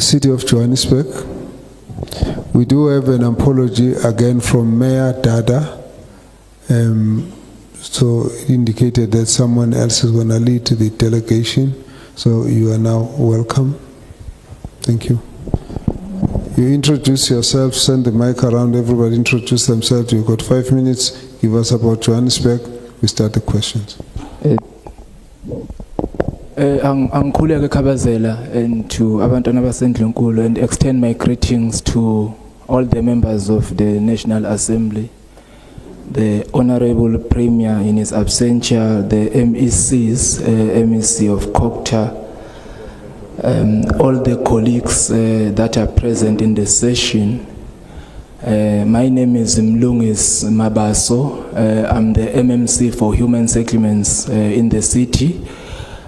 City of Johannesburg. We do have an apology again from Mayor Dada. So it indicated that someone else is going to lead the delegation. So you are now welcome. Thank you. You introduce yourself, send the mic around, everybody introduce themselves. You've got 5 minutes. Give us about Johannesburg. We start the questions. Angikhuleke Khabazela and to abantwana baseNdlunkulu and extend my greetings to all the members of the National Assembly, the Honorable Premier in his absentia, the MECs, MEC of Kokta, all the colleagues that are present in the session. My name is Mlungis Mabaso. I'm the MMC for Human Settlements in the city.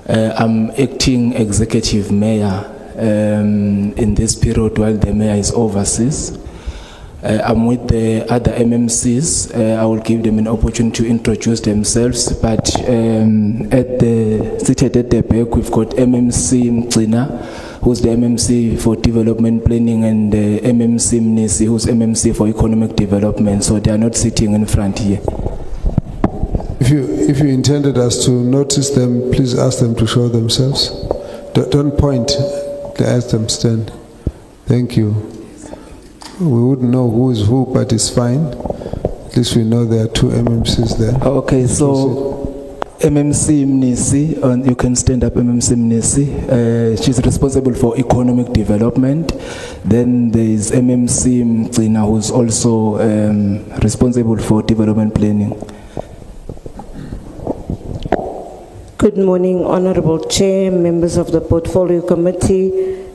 I'm acting executive mayor in this period while the mayor is overseas. I'm with the other MMCs. I will give them an opportunity to introduce themselves, but seated at the back, we've got MMC Mcina, who's the MMC for Development Planning, and MMC Mnisi, who's MMC for Economic Development, so they are not sitting in front here. If you intended us to notice them, please ask them to show themselves. Don't point, ask them stand. Thank you. We wouldn't know who is who, but it's fine. At least we know there are two MMCs there. Okay, so MMC Mnisi, and you can stand up, MMC Mnisi. She's responsible for economic development. Then there is MMC Mcina, who's also responsible for development planning. Good morning, Honorable Chair, members of the Portfolio Committee,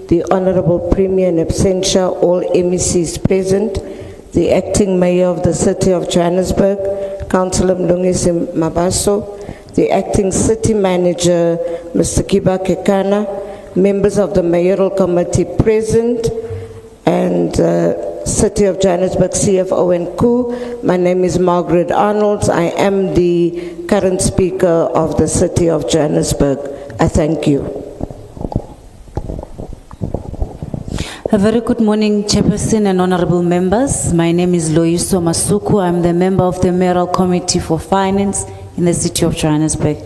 the Honorable Premier in absentia, all MECs present, the Acting Mayor of the City of Johannesburg, Councillor Mlungis Mabaso, the Acting City Manager, Mr. Kiba Kekana, members of the Mayoral Committee present, and City of Johannesburg CFO and Co. My name is Margaret Arnolds. I am the current Speaker of the City of Johannesburg. I thank you. A very good morning, Chairperson and honorable members. My name is Loyiso Masuku. I'm the member of the Mayoral Committee for Finance in the City of Johannesburg.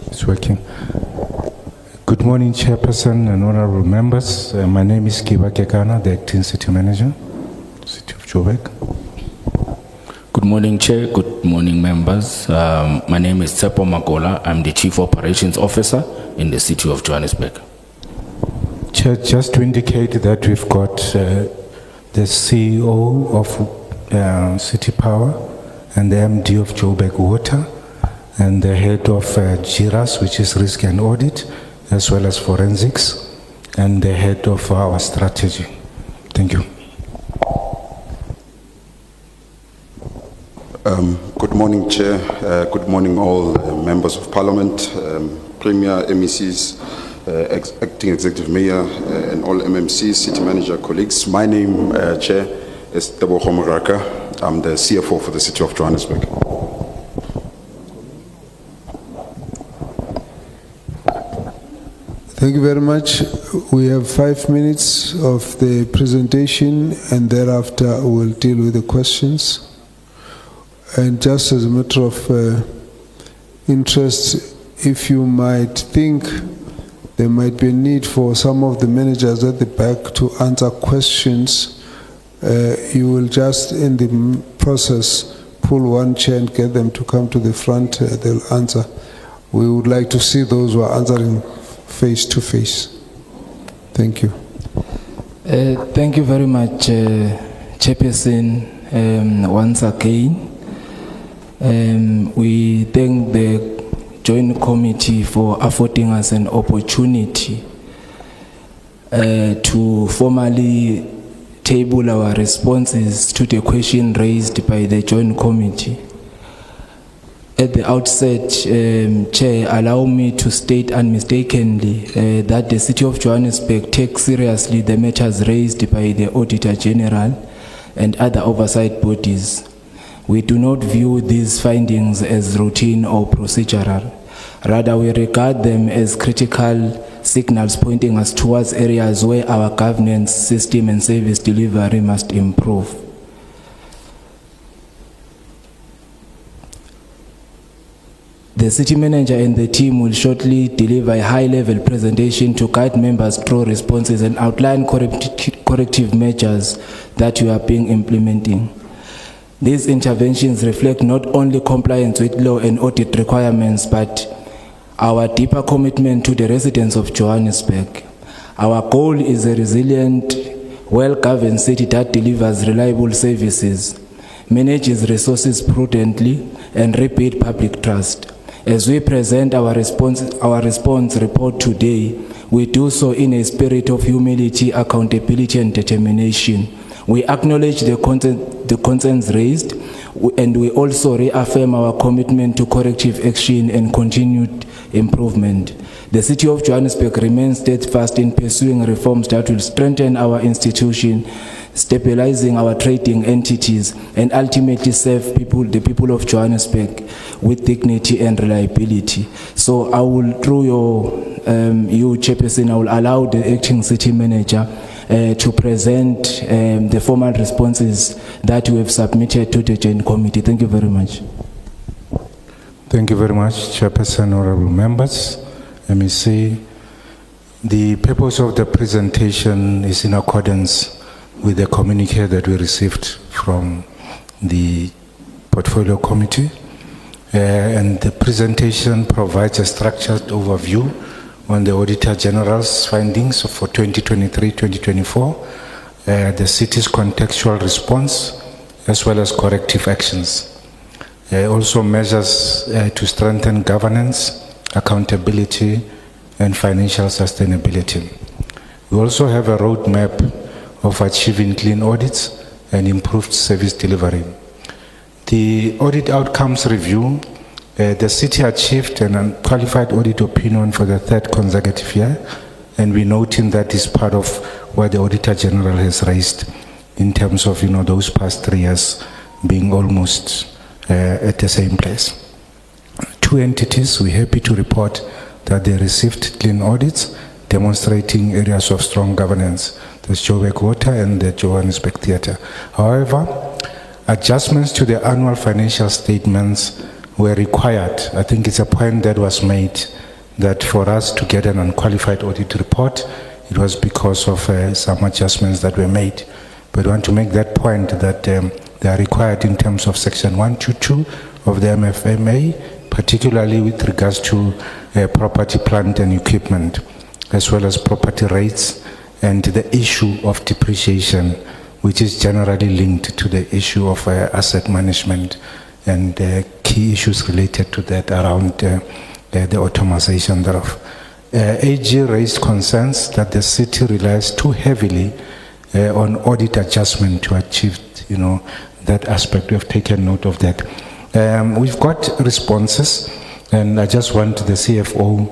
It's working. Good morning, Chairperson and honorable members. My name is Kiba Kekana, the Acting City Manager, City of Joburg. Good morning, Chair. Good morning, members. My name is Tsepo Makola. I'm the Chief Operations Officer in the City of Johannesburg. Chair, just to indicate that we've got the CEO of City Power and the MD of Joburg Water and the head of GIRAS, which is Risk and Audit, as well as Forensics, and the head of our strategy. Thank you. Good morning, Chair. Good morning, all members of Parliament, Premier, MECs, Acting Executive Mayor, and all MMCs, City Manager, colleagues. My name, Chair, is Tebogo Moraka. I'm the CFO for the City of Johannesburg. Thank you very much. We have 5 minutes of the presentation, and thereafter we'll deal with the questions. And just as a matter of interest, if you might think there might be a need for some of the managers at the back to answer questions, you will just in the process pull one chair and get them to come to the front. They'll answer. We would like to see those who are answering face to face. Thank you. Thank you very much, Chairperson, once again. We thank the Joint Committee for affording us an opportunity to formally table our responses to the question raised by the Joint Committee. At the outset, Chair, allow me to state unmistakenly that the City of Johannesburg takes seriously the matters raised by the Auditor General and other oversight bodies. We do not view these findings as routine or procedural. Rather, we regard them as critical signals pointing us towards areas where our governance system and service delivery must improve. The city manager and the team will shortly deliver a high-level presentation to guide members through responses and outline corrective measures that we are being implementing. These interventions reflect not only compliance with law and audit requirements, but our deeper commitment to the residents of Johannesburg. Our goal is a resilient, well-governed city that delivers reliable services, manages resources prudently, and rebuilds public trust. As we present our response report today, we do so in a spirit of humility, accountability, and determination. We acknowledge the concerns raised, and we also reaffirm our commitment to corrective action and continued improvement. The City of Johannesburg remains steadfast in pursuing reforms that will strengthen our institution, stabilizing our trading entities, and ultimately serve the people of Johannesburg with dignity and reliability. So I will, through you, Chairperson, I will allow the acting city manager to present the formal responses that we have submitted to the Joint Committee. Thank you very much. Thank you very much, Chairperson, honorable members. Let me see. The purpose of the presentation is in accordance with the communique that we received from the Portfolio Committee. And the presentation provides a structured overview on the Auditor General's findings for 2023-2024, the city's contextual response, as well as corrective actions. Also measures to strengthen governance, accountability, and financial sustainability. We also have a roadmap of achieving clean audits and improved service delivery. The audit outcomes review, the city achieved an unqualified audit opinion for the third consecutive year, and we noting that is part of what the Auditor General has raised in terms of those past 3 years being almost at the same place. 2 entities, we're happy to report that they received clean audits demonstrating areas of strong governance. There's Joburg Water and the Johannesburg Theatre. However, adjustments to the annual financial statements were required. I think it's a point that was made that for us to get an unqualified audit report, it was because of some adjustments that were made. But I want to make that point that they are required in terms of Section 122 of the MFMA, particularly with regards to property, plant and equipment, as well as property rates and the issue of depreciation, which is generally linked to the issue of asset management and key issues related to that around the automation thereof. AG raised concerns that the city relies too heavily on audit adjustment to achieve, that aspect. We have taken note of that. We've got responses, and I just want the CFO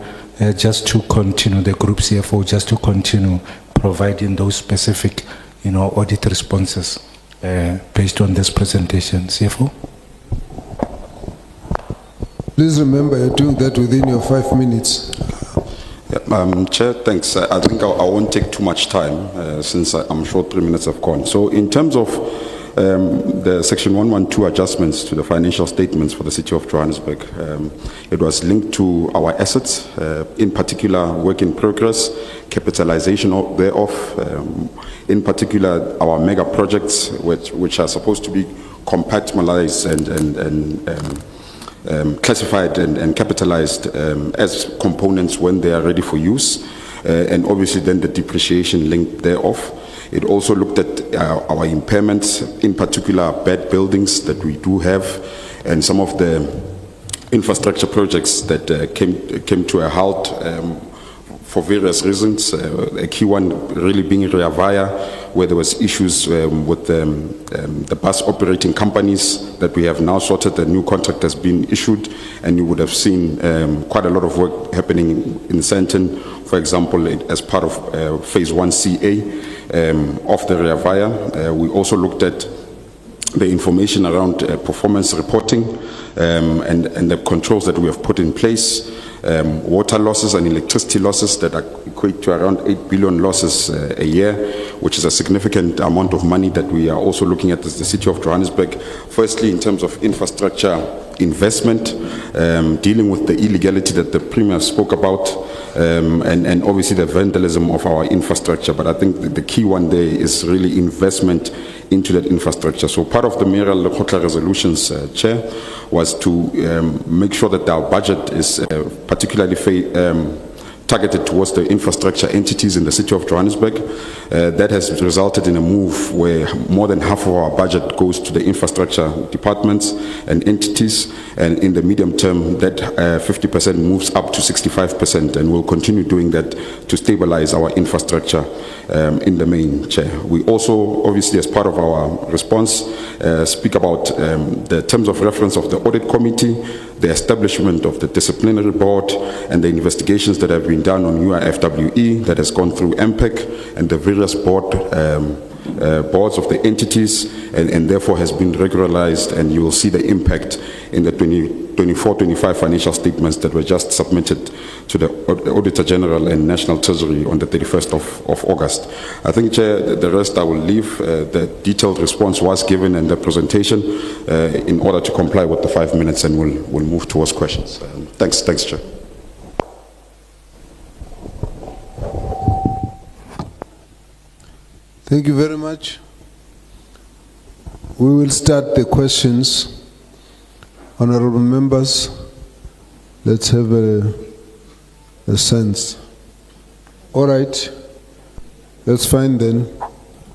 just to continue, the group CFO just to continue providing those specific, audit responses based on this presentation. CFO? Please remember you're doing that within your 5 minutes. Chair, thanks. I think I won't take too much time since I'm sure 3 minutes have gone. So in terms of the Section 112 adjustments to the financial statements for the City of Johannesburg, it was linked to our assets, in particular work in progress, capitalization thereof, in particular our mega projects, which are supposed to be compartmentalized and classified and capitalized as components when they are ready for use, and obviously then the depreciation linked thereof. It also looked at our impairments, in particular bad buildings that we do have, and some of the infrastructure projects that came to a halt for various reasons. A key one really being Rea Vaya, where there was issues with the bus operating companies that we have now sorted. The new contract has been issued, and you would have seen quite a lot of work happening in Sandton, for example, as part of Phase 1CA of the Rea Vaya. We also looked at the information around performance reporting and the controls that we have put in place, water losses and electricity losses that equate to around 8 billion losses a year, which is a significant amount of money that we are also looking at as the City of Johannesburg. Firstly, in terms of infrastructure investment, dealing with the illegality that the Premier spoke about, and obviously the vandalism of our infrastructure. But I think the key one there is really investment into that infrastructure. So part of the mayoral Lekgotla resolutions, Chair, was to make sure that our budget is particularly targeted towards the infrastructure entities in the City of Johannesburg. That has resulted in a move where more than half of our budget goes to the infrastructure departments and entities, and in the medium term that 50% moves up to 65%, and we'll continue doing that to stabilize our infrastructure in the main, Chair. We also, obviously, as part of our response, speak about the terms of reference of the audit committee, the establishment of the disciplinary board, and the investigations that have been done on UIFWE that has gone through MPEC and the various boards of the entities, and therefore has been regularized, and you will see the impact in the 24-25 financial statements that were just submitted to the Auditor General and National Treasury on the 31st of August. I think, Chair, the rest I will leave. The detailed response was given in the presentation in order to comply with the 5 minutes, and we'll move towards questions. Thanks, Chair. Thank you very much. We will start the questions. Honorable members, let's have a sense. All right, that's fine then.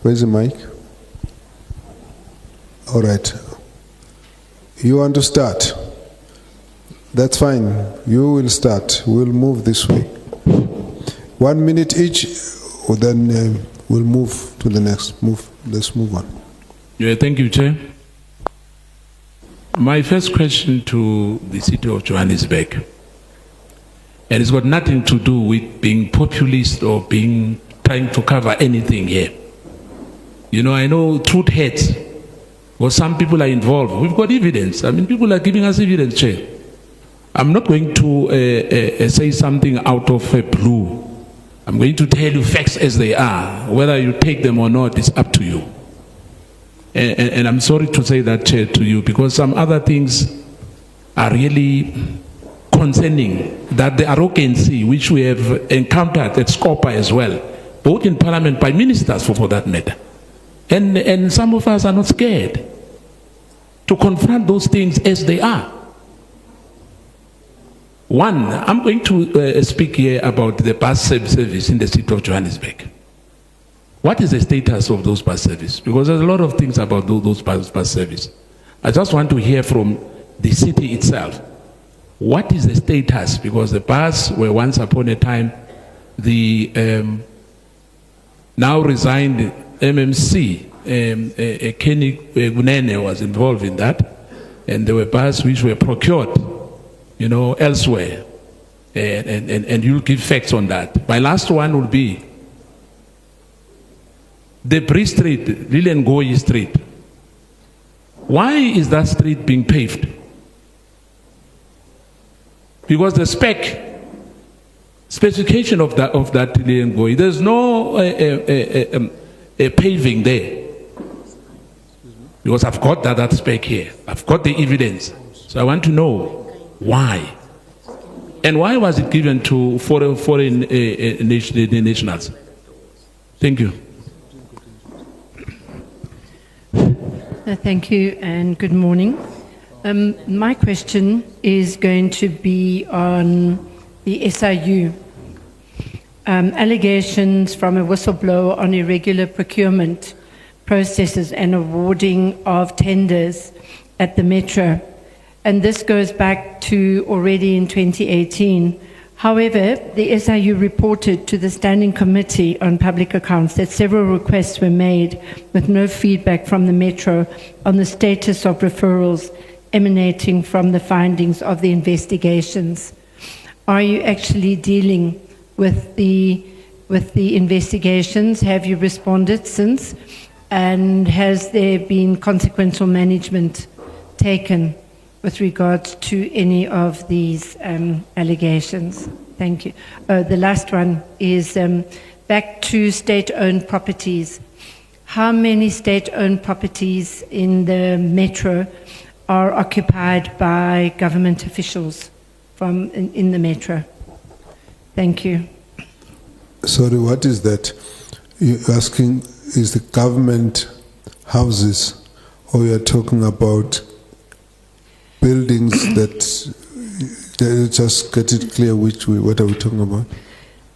Where's the mic? All right. You want to start? That's fine. You will start. We'll move this way. 1 minute each, then we'll move to the next. Let's move on. Yeah, thank you, Chair. My first question to the City of Johannesburg, and it's got nothing to do with being populist or trying to cover anything here. You know, I know truth hurts, but some people are involved. We've got evidence. I mean, people are giving us evidence, Chair. I'm not going to say something out of blue. I'm going to tell you facts as they are. Whether you take them or not is up to you. And I'm sorry to say that, Chair, to you, because some other things are really concerning, that the arrogancy which we have encountered at Scopa as well, both in Parliament by ministers for that matter. And some of us are not scared to confront those things as they are. One, I'm going to speak here about the bus service in the City of Johannesburg. What is the status of those bus services? Because there's a lot of things about those bus service. I just want to hear from the city itself. What is the status? Because the bus were once upon a time, the now resigned MMC, Kenny Gunene was involved in that, and there were buses which were procured, you know, elsewhere, and you'll give facts on that. My last one will be the Bree Street, Lilian Goyi Street. Why is that street being paved? Because the specification of that Lilian Goyi, there's no paving there. Because I've got that spec here. I've got the evidence. So I want to know why. And why was it given to foreign nationals? Thank you. Thank you and good morning. My question is going to be on the SIU. Allegations from a whistleblower on irregular procurement processes and awarding of tenders at the Metro. And this goes back to already in 2018. However, the SIU reported to the Standing Committee on Public Accounts that several requests were made with no feedback from the Metro on the status of referrals emanating from the findings of the investigations. Are you actually dealing with the investigations? Have you responded since? And has there been consequential management taken with regards to any of these allegations? Thank you. The last one is back to state-owned properties. How many state-owned properties in the metro are occupied by government officials in the metro? Thank you. Sorry, what is that? You're asking, is the government houses, or you're talking about buildings that just get it clear what are we talking about?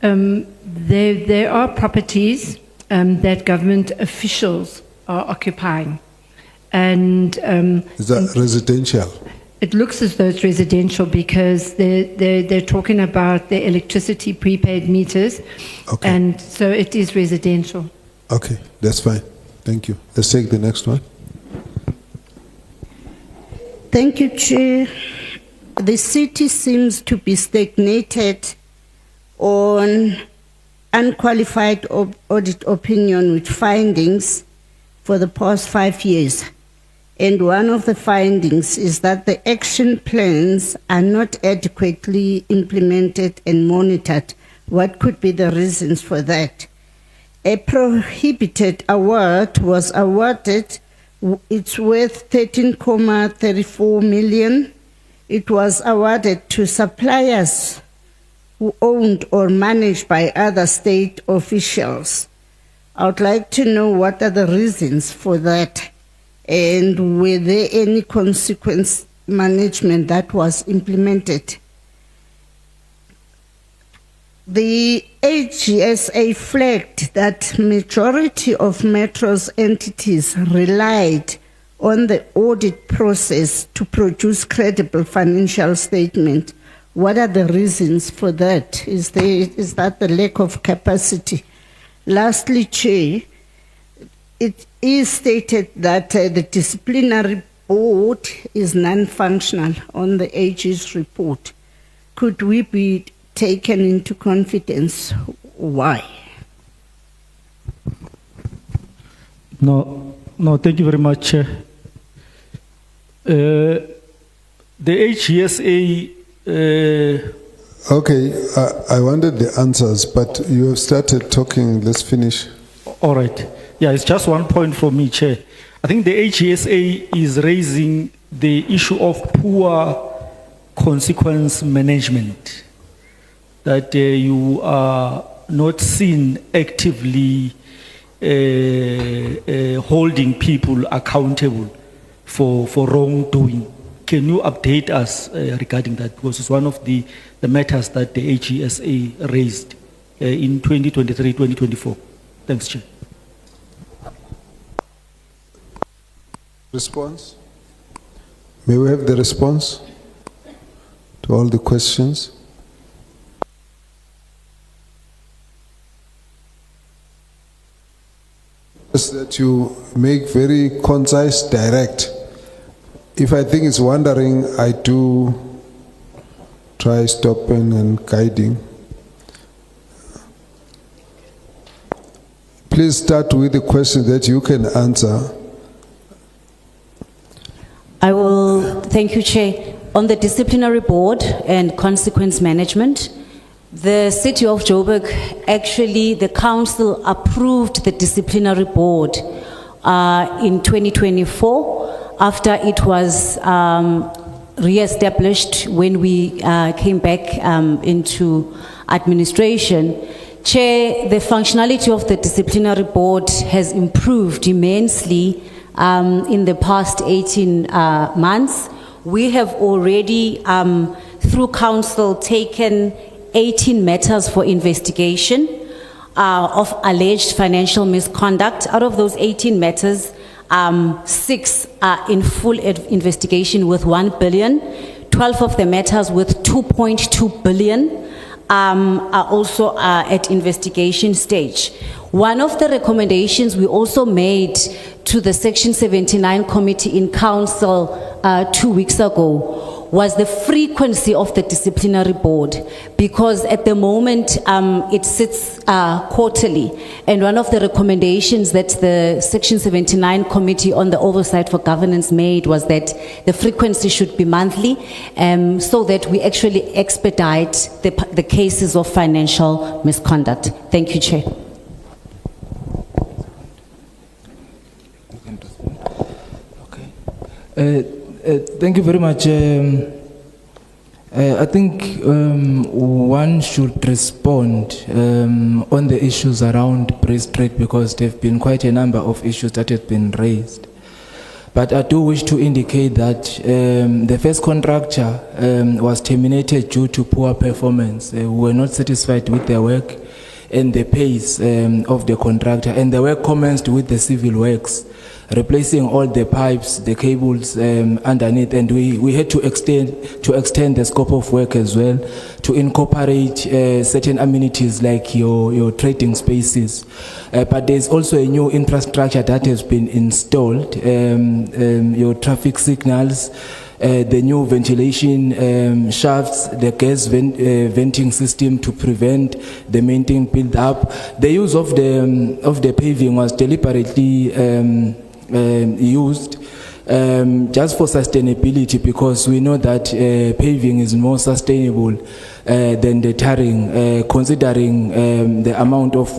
There are properties that government officials are occupying. And is that residential? it looks as though it's residential because they're talking about the electricity prepaid meters. Okay. And so it is residential. Okay, that's fine. Thank you. Let's take the next one. Thank you, Chair. The city seems to be stagnated on unqualified audit opinion with findings for the past 5 years. And one of the findings is that the action plans are not adequately implemented and monitored. What could be the reasons for that? A prohibited award was awarded. It's worth 13.34 million. It was awarded to suppliers who owned or managed by other state officials. I would like to know what are the reasons for that, and were there any consequence management that was implemented? The AGSA flagged that majority of Metro's entities relied on the audit process to produce credible financial statement. What are the reasons for that? Is that the lack of capacity? Lastly, Chair, it is stated that the disciplinary board is non-functional on the AG's report. Could we be taken into confidence? Why? No, thank you very much, Chair. The HGSA. Okay, I wanted the answers, but you have started talking. Let's finish. All right. Yeah, it's just one point from me, Chair. I think the HGSA is raising the issue of poor consequence management, that you are not seen actively holding people accountable for wrongdoing. Can you update us regarding that? Because it's one of the matters that the HGSA raised in 2023-2024. Thanks, Chair. Response? May we have the response to all the questions? Is that you make very concise, direct. If I think it's wandering, I do try stopping and guiding. Please start with the question that you can answer. I will, thank you, Chair. On the disciplinary board and consequence management, the City of Joburg, actually the council approved the disciplinary board in 2024 after it was re-established when we came back into administration. Chair, the functionality of the disciplinary board has improved immensely in the past 18 months. We have already, through council, taken 18 matters for investigation of alleged financial misconduct. Out of those 18 matters, 6 are in full investigation with 1 billion. 12 of the matters with 2.2 billion are also at investigation stage. One of the recommendations we also made to the Section 79 committee in council 2 weeks ago was the frequency of the disciplinary board, because at the moment it sits quarterly, and one of the recommendations that the Section 79 Committee on the Oversight for Governance made was that the frequency should be monthly, so that we actually expedite the cases of financial misconduct. Thank you, Chair. Thank you very much. I think one should respond on the issues around Brest Street, because there have been quite a number of issues that have been raised. But I do wish to indicate that the first contractor was terminated due to poor performance. We were not satisfied with their work and the pace of the contractor, and the work commenced with the civil works, replacing all the pipes, the cables underneath, and we had to extend the scope of work as well to incorporate certain amenities like your trading spaces. But there's also a new infrastructure that has been installed, your traffic signals, the new ventilation shafts, the gas venting system to prevent the maintenance build up. The use of the paving was deliberately used just for sustainability, because we know that paving is more sustainable than the tarring, considering the amount of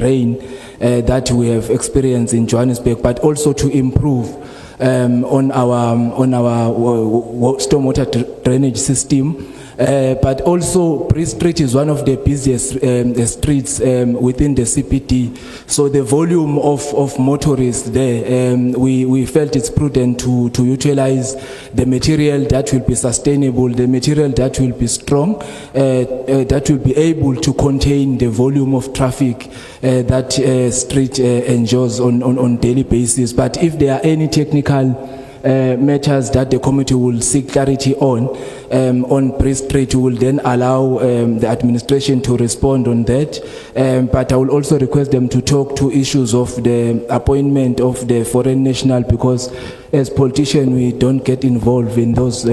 rain that we have experienced in Johannesburg, but also to improve on our stormwater drainage system. But also, Brest Street is one of the busiest streets within the CPD. So the volume of motorists there, we felt it's prudent to utilize the material that will be sustainable, the material that will be strong, that will be able to contain the volume of traffic that street enjoys on daily basis. But if there are any technical matters that the committee will seek clarity on Brest Street, will then allow the administration to respond on that. But I will also request them to talk to issues of the appointment of the foreign national, because as politicians we don't get involved in those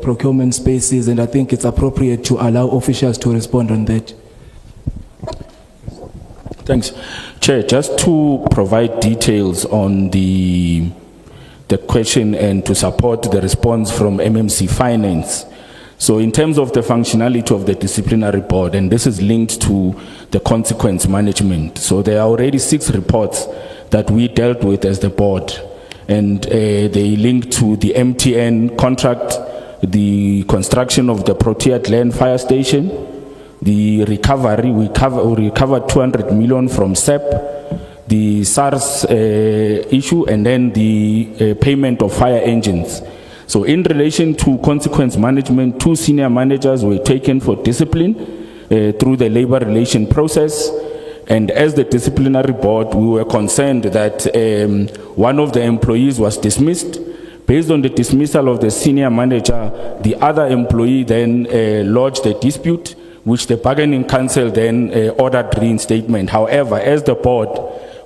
procurement spaces, and I think it's appropriate to allow officials to respond on that. Thanks. Chair, just to provide details on the question and to support the response from MMC Finance. So in terms of the functionality of the disciplinary board, and this is linked to the consequence management. So there are already 6 reports that we dealt with as the board, and they link to the MTN contract, the construction of the Protea Glen fire station, the recovery, we recovered 200 million from SEP, the SARS issue, and then the payment of fire engines. So in relation to consequence management, 2 senior managers were taken for discipline through the labor relation process. And as the disciplinary board, we were concerned that one of the employees was dismissed. Based on the dismissal of the senior manager, the other employee then lodged a dispute, which the bargaining council then ordered reinstatement. However, as the board,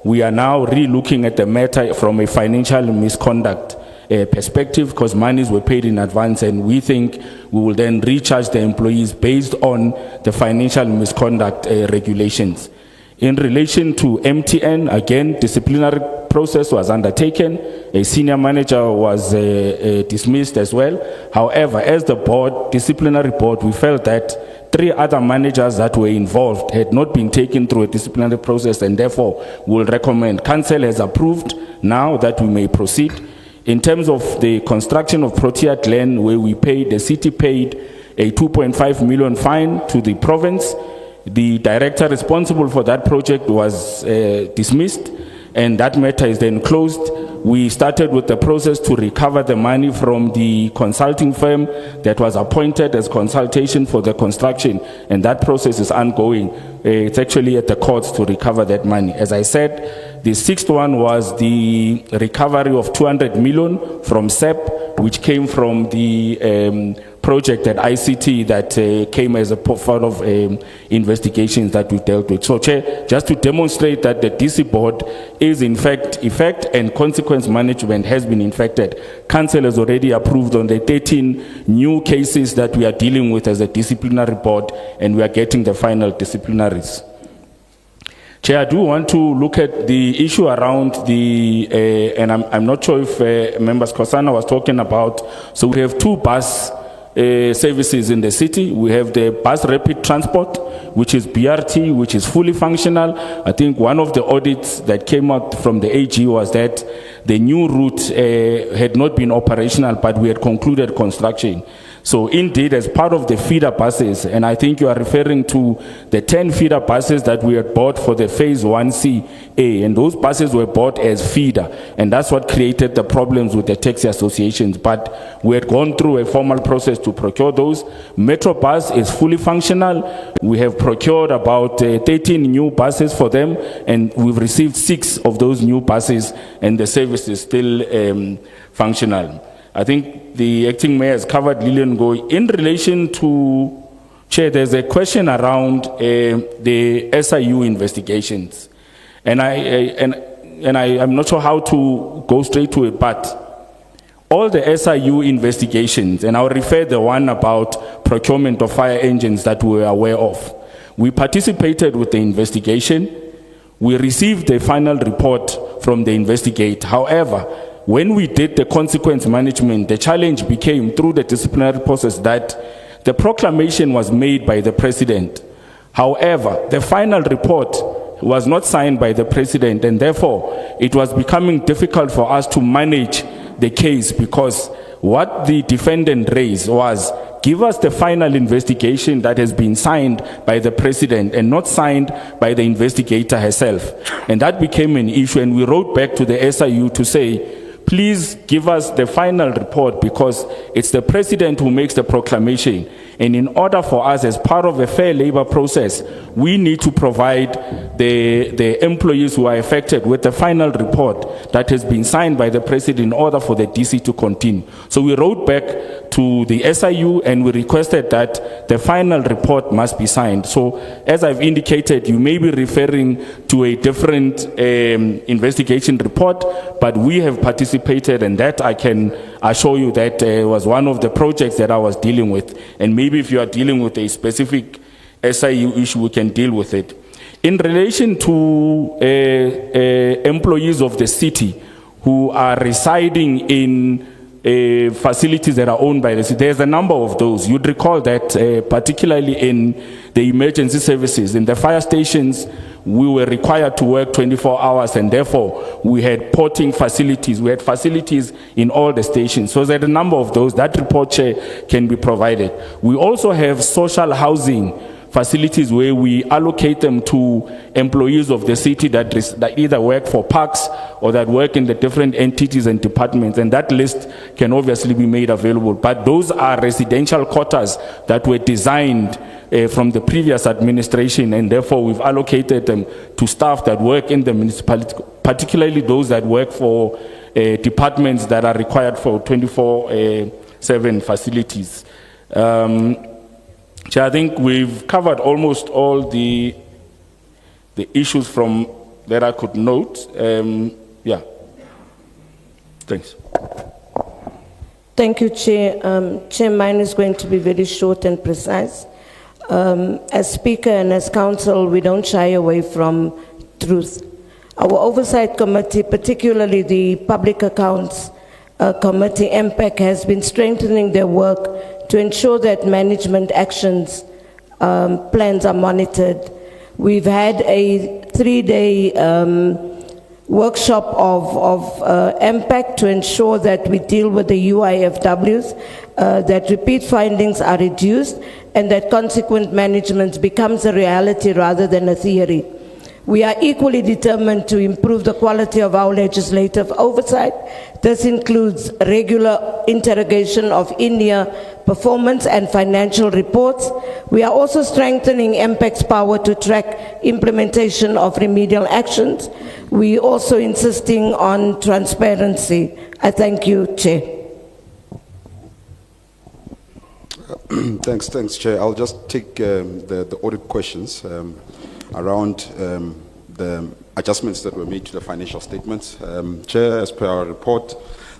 we are now re-looking at the matter from a financial misconduct perspective, because monies were paid in advance, and we think we will then recharge the employees based on the financial misconduct regulations. In relation to MTN, again, disciplinary process was undertaken. A senior manager was dismissed as well. However, as the board, disciplinary board, we felt that 3 other managers that were involved had not been taken through a disciplinary process, and therefore will recommend. Council has approved now that we may proceed. In terms of the construction of Protea Glen, where the city paid a 2.5 million fine to the province, the director responsible for that project was dismissed, and that matter is then closed. We started with the process to recover the money from the consulting firm that was appointed as consultation for the construction, and that process is ongoing. It's actually at the courts to recover that money. As I said, the 6th one was the recovery of 200 million from SEP, which came from the project at ICT that came as a part of investigations that we dealt with. So, Chair, just to demonstrate that the DC board is in fact effect and consequence management has been infected. Council has already approved on the 13 new cases that we are dealing with as a disciplinary board, and we are getting the final disciplinaries. Chair, I do want to look at the issue around the, and I'm not sure if members Kosana was talking about, so we have two bus services in the city. We have the bus rapid transport, which is BRT, which is fully functional. I think one of the audits that came out from the AG was that the new route had not been operational, but we had concluded construction. So indeed, as part of the feeder buses, and I think you are referring to the 10 feeder buses that we had bought for the phase 1CA, and those buses were bought as feeder, and that's what created the problems with the taxi associations. But we had gone through a formal process to procure those. Metro Bus is fully functional. We have procured about 13 new buses for them, and we've received 6 of those new buses, and the service is still functional. I think the acting mayor has covered Lillian Goy. In relation to, Chair, there's a question around the SIU investigations. And I'm not sure how to go straight to it, but all the SIU investigations, and I'll refer the one about procurement of fire engines that we were aware of. We participated with the investigation. We received the final report from the investigator. However, when we did the consequence management, the challenge became through the disciplinary process that the proclamation was made by the president. However, the final report was not signed by the president, and therefore it was becoming difficult for us to manage the case, because what the defendant raised was, give us the final investigation that has been signed by the president and not signed by the investigator herself. And that became an issue, and we wrote back to the SIU to say, please give us the final report, because it's the president who makes the proclamation. And in order for us, as part of a fair labor process, we need to provide the employees who are affected with the final report that has been signed by the president in order for the DC to continue. So we wrote back to the SIU and we requested that the final report must be signed. So as I've indicated, you may be referring to a different investigation report, but we have participated, and that I can assure you that was one of the projects that I was dealing with. And maybe if you are dealing with a specific SIU issue, we can deal with it. In relation to employees of the city who are residing in facilities that are owned by the city, there's a number of those. You'd recall that particularly in the emergency services, in the fire stations, we were required to work 24 hours, and therefore we had porting facilities. We had facilities in all the stations. So there's a number of those. That report, Chair, can be provided. We also have social housing facilities where we allocate them to employees of the city that either work for parks or that work in the different entities and departments, and that list can obviously be made available. But those are residential quarters that were designed from the previous administration, and therefore we've allocated them to staff that work in the municipality, particularly those that work for departments that are required for 24/7 facilities. Chair, I think we've covered almost all the issues from that I could note. Yeah. Thanks. Thank you, Chair. Chair, mine is going to be very short and precise. As Speaker and as Council, we don't shy away from truth. Our Oversight Committee, particularly the Public Accounts Committee, MPAC, has been strengthening their work to ensure that management actions plans are monitored. We've had a 3-day workshop of MPAC to ensure that we deal with the UIFWs, that repeat findings are reduced, and that consequent management becomes a reality rather than a theory. We are equally determined to improve the quality of our legislative oversight. This includes regular interrogation of in-year performance and financial reports. We are also strengthening MPAC's power to track implementation of remedial actions. We are also insisting on transparency. I thank you, Chair. Thanks, Chair. I'll just take the audit questions around the adjustments that were made to the financial statements. Chair, as per our report,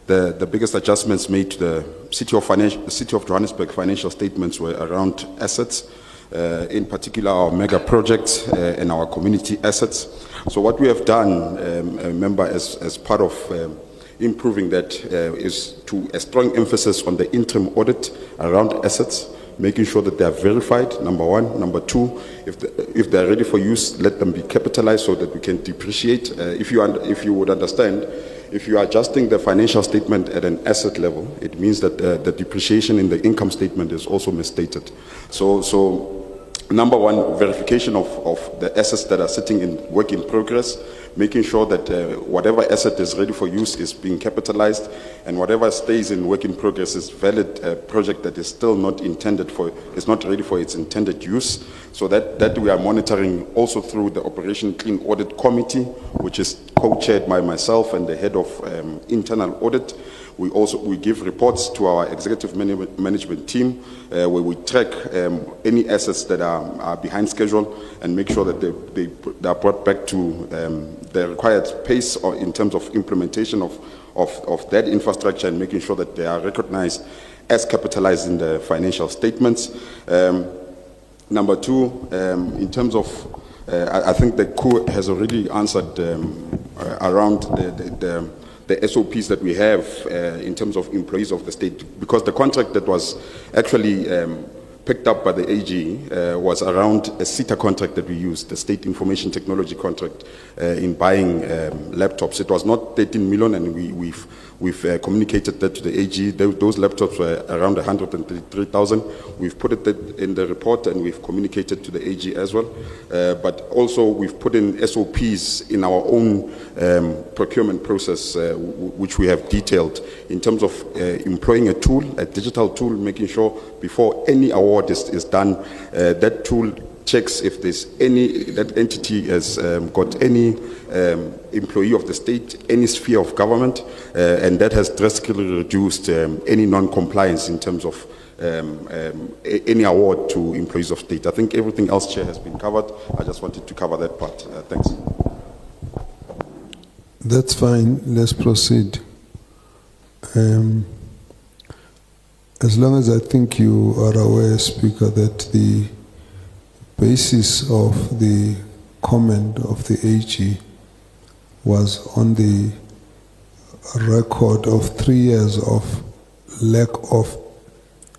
the biggest adjustments made to the City of Johannesburg financial statements were around assets, in particular our mega projects and our community assets. So what we have done, member, as part of improving that is to a strong emphasis on the interim audit around assets, making sure that they are verified, number one. Number two, if they are ready for use, let them be capitalized so that we can depreciate. If you would understand, if you are adjusting the financial statement at an asset level, it means that the depreciation in the income statement is also misstated. So number one, verification of the assets that are sitting in work in progress, making sure that whatever asset is ready for use is being capitalized, and whatever stays in work in progress is valid project that is still not ready for its intended use. So that we are monitoring also through the Operation Clean Audit Committee, which is co-chaired by myself and the head of internal audit. We give reports to our executive management team where we track any assets that are behind schedule and make sure that they are brought back to the required pace or in terms of implementation of that infrastructure, and making sure that they are recognized as capitalized in the financial statements. Number two, in terms of, I think the COO has already answered around the SOPs that we have in terms of employees of the state, because the contract that was actually picked up by the AG was around a SITA contract that we used, the State Information Technology contract, in buying laptops. It was not 13 million, and we've communicated that to the AG. Those laptops were around 133,000. We've put it in the report, and we've communicated to the AG as well. But also we've put in SOPs in our own procurement process, which we have detailed in terms of employing a tool, a digital tool, making sure before any award is done, that tool checks if there's that entity has got any employee of the state, any sphere of government, and that has drastically reduced any non-compliance in terms of any award to employees of state. I think everything else, Chair, has been covered. I just wanted to cover that part. Thanks. That's fine. Let's proceed. As long as I think you are aware, Speaker, that the basis of the comment of the AG was on the record of 3 years of lack of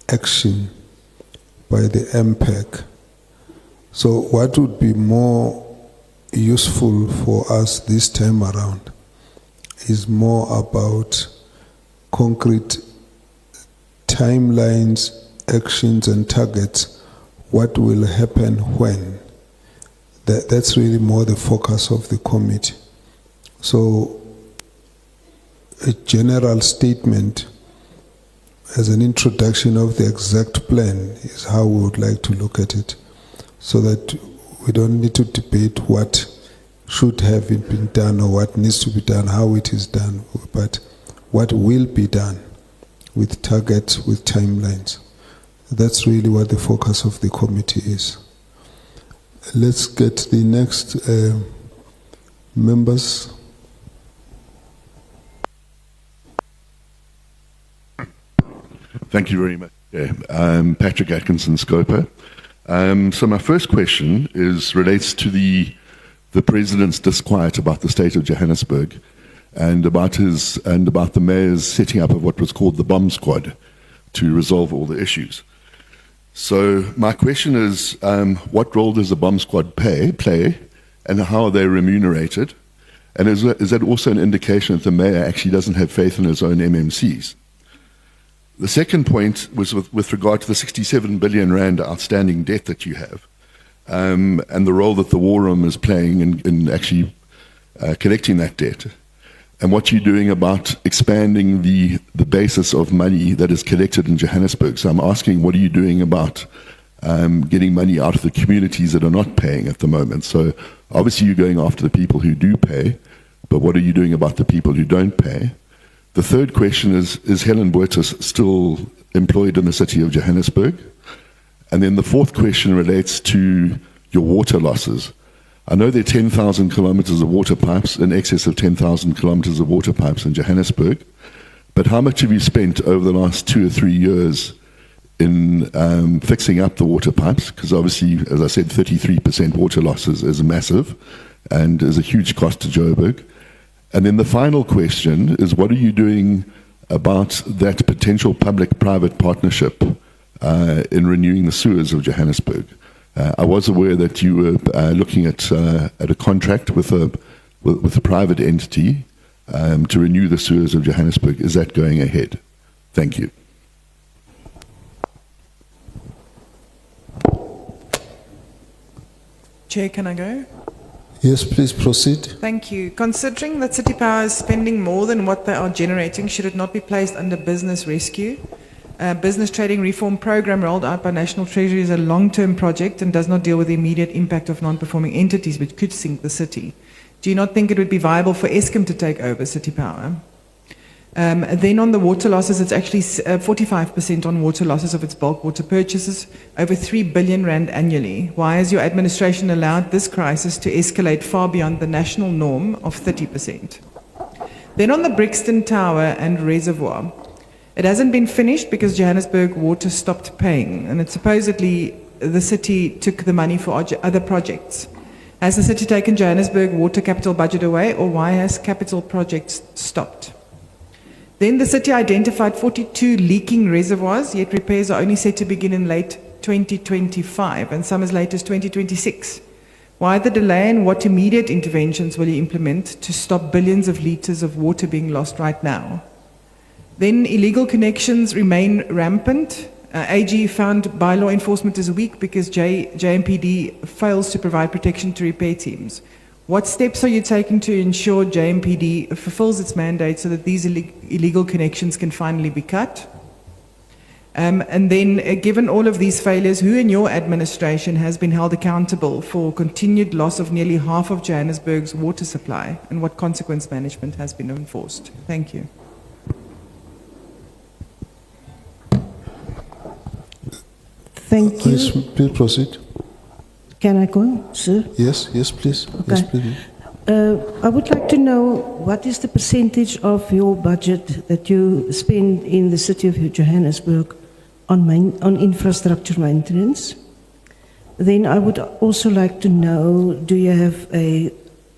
action by the MPEC. So what would be more useful for us this time around is more about concrete timelines, actions and targets. What will happen when? That's really more the focus of the committee. So a general statement as an introduction of the exact plan is how we would like to look at it, so that we don't need to debate what should have been done or what needs to be done, how it is done, but what will be done with targets, with timelines. That's really what the focus of the committee is. Let's get the next members. Thank you very much. I'm Patrick Atkinson, Scopa. So my first question relates to the President's disquiet about the state of Johannesburg and about the Mayor's setting up of what was called the bomb squad to resolve all the issues. So my question is, what role does the bomb squad play, and how are they remunerated? And is that also an indication that the Mayor actually doesn't have faith in his own MMCs? The second point was with regard to the 67 billion rand outstanding debt that you have, and the role that the War Room is playing in actually collecting that debt, and what you're doing about expanding the basis of money that is collected in Johannesburg. So I'm asking, what are you doing about getting money out of the communities that are not paying at the moment? So obviously you're going after the people who do pay, but what are you doing about the people who don't pay? The third question is Helen Botha still employed in the city of Johannesburg? And then the fourth question relates to your water losses. I know there are 10,000 kilometers of water pipes, in excess of 10,000 kilometers of water pipes in Johannesburg, but how much have you spent over the last 2 or 3 years in fixing up the water pipes? Because obviously, as I said, 33% water losses is massive and is a huge cost to Joburg. And then the final question is, what are you doing about that potential public-private partnership in renewing the sewers of Johannesburg? I was aware that you were looking at a contract with a private entity to renew the sewers of Johannesburg. Is that going ahead? Thank you. Chair, can I go? Yes, please proceed. Thank you. Considering that City Power is spending more than what they are generating, should it not be placed under business rescue? Business trading reform program rolled out by National Treasury is a long-term project and does not deal with the immediate impact of non-performing entities, which could sink the city. Do you not think it would be viable for Eskom to take over City Power? Then on the water losses, it's actually 45% on water losses of its bulk water purchases, over 3 billion rand annually. Why has your administration allowed this crisis to escalate far beyond the national norm of 30%? Then on the Brixton Tower and reservoir, it hasn't been finished because Johannesburg Water stopped paying, and it supposedly the city took the money for other projects. Has the city taken Johannesburg Water capital budget away, or why has capital projects stopped? Then the city identified 42 leaking reservoirs, yet repairs are only set to begin in late 2025 and some as late as 2026. Why the delay, and what immediate interventions will you implement to stop billions of litres of water being lost right now? Then illegal connections remain rampant. AG found bylaw enforcement is weak because JMPD fails to provide protection to repair teams. What steps are you taking to ensure JMPD fulfills its mandate so that these illegal connections can finally be cut? And then, given all of these failures, who in your administration has been held accountable for continued loss of nearly half of Johannesburg's water supply, and what consequence management has been enforced? Thank you. Thank you. Please proceed. Can I go, sir? Yes, yes, please. Okay. Yes, please. I would like to know what is the percentage of your budget that you spend in the city of Johannesburg on infrastructure maintenance? Then I would also like to know, do you have an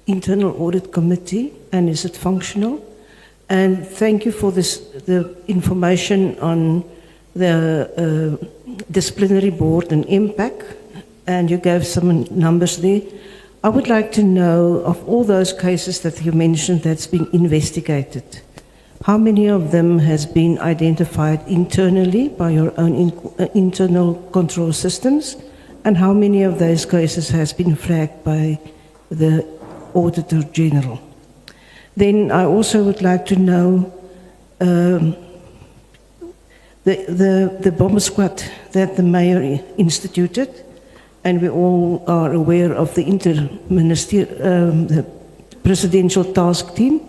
internal audit committee, and is it functional? And thank you for the information on the disciplinary board and impact, and you gave some numbers there. I would like to know, of all those cases that you mentioned that's been investigated, how many of them has been identified internally by your own internal control systems, and how many of those cases has been flagged by the Auditor General? Then I also would like to know the bomb squad that the mayor instituted, and we all are aware of the the presidential task team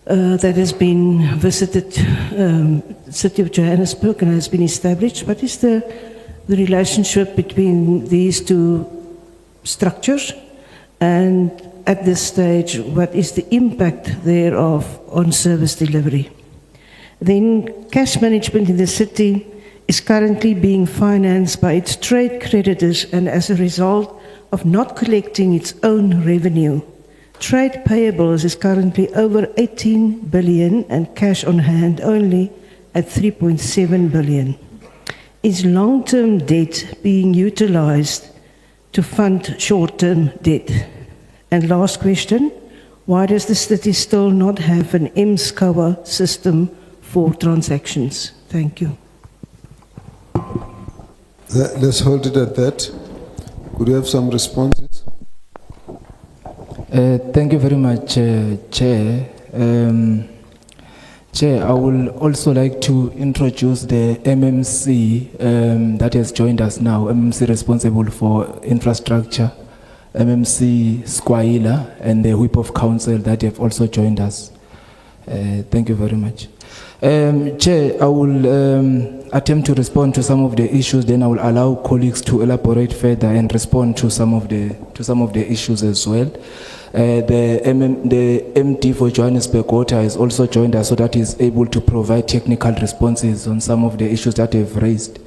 that has been visited the city of Johannesburg and has been established. What is the relationship between these two structures, and at this stage, what is the impact thereof on service delivery? Then cash management in the city is currently being financed by its trade creditors, and as a result of not collecting its own revenue, trade payables is currently over 18 billion and cash on hand only at 3.7 billion. Is long-term debt being utilized to fund short-term debt? And last question, why does the city still not have an MSCOA system for transactions? Thank you. Let's hold it at that. Could we have some responses? Thank you very much, Chair. Chair, I would also like to introduce the MMC that has joined us now, MMC responsible for infrastructure, MMC Squaila, and the Whip of Council that have also joined us. Thank you very much. Chair, attempt to respond to some of the issues, then I will allow colleagues to elaborate further and respond to some of the issues as well. The MD for Johannesburg Water has also joined us so that he's able to provide technical responses on some of the issues that they've raised.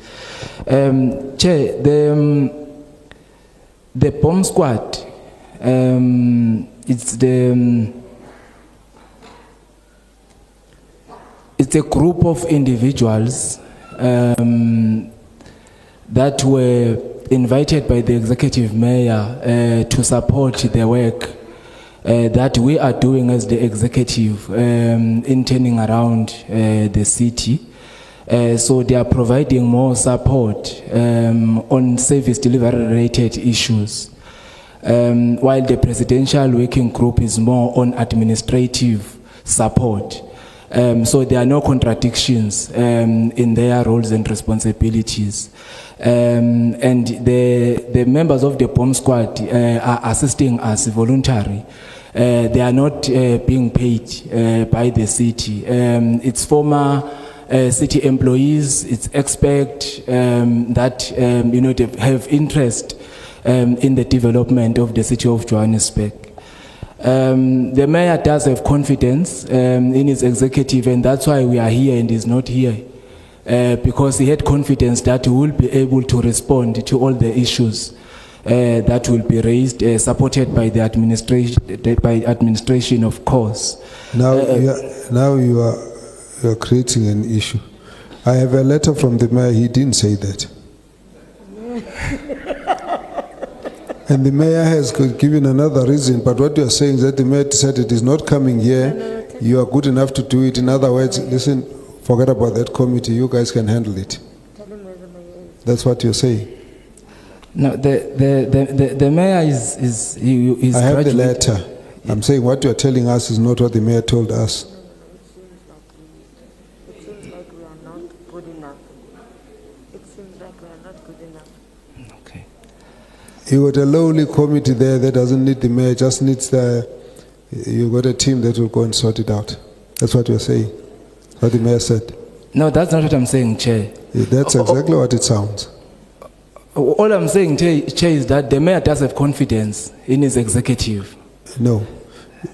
Chair, the bomb squad, it's a group of individuals that were invited by the executive mayor to support the work that we are doing as the executive in turning around the city. So they are providing more support on service delivery related issues, while the presidential working group is more on administrative support. So there are no contradictions in their roles and responsibilities. And the members of the bomb squad are assisting us voluntary. They are not being paid by the city. It's former city employees. It's expect that they have interest in the development of the city of Johannesburg. The mayor does have confidence in his executive, and that's why we are here and he's not here, because he had confidence that he will be able to respond to all the issues that will be raised, supported by the administration, of course. Now you are creating an issue. I have a letter from the mayor. He didn't say that. And the mayor has given another reason, but what you are saying is that the mayor decided he's not coming here. You are good enough to do it. In other words, listen, forget about that committee. You guys can handle it. That's what you're saying. No, the mayor is I have the letter. I'm saying what you are telling us is not what the mayor told us. It seems like we are not good enough. It seems like we are not good enough. Okay. You got a lowly committee there that doesn't need the mayor, just needs you got a team that will go and sort it out. That's what you're saying. What the mayor said. No, that's not what I'm saying, Chair. That's exactly what it sounds. All I'm saying, Chair, is that the mayor does have confidence in his executive. No,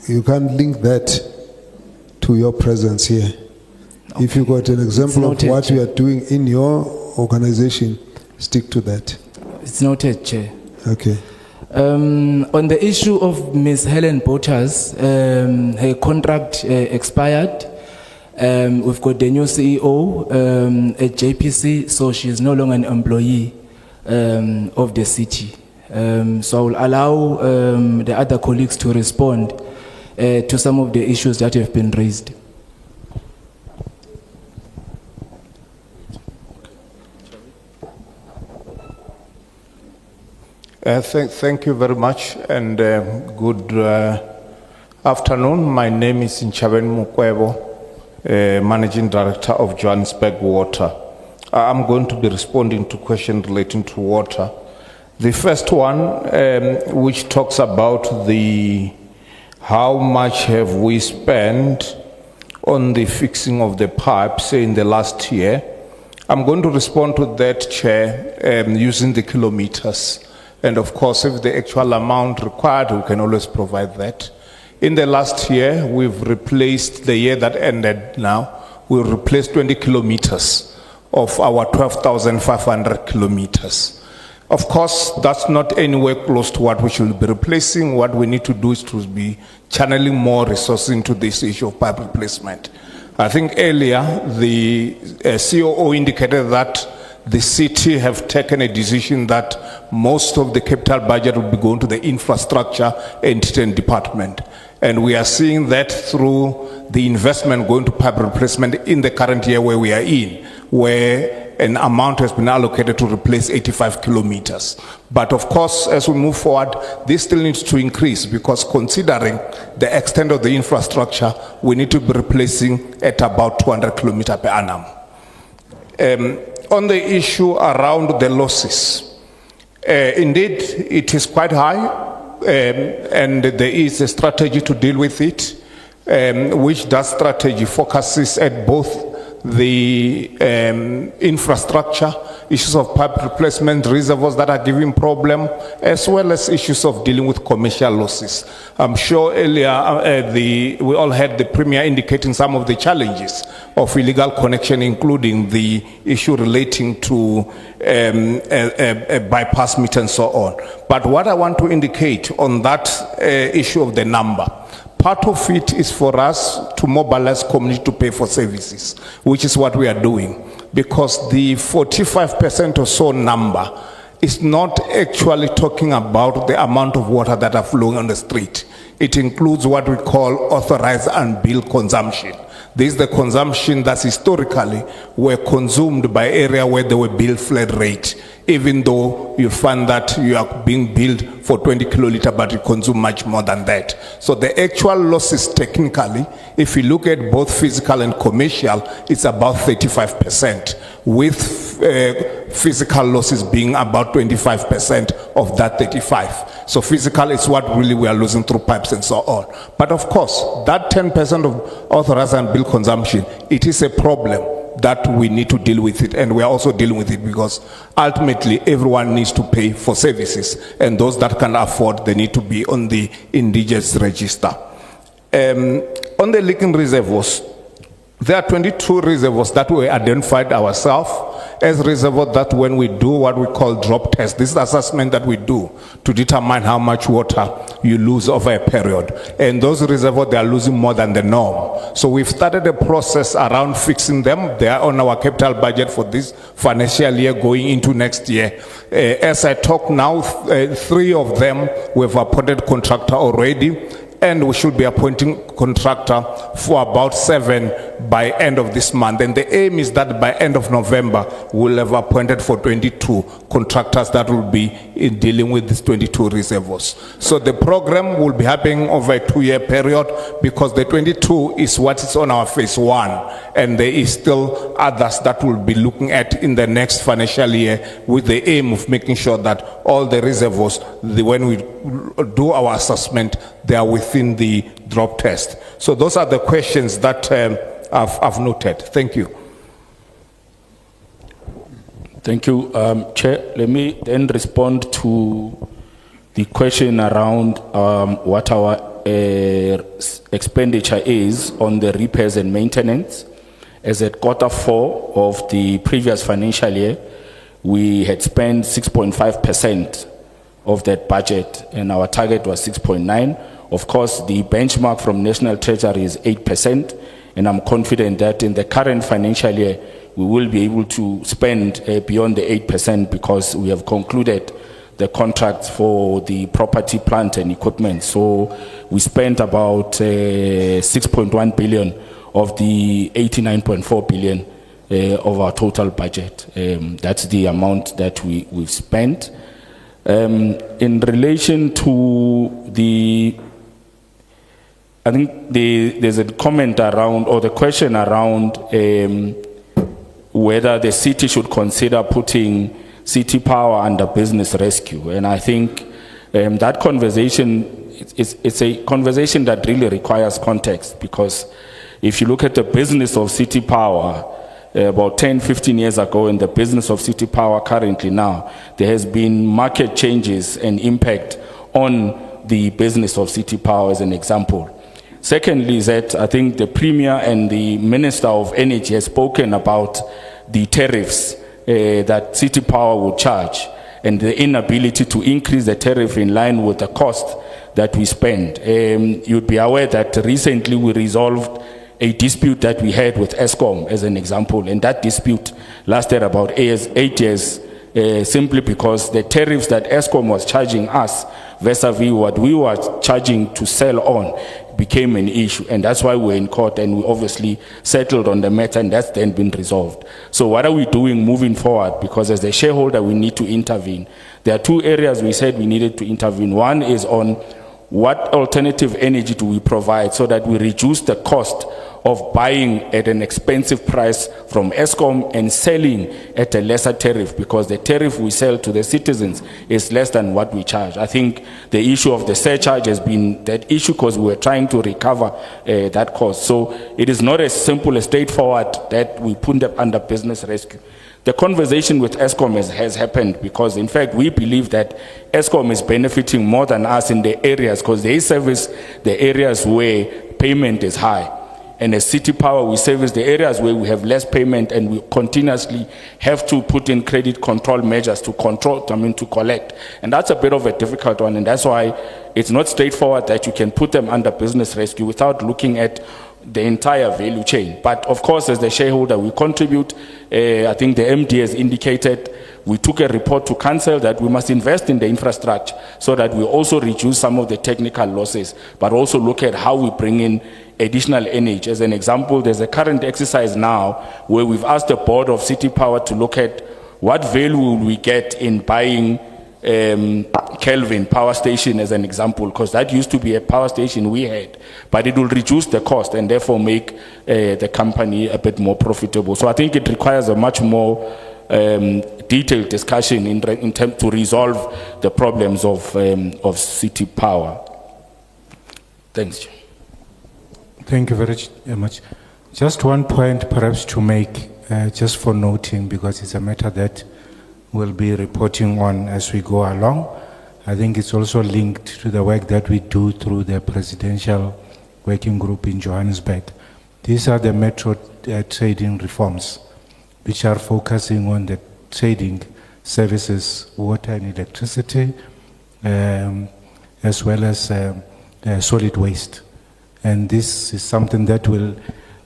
you can't link that to your presence here. Okay. If you got an example of what you are doing in your organization, stick to that. It's noted, Chair. Okay. On the issue of Ms. Helen Bottas, her contract expired. We've got the new CEO at JPC, so she is no longer an employee of the city. So I will allow the other colleagues to respond to some of the issues that have been raised. Thank you very much, and good afternoon. My name is Nchaben Mukwebo, Managing Director of Johannesburg Water. I'm going to be responding to questions relating to water. The first one, which talks about how much have we spent on the fixing of the pipes in the last year. I'm going to respond to that, Chair, using the kilometers. And of course, if the actual amount required, we can always provide that. In the last year, we've replaced, the year that ended now, we've replaced 20 kilometers of our 12,500 kilometers. Of course, that's not anywhere close to what we should be replacing. What we need to do is to be channeling more resources into this issue of pipe replacement. I think earlier, the COO indicated that the city have taken a decision that most of the capital budget will be going to the infrastructure entity and department. And we are seeing that through the investment going to pipe replacement in the current year where we are in, where an amount has been allocated to replace 85 kilometers. But of course, as we move forward, this still needs to increase, because considering the extent of the infrastructure, we need to be replacing at about 200 kilometers per annum. On the issue around the losses, indeed, it is quite high, and there is a strategy to deal with it, which that strategy focuses at both the infrastructure, issues of pipe replacement, reservoirs that are giving problem, as well as issues of dealing with commercial losses. I'm sure earlier we all had the Premier indicating some of the challenges of illegal connection, including the issue relating to a bypass meter and so on. But what I want to indicate on that issue of the number, part of it is for us to mobilize community to pay for services, which is what we are doing. Because the 45% or so number is not actually talking about the amount of water that are flowing on the street. It includes what we call authorized and billed consumption. This is the consumption that historically were consumed by area where they were billed flat rate, even though you find that you are being billed for 20 kiloliter, but you consume much more than that. So the actual losses technically, if you look at both physical and commercial, it's about 35%, with physical losses being about 25% of that 35. So physical is what really we are losing through pipes and so on. But of course, that 10% of authorized and billed consumption, it is a problem that we need to deal with it, and we are also dealing with it because ultimately everyone needs to pay for services, and those that can afford, they need to be on the indigenous register. On the leaking reservoirs, there are 22 reservoirs that we identified ourselves as reservoirs that when we do what we call drop test, this is assessment that we do to determine how much water you lose over a period. And those reservoirs, they are losing more than the norm. So we've started a process around fixing them. They are on our capital budget for this financial year going into next year. As I talk now, 3 of them we've appointed contractor already, and we should be appointing contractor for about 7 by end of this month. And the aim is that by end of November, we'll have appointed for 22 contractors that will be in dealing with these 22 reservoirs. So the program will be happening over a 2-year period, because the 22 is what is on our phase 1. And there is still others that we'll be looking at in the next financial year, with the aim of making sure that all the reservoirs, when we do our assessment, they are within the drop test. So those are the questions that I've noted. Thank you. Thank you, Chair. Let me then respond to the question around what our expenditure is on the repairs and maintenance. As at Q4 of the previous financial year, we had spent 6.5% of that budget, and our target was 6.9%. Of course, the benchmark from National Treasury is 8%, and I'm confident that in the current financial year, we will be able to spend beyond the 8%, because we have concluded the contracts for the property, plant and equipment. So we spent about 6.1 billion of the 89.4 billion of our total budget. That's the amount that we've spent. In relation to the, I think there's a comment around, or the question around whether the city should consider putting City Power under business rescue. And I think that conversation, it's a conversation that really requires context, because if you look at the business of City Power, about 10, 15 years ago, and the business of City Power currently now, there has been market changes and impact on the business of City Power, as an example. Secondly, is that I think the Premier and the Minister of Energy has spoken about the tariffs that City Power will charge, and the inability to increase the tariff in line with the cost that we spend. You'd be aware that recently we resolved a dispute that we had with Eskom, as an example, and that dispute lasted about 8 years, simply because the tariffs that Eskom was charging us vis-a-vis what we were charging to sell on became an issue, and that's why we're in court, and we obviously settled on the matter, and that's then been resolved. So what are we doing moving forward? Because as the shareholder, we need to intervene. There are 2 areas we said we needed to intervene. One is on what alternative energy do we provide so that we reduce the cost of buying at an expensive price from Eskom and selling at a lesser tariff, because the tariff we sell to the citizens is less than what we charge. I think the issue of the surcharge has been that issue because we were trying to recover that cost. So it is not as simple, as straightforward that we put them under business rescue. The conversation with Eskom has happened because, in fact, we believe that Eskom is benefiting more than us in the areas because they service the areas where payment is high. And as City Power, we service the areas where we have less payment, and we continuously have to put in credit control measures to to collect. And that's a bit of a difficult one, and that's why it's not straightforward that you can put them under business rescue without looking at the entire value chain. But of course, as the shareholder, we contribute. I think the MD has indicated, we took a report to council that we must invest in the infrastructure so that we also reduce some of the technical losses, but also look at how we bring in additional energy. As an example, there's a current exercise now where we've asked the board of City Power to look at what value will we get in buying Kelvin power station as an example, because that used to be a power station we had, but it will reduce the cost and therefore make the company a bit more profitable. So I think it requires a much more detailed discussion in terms to resolve the problems of City Power. Thanks. Thank you very much. Just one point perhaps to make, just for noting, because it's a matter that we'll be reporting on as we go along. I think it's also linked to the work that we do through the Presidential Working Group in Johannesburg. These are the metro trading reforms, which are focusing on the trading services, water and electricity, as well as solid waste. And this is something that will,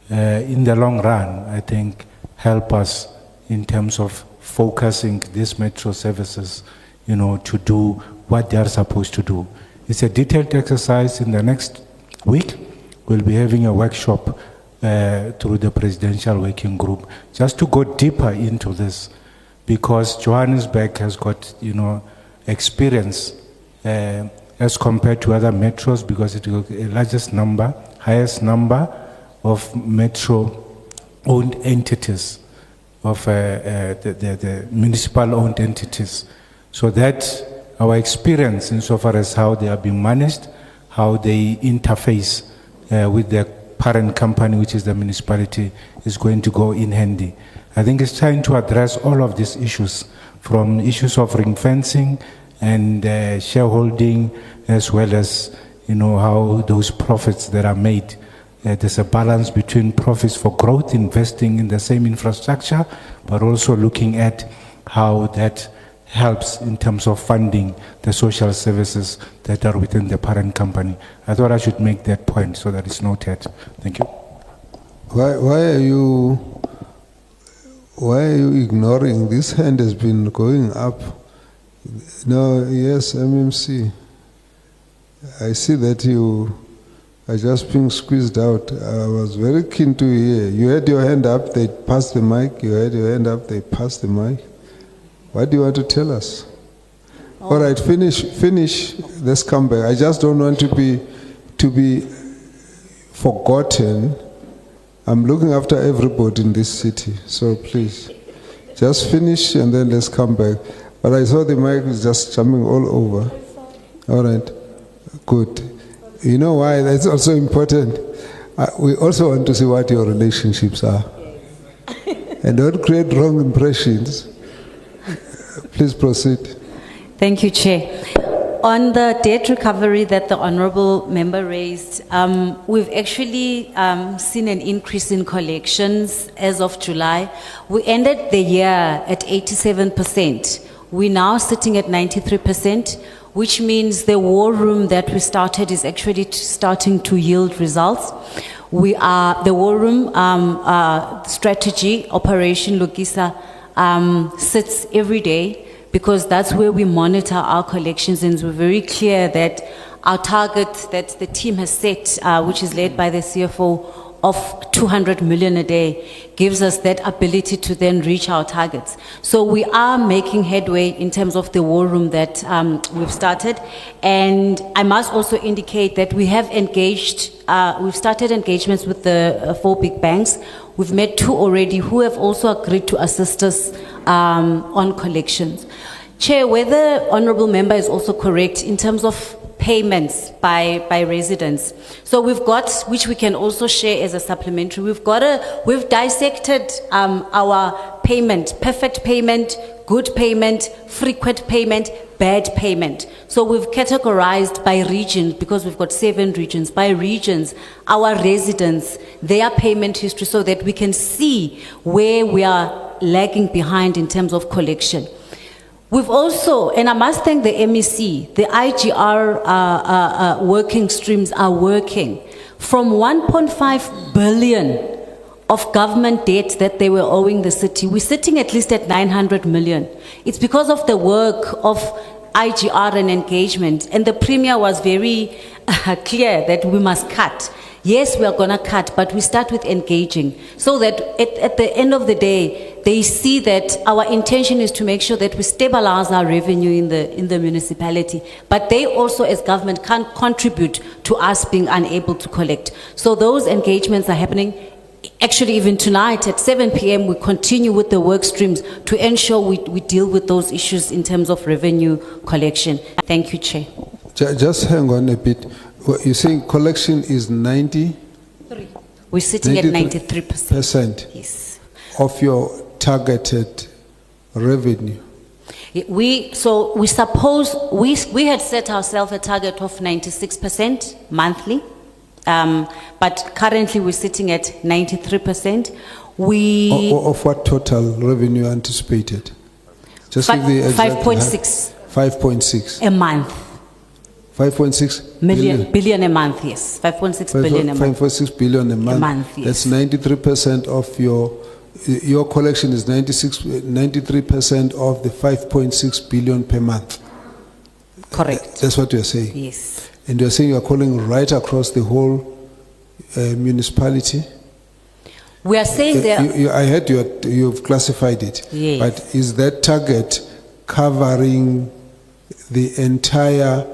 in the long run, I think, help us in terms of focusing these metro services, to do what they are supposed to do. It's a detailed exercise. In the next week, we'll be having a workshop through the Presidential Working Group, just to go deeper into this, because Johannesburg has got, experience as compared to other metros, because it will the highest number of metro-owned entities, of the municipal-owned entities. So that our experience insofar as how they are being managed, how they interface with the parent company, which is the municipality, is going to go in handy. I think it's trying to address all of these issues, from issues of ring fencing and shareholding, as well as how those profits that are made. There's a balance between profits for growth, investing in the same infrastructure, but also looking at how that helps in terms of funding the social services that are within the parent company. I thought I should make that point so that it's noted. Thank you. Why are you ignoring? This hand has been going up. No, yes, MMC. I see that you are just being squeezed out. I was very keen to hear. You had your hand up, they passed the mic. You had your hand up, they passed the mic. What do you want to tell us? All right, finish. Let's come back. I just don't want to be forgotten. I'm looking after everybody in this city, so please, just finish and then let's come back. But I saw the mic was just jumping all over. All right, good. You know why? That's also important. We also want to see what your relationships are. And don't create wrong impressions. Please proceed. Thank you, Chair. On the debt recovery that the Honourable Member raised, we've actually seen an increase in collections as of July. We ended the year at 87%. We're now sitting at 93%, which means the war room that we started is actually starting to yield results. The war room strategy, Operation Logisa, sits every day, because that's where we monitor our collections, and we're very clear that our target that the team has set, which is led by the CFO, of 200 million a day gives us that ability to then reach our targets. So we are making headway in terms of the war room that we've started. And I must also indicate that we have engaged, we've started engagements with the 4 big banks. We've met 2 already who have also agreed to assist us on collections. Chair, whether honorable member is also correct in terms of payments by residents. So we've got, which we can also share as a supplementary, we've dissected our payment, perfect payment, good payment, frequent payment, bad payment. So we've categorized by region, because we've got 7 regions, by regions, our residents, their payment history, so that we can see where we are lagging behind in terms of collection. We've also, and I must thank the MEC, the IGR working streams are working. From 1.5 billion of government debt that they were owing the city, we're sitting at least at 900 million. It's because of the work of IGR and engagement, and the Premier was very clear that we must cut. Yes, we are going to cut, but we start with engaging, so that at the end of the day, they see that our intention is to make sure that we stabilize our revenue in the municipality. But they also, as government, can contribute to us being unable to collect. So those engagements are happening. Actually, even tonight at 7 p.m., we continue with the work streams to ensure we deal with those issues in terms of revenue collection. Thank you, Chair. Just hang on a bit. You're saying collection is 90? We're sitting at 93%. Yes. Of your targeted revenue. We had set ourselves a target of 96% monthly, but currently we're sitting at 93%. Of what total revenue anticipated? Just give the exact 5.6. 5.6. A month. 5.6 billion a month, yes. 5.6 billion a month. 5.6 billion a month. A month, yes. That's 93% of your collection is 93% of the 5.6 billion per month. Correct. That's what you're saying? Yes. And you're saying you're calling right across the whole municipality? We are saying that... I heard you've classified it. Yes. But is that target covering the entire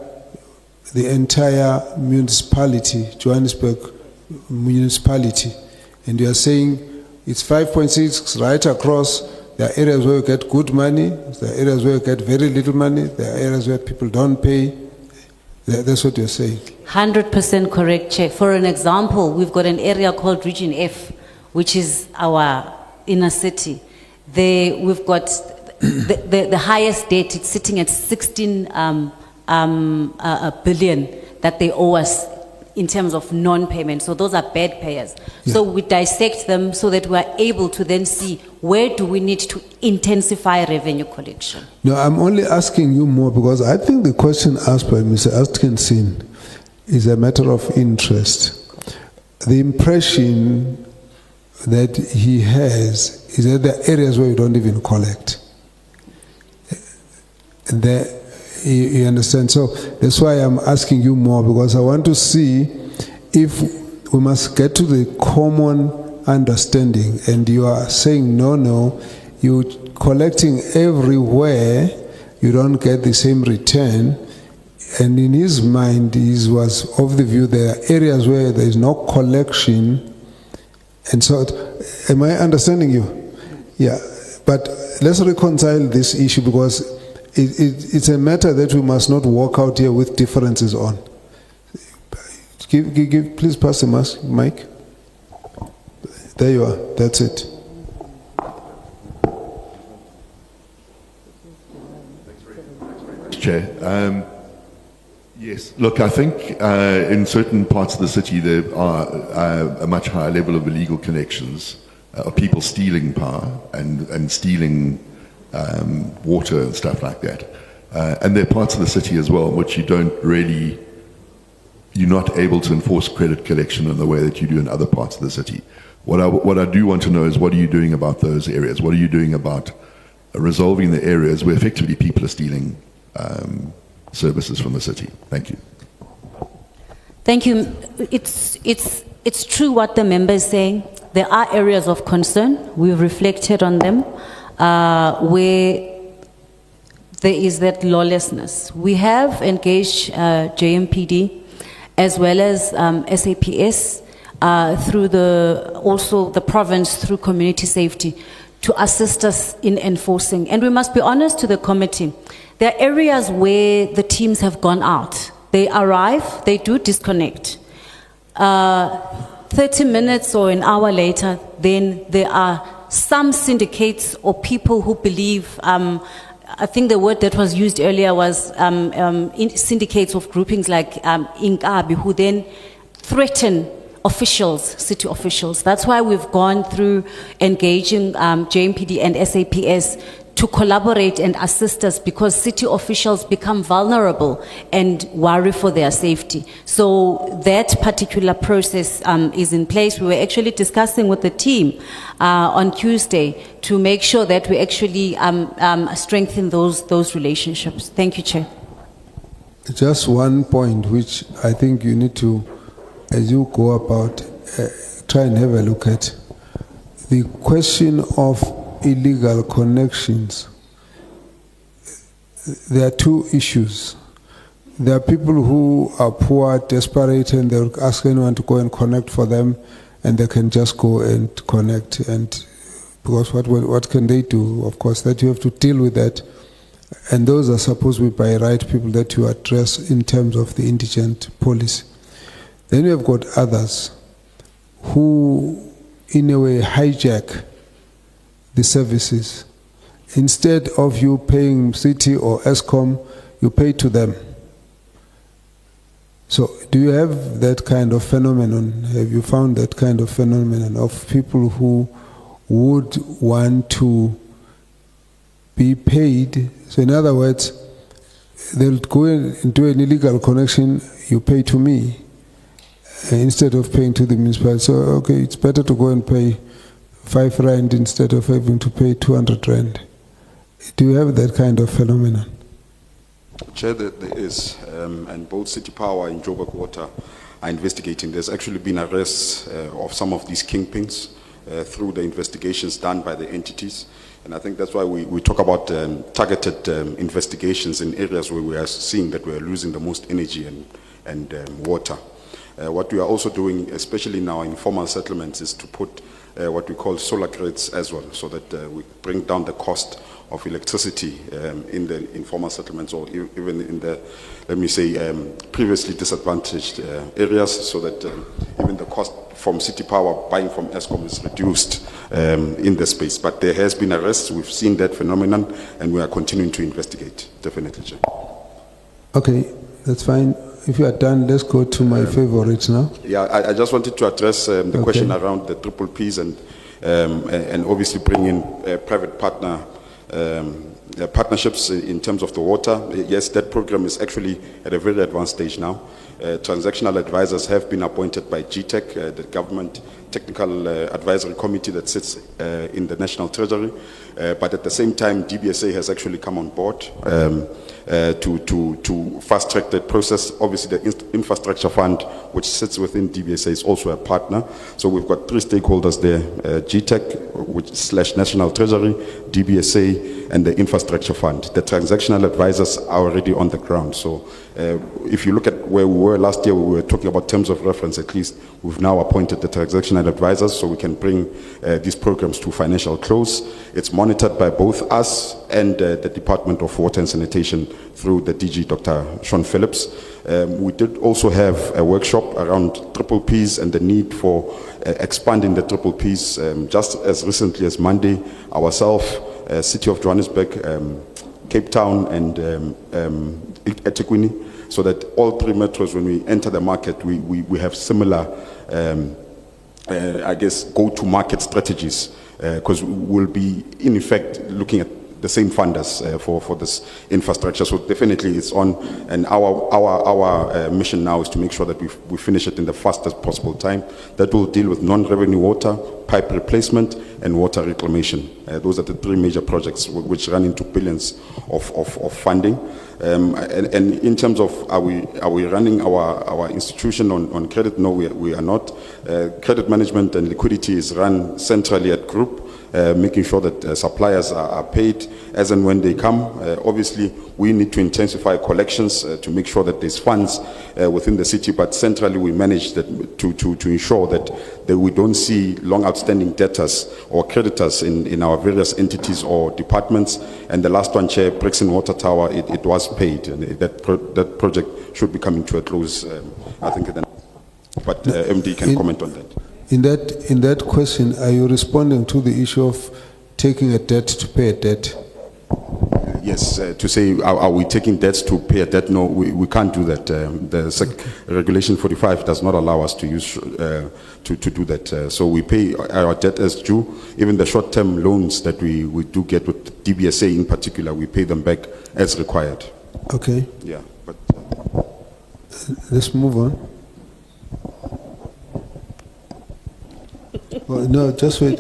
municipality, Johannesburg municipality? And you are saying it's 5.6 right across. There are areas where you get good money, there are areas where you get very little money, there are areas where people don't pay. That's what you're saying. 100% correct, Chair. For an example, we've got an area called Region F, which is our inner city. We've got the highest debt. It's sitting at 16 billion that they owe us in terms of non-payment. So those are bad payers. Yeah. So we dissect them so that we are able to then see where do we need to intensify revenue collection. No, I'm only asking you more because I think the question asked by Mr. Atkinson is a matter of interest. The impression that he has is that there are areas where you don't even collect. You understand? So that's why I'm asking you more, because I want to see if we must get to the common understanding. And you are saying, no, you're collecting everywhere, you don't get the same return. And in his mind, he was of the view there are areas where there is no collection. And so, am I understanding you? Yeah. But let's reconcile this issue, because it's a matter that we must not walk out here with differences on. Please pass the mic. There you are. That's it. Chair. Yes. Look, I think in certain parts of the city there are a much higher level of illegal connections, of people stealing power and stealing water and stuff like that. And there are parts of the city as well which you're not able to enforce credit collection in the way that you do in other parts of the city. What I do want to know is, what are you doing about those areas? What are you doing about resolving the areas where effectively people are stealing services from the city? Thank you. Thank you. It's It's true what the member is saying. There are areas of concern. We've reflected on them where there is that lawlessness. We have engaged JMPD as well as SAPS through also the province through community safety to assist us in enforcing. And we must be honest to the committee. There are areas where the teams have gone out. They arrive, they do disconnect. 30 minutes or an hour later, then there are some syndicates or people who believe, I think the word that was used earlier was syndicates of groupings like Inkabi, who then threaten officials, city officials. That's why we've gone through engaging JMPD and SAPS to collaborate and assist us, because city officials become vulnerable and worry for their safety. So that particular process is in place. We were actually discussing with the team on Tuesday to make sure that we actually strengthen those relationships. Thank you, Chair. Just one point which I think you need to, as you go about, try and have a look at. The question of illegal connections. There are two issues. There are people who are poor, desperate, and they'll ask anyone to go and connect for them, and they can just go and connect. And because what can they do? Of course, that you have to deal with that. And those are supposed to be by right people that you address in terms of the indigent policy. Then you have got others who, in a way, hijack the services. Instead of you paying city or ESCOM, you pay to them. So do you have that kind of phenomenon? Have you found that kind of phenomenon of people who would want to be paid? So in other words, they'll go and do an illegal connection, you pay to me, instead of paying to the municipality. So, okay, it's better to go and pay 5 rand instead of having to pay 200 rand. Do you have that kind of phenomenon? Chair, there is, and both City Power and Joburg Water are investigating. There's actually been arrests of some of these kingpins through the investigations done by the entities. And I think that's why we talk about targeted investigations in areas where we are seeing that we are losing the most energy and water. What we are also doing, especially in our informal settlements, is to put what we call solar grids as well, so that we bring down the cost of electricity in the informal settlements, or even in the, let me say, previously disadvantaged areas, so that even the cost from City Power buying from ESCOM is reduced in the space. But there has been arrests, we've seen that phenomenon, and we are continuing to investigate, definitely, Chair. Okay, that's fine. If you are done, let's go to my favorites now. Yeah, I just wanted to address the question around the triple Ps and obviously bring in private partnerships in terms of the water. Yes, that program is actually at a very advanced stage now. Transactional advisors have been appointed by GTEC, the government technical advisory committee that sits in the National Treasury. But at the same time, DBSA has actually come on board to fast track that process. Obviously, the infrastructure fund, which sits within DBSA, is also a partner. So we've got 3 stakeholders there: GTEC, which / National Treasury, DBSA, and the infrastructure fund. The transactional advisors are already on the ground. So if you look at where we were last year, we were talking about terms of reference. At least we've now appointed the transactional advisors, so we can bring these programs to financial close. It's monitored by both us and the Department of Water and Sanitation through the DG, Dr. Sean Phillips. We did also have a workshop around triple Ps and the need for expanding the triple Ps. Just as recently as Monday, ourselves, City of Johannesburg, Cape Town, and eThekwini, so that all 3 metros, when we enter the market, we have similar, I guess, go-to-market strategies, because we'll be, in effect, looking at the same funders for this infrastructure. So definitely it's on, and our mission now is to make sure that we finish it in the fastest possible time. That will deal with non-revenue water, pipe replacement, and water reclamation. Those are the three major projects which run into billions of funding. And in terms of are we running our institution on credit? No, we are not. Credit management and liquidity is run centrally at group, making sure that suppliers are paid as and when they come. Obviously, we need to intensify collections to make sure that there's funds within the city, but centrally we manage that to ensure that we don't see long outstanding debtors or creditors in our various entities or departments. And the last one, Chair, Brixton Water Tower, it was paid, and that project should be coming to a close, I think. But MD can comment on that. In that question, are you responding to the issue of taking a debt to pay a debt? Yes, to say, are we taking debts to pay a debt? No, we can't do that. The Regulation 45 does not allow us to use to do that. So we pay our debt as due. Even the short-term loans that we do get with DBSA in particular, we pay them back as required. Okay. Yeah, but let's move on. Well, no, just wait.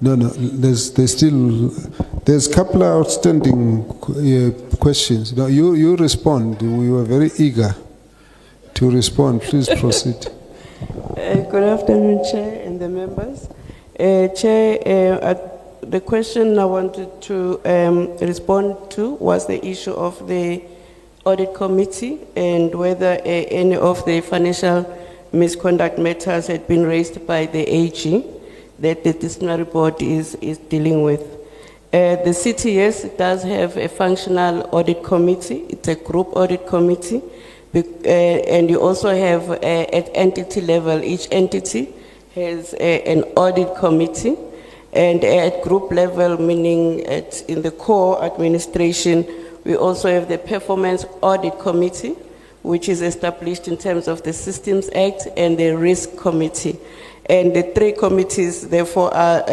No, there's a couple of outstanding questions. No, you respond. We were very eager to respond. Please proceed. Good afternoon, Chair and the members. Chair, the question I wanted to respond to was the issue of the audit committee and whether any of the financial misconduct matters had been raised by the AG that the disciplinary board is dealing with. The city, yes, it does have a functional audit committee. It's a group audit committee. And you also have at entity level, each entity has an audit committee. And at group level, meaning in the core administration, we also have the performance audit committee, which is established in terms of the Systems Act, and the Risk Committee. And the three committees, therefore, are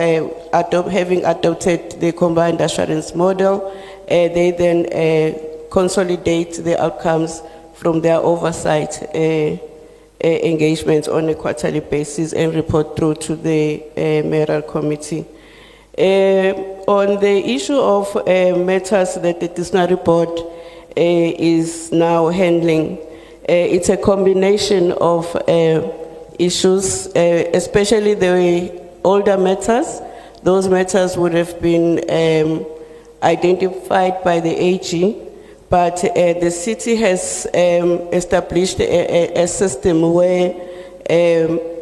having adopted the combined assurance model. They then consolidate the outcomes from their oversight engagements on a quarterly basis and report through to the mayoral committee. On the issue of matters that the disciplinary board is now handling, it's a combination of issues, especially the older matters. Those matters would have been identified by the AG, but the city has established a system where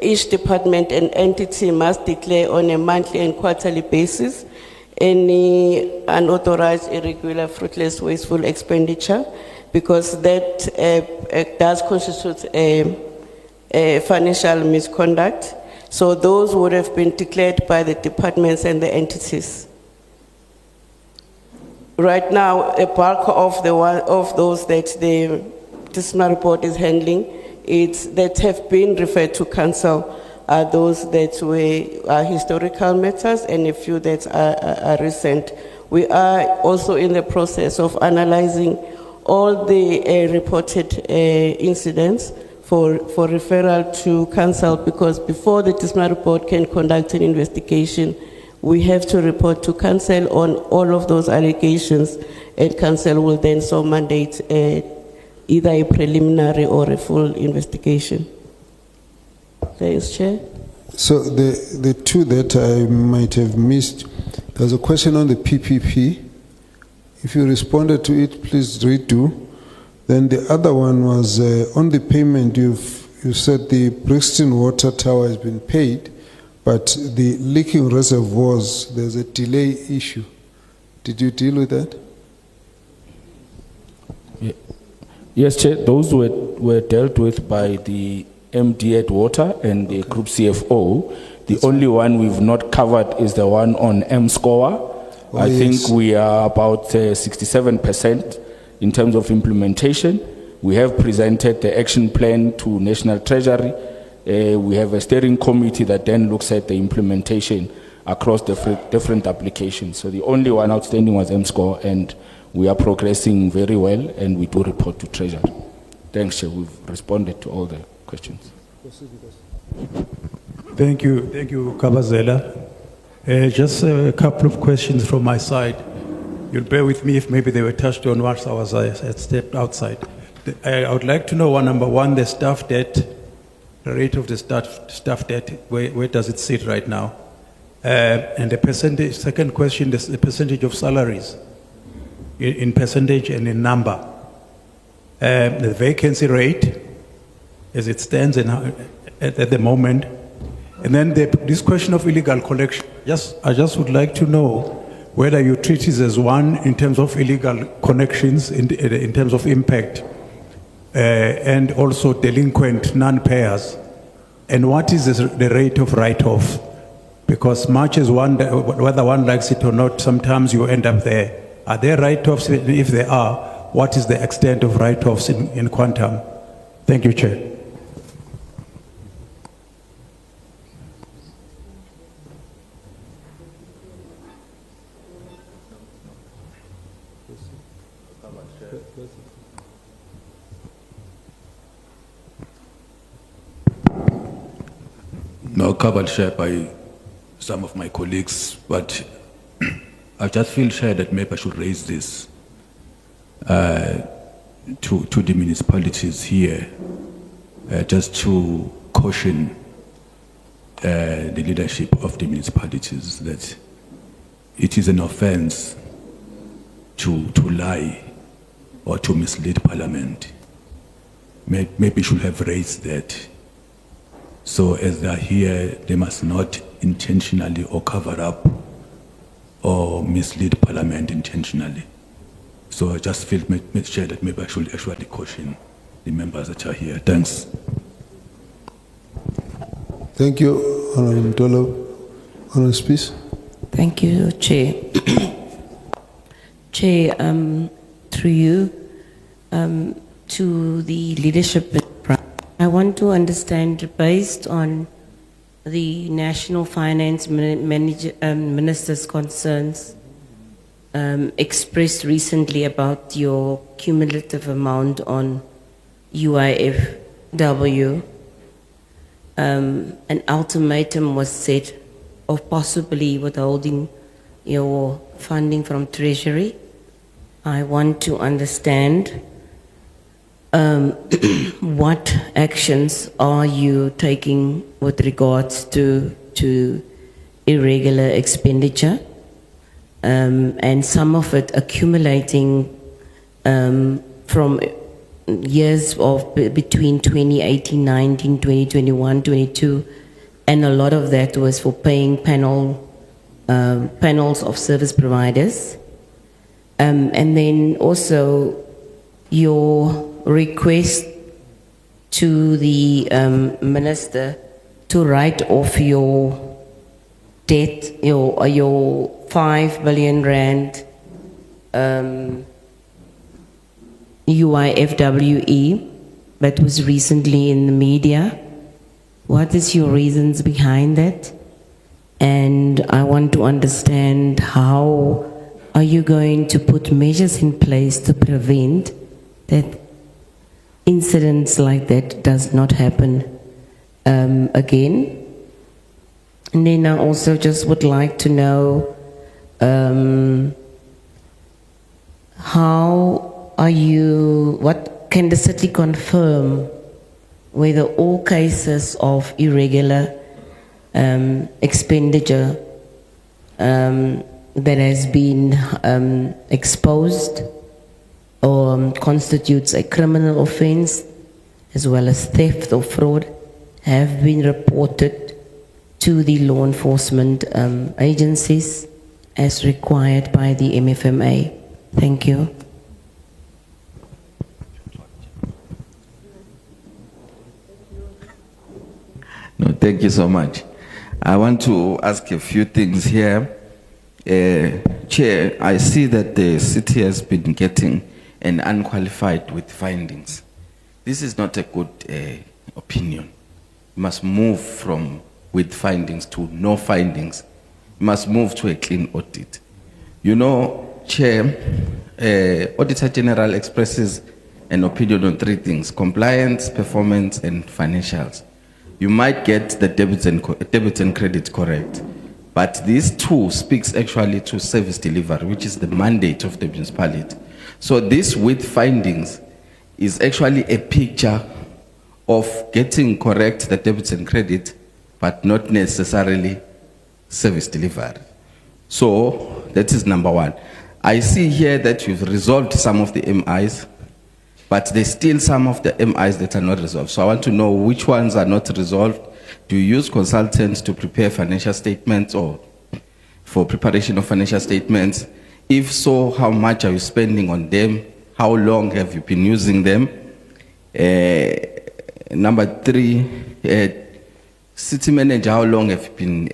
each department and entity must declare on a monthly and quarterly basis any unauthorized, irregular, fruitless, wasteful expenditure, because that does constitute a financial misconduct. So those would have been declared by the departments and the entities. Right now, a bulk of those that the disciplinary board is handling, that have been referred to council, are those that are historical matters and a few that are recent. We are also in the process of analyzing all the reported incidents for referral to council, because before the disciplinary board can conduct an investigation, we have to report to council on all of those allegations, and council will then so mandate either a preliminary or a full investigation. Thanks, Chair. So the two that I might have missed, there's a question on the PPP. If you responded to it, please redo. Then the other one was on the payment. You said the Brixton Water Tower has been paid, but the leaking reservoirs, there's a delay issue. Did you deal with that? Yes, Chair. Those were dealt with by the MD at Water and the Group CFO. The only one we've not covered is the one on M-Score. I think we are about 67% in terms of implementation. We have presented the action plan to National Treasury. We have a steering committee that then looks at the implementation. across different applications. So the only one outstanding was M-Score, and we are progressing very well, and we do report to Treasury. Thanks, Chair. We've responded to all the questions. Thank you, Kabazela. Just a couple of questions from my side. You'll bear with me if maybe they were touched on once I had stepped outside. I would like to know, number one, the staff debt, the rate of the staff debt, where does it sit right now? And the percentage, second question, the percentage of salaries, in percentage and in number. The vacancy rate, as it stands at the moment. And then this question of illegal collection, I just would like to know whether you treat it as one in terms of illegal connections, in terms of impact, and also delinquent non-payers, and what is the rate of write-off? Because much as whether one likes it or not, sometimes you end up there. Are there write-offs? If there are, what is the extent of write-offs in quantum? Thank you, Chair. No, covered share by some of my colleagues, but I just feel sure that maybe I should raise this to the municipalities here, just to caution the leadership of the municipalities that it is an offense to lie or to mislead Parliament. Maybe should have raised that. So as they are here, they must not intentionally or cover up or mislead Parliament intentionally. So I just feel sure that maybe I should actually caution the members that are here. Thanks. Thank you, Honorable Mtolo. Honorable Spees. Thank you, Chair. Chair, through you, to the leadership, I want to understand, based on the National Finance Minister's concerns expressed recently about your cumulative amount on UIFW, an ultimatum was set of possibly withholding your funding from Treasury. I want to understand what actions are you taking with regards to irregular expenditure, and some of it accumulating from years of between 2018-19, 2021-22, and a lot of that was for paying panels of service providers, and then also your request to the minister to write off your debt, your 5 billion rand UIFWE that was recently in the media. What is your reasons behind that? And I want to understand, how are you going to put measures in place to prevent that incidents like that does not happen again? And then I also just would like to know, what can the city confirm whether all cases of irregular expenditure that has been exposed or constitutes a criminal offense, as well as theft or fraud, have been reported to the law enforcement agencies as required by the MFMA? Thank you. No, thank you so much. I want to ask a few things here. Chair, I see that the city has been getting an unqualified with findings. This is not a good opinion. We must move from with findings to no findings must move to a clean audit. You know, Chair, Auditor General expresses an opinion on three things: compliance, performance, and financials. You might get the debits and credits correct, but these two speaks actually to service delivery, which is the mandate of the municipality. So this with findings is actually a picture of getting correct the debits and credit, but not necessarily service delivery. So that is number one. I see here that you've resolved some of the MIs, but there's still some of the MIs that are not resolved. So I want to know which ones are not resolved. Do you use consultants to prepare financial statements or for preparation of financial statements? If so, how much are you spending on them? How long have you been using them? Number three, city manager, how long have you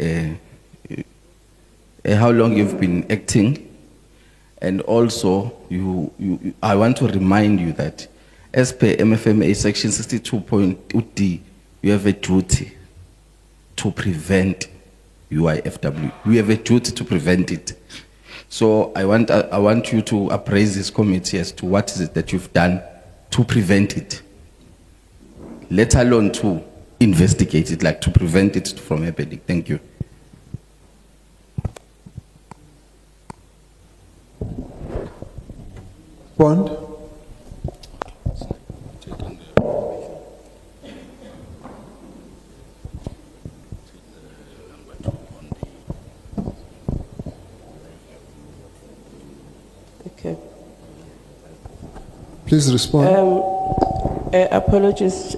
been acting? And also, I want to remind you that as per MFMA section 62.2D, you have a duty to prevent UIFW. We have a duty to prevent it. So I want you to appraise this committee as to what is it that you've done to prevent it, let alone to investigate it, like to prevent it from happening. Thank you. Bond? Okay. Please respond. Apologies,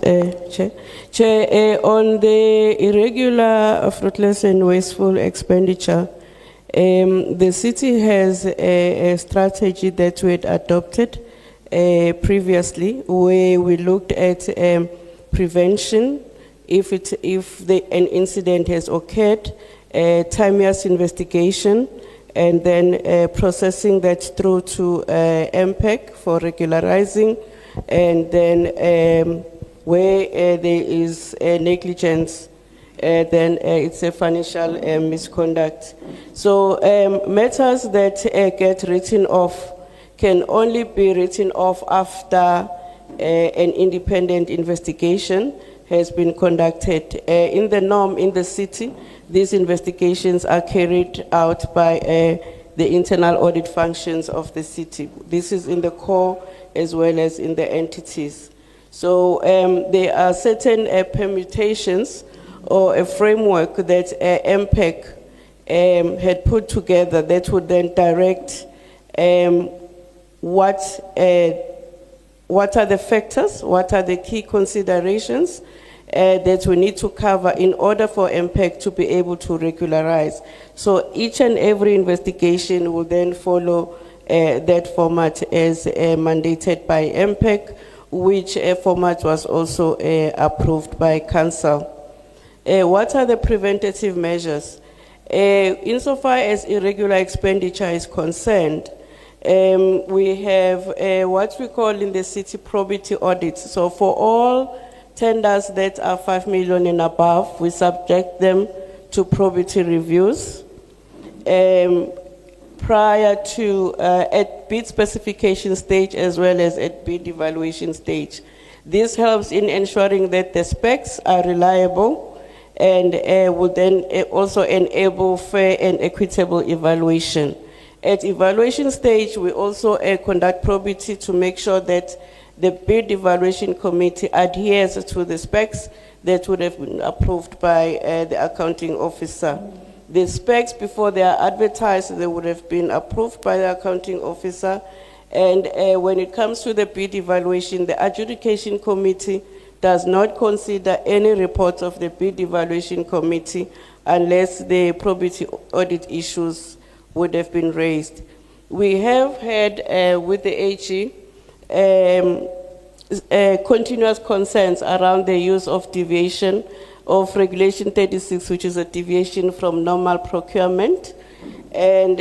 Chair. Chair, on the irregular, fruitless and wasteful expenditure, the city has a strategy that we had adopted previously, where we looked at prevention, if an incident has occurred, timeous investigation, and then processing that through to MPEC for regularizing, and then where there is negligence, then it's a financial misconduct. So matters that get written off can only be written off after an independent investigation has been conducted. In the norm in the city, these investigations are carried out by the internal audit functions of the city. This is in the core as well as in the entities. So there are certain permutations or a framework that MPEC had put together that would then direct what are the factors, what are the key considerations that we need to cover in order for MPEC to be able to regularize. So each and every investigation will then follow that format as mandated by MPEC, which format was also approved by Council. What are the preventative measures? Insofar as irregular expenditure is concerned, we have what we call in the city probity audits. So for all tenders that are 5 million and above, we subject them to probity reviews prior to at bid specification stage as well as at bid evaluation stage. This helps in ensuring that the specs are reliable and will then also enable fair and equitable evaluation. At evaluation stage, we also conduct probity to make sure that the bid evaluation committee adheres to the specs that would have been approved by the accounting officer. The specs, before they are advertised, they would have been approved by the accounting officer. And when it comes to the bid evaluation, the adjudication committee does not consider any reports of the bid evaluation committee unless the probity audit issues would have been raised. We have had with the AG continuous concerns around the use of deviation of Regulation 36, which is a deviation from normal procurement. And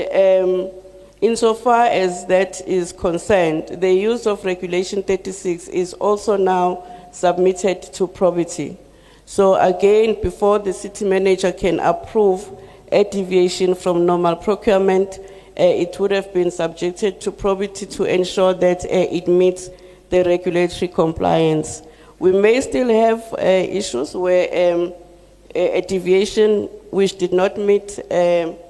insofar as that is concerned, the use of Regulation 36 is also now submitted to probity. So again, before the city manager can approve a deviation from normal procurement, it would have been subjected to probity to ensure that it meets the regulatory compliance. We may still have issues where a deviation which did not meet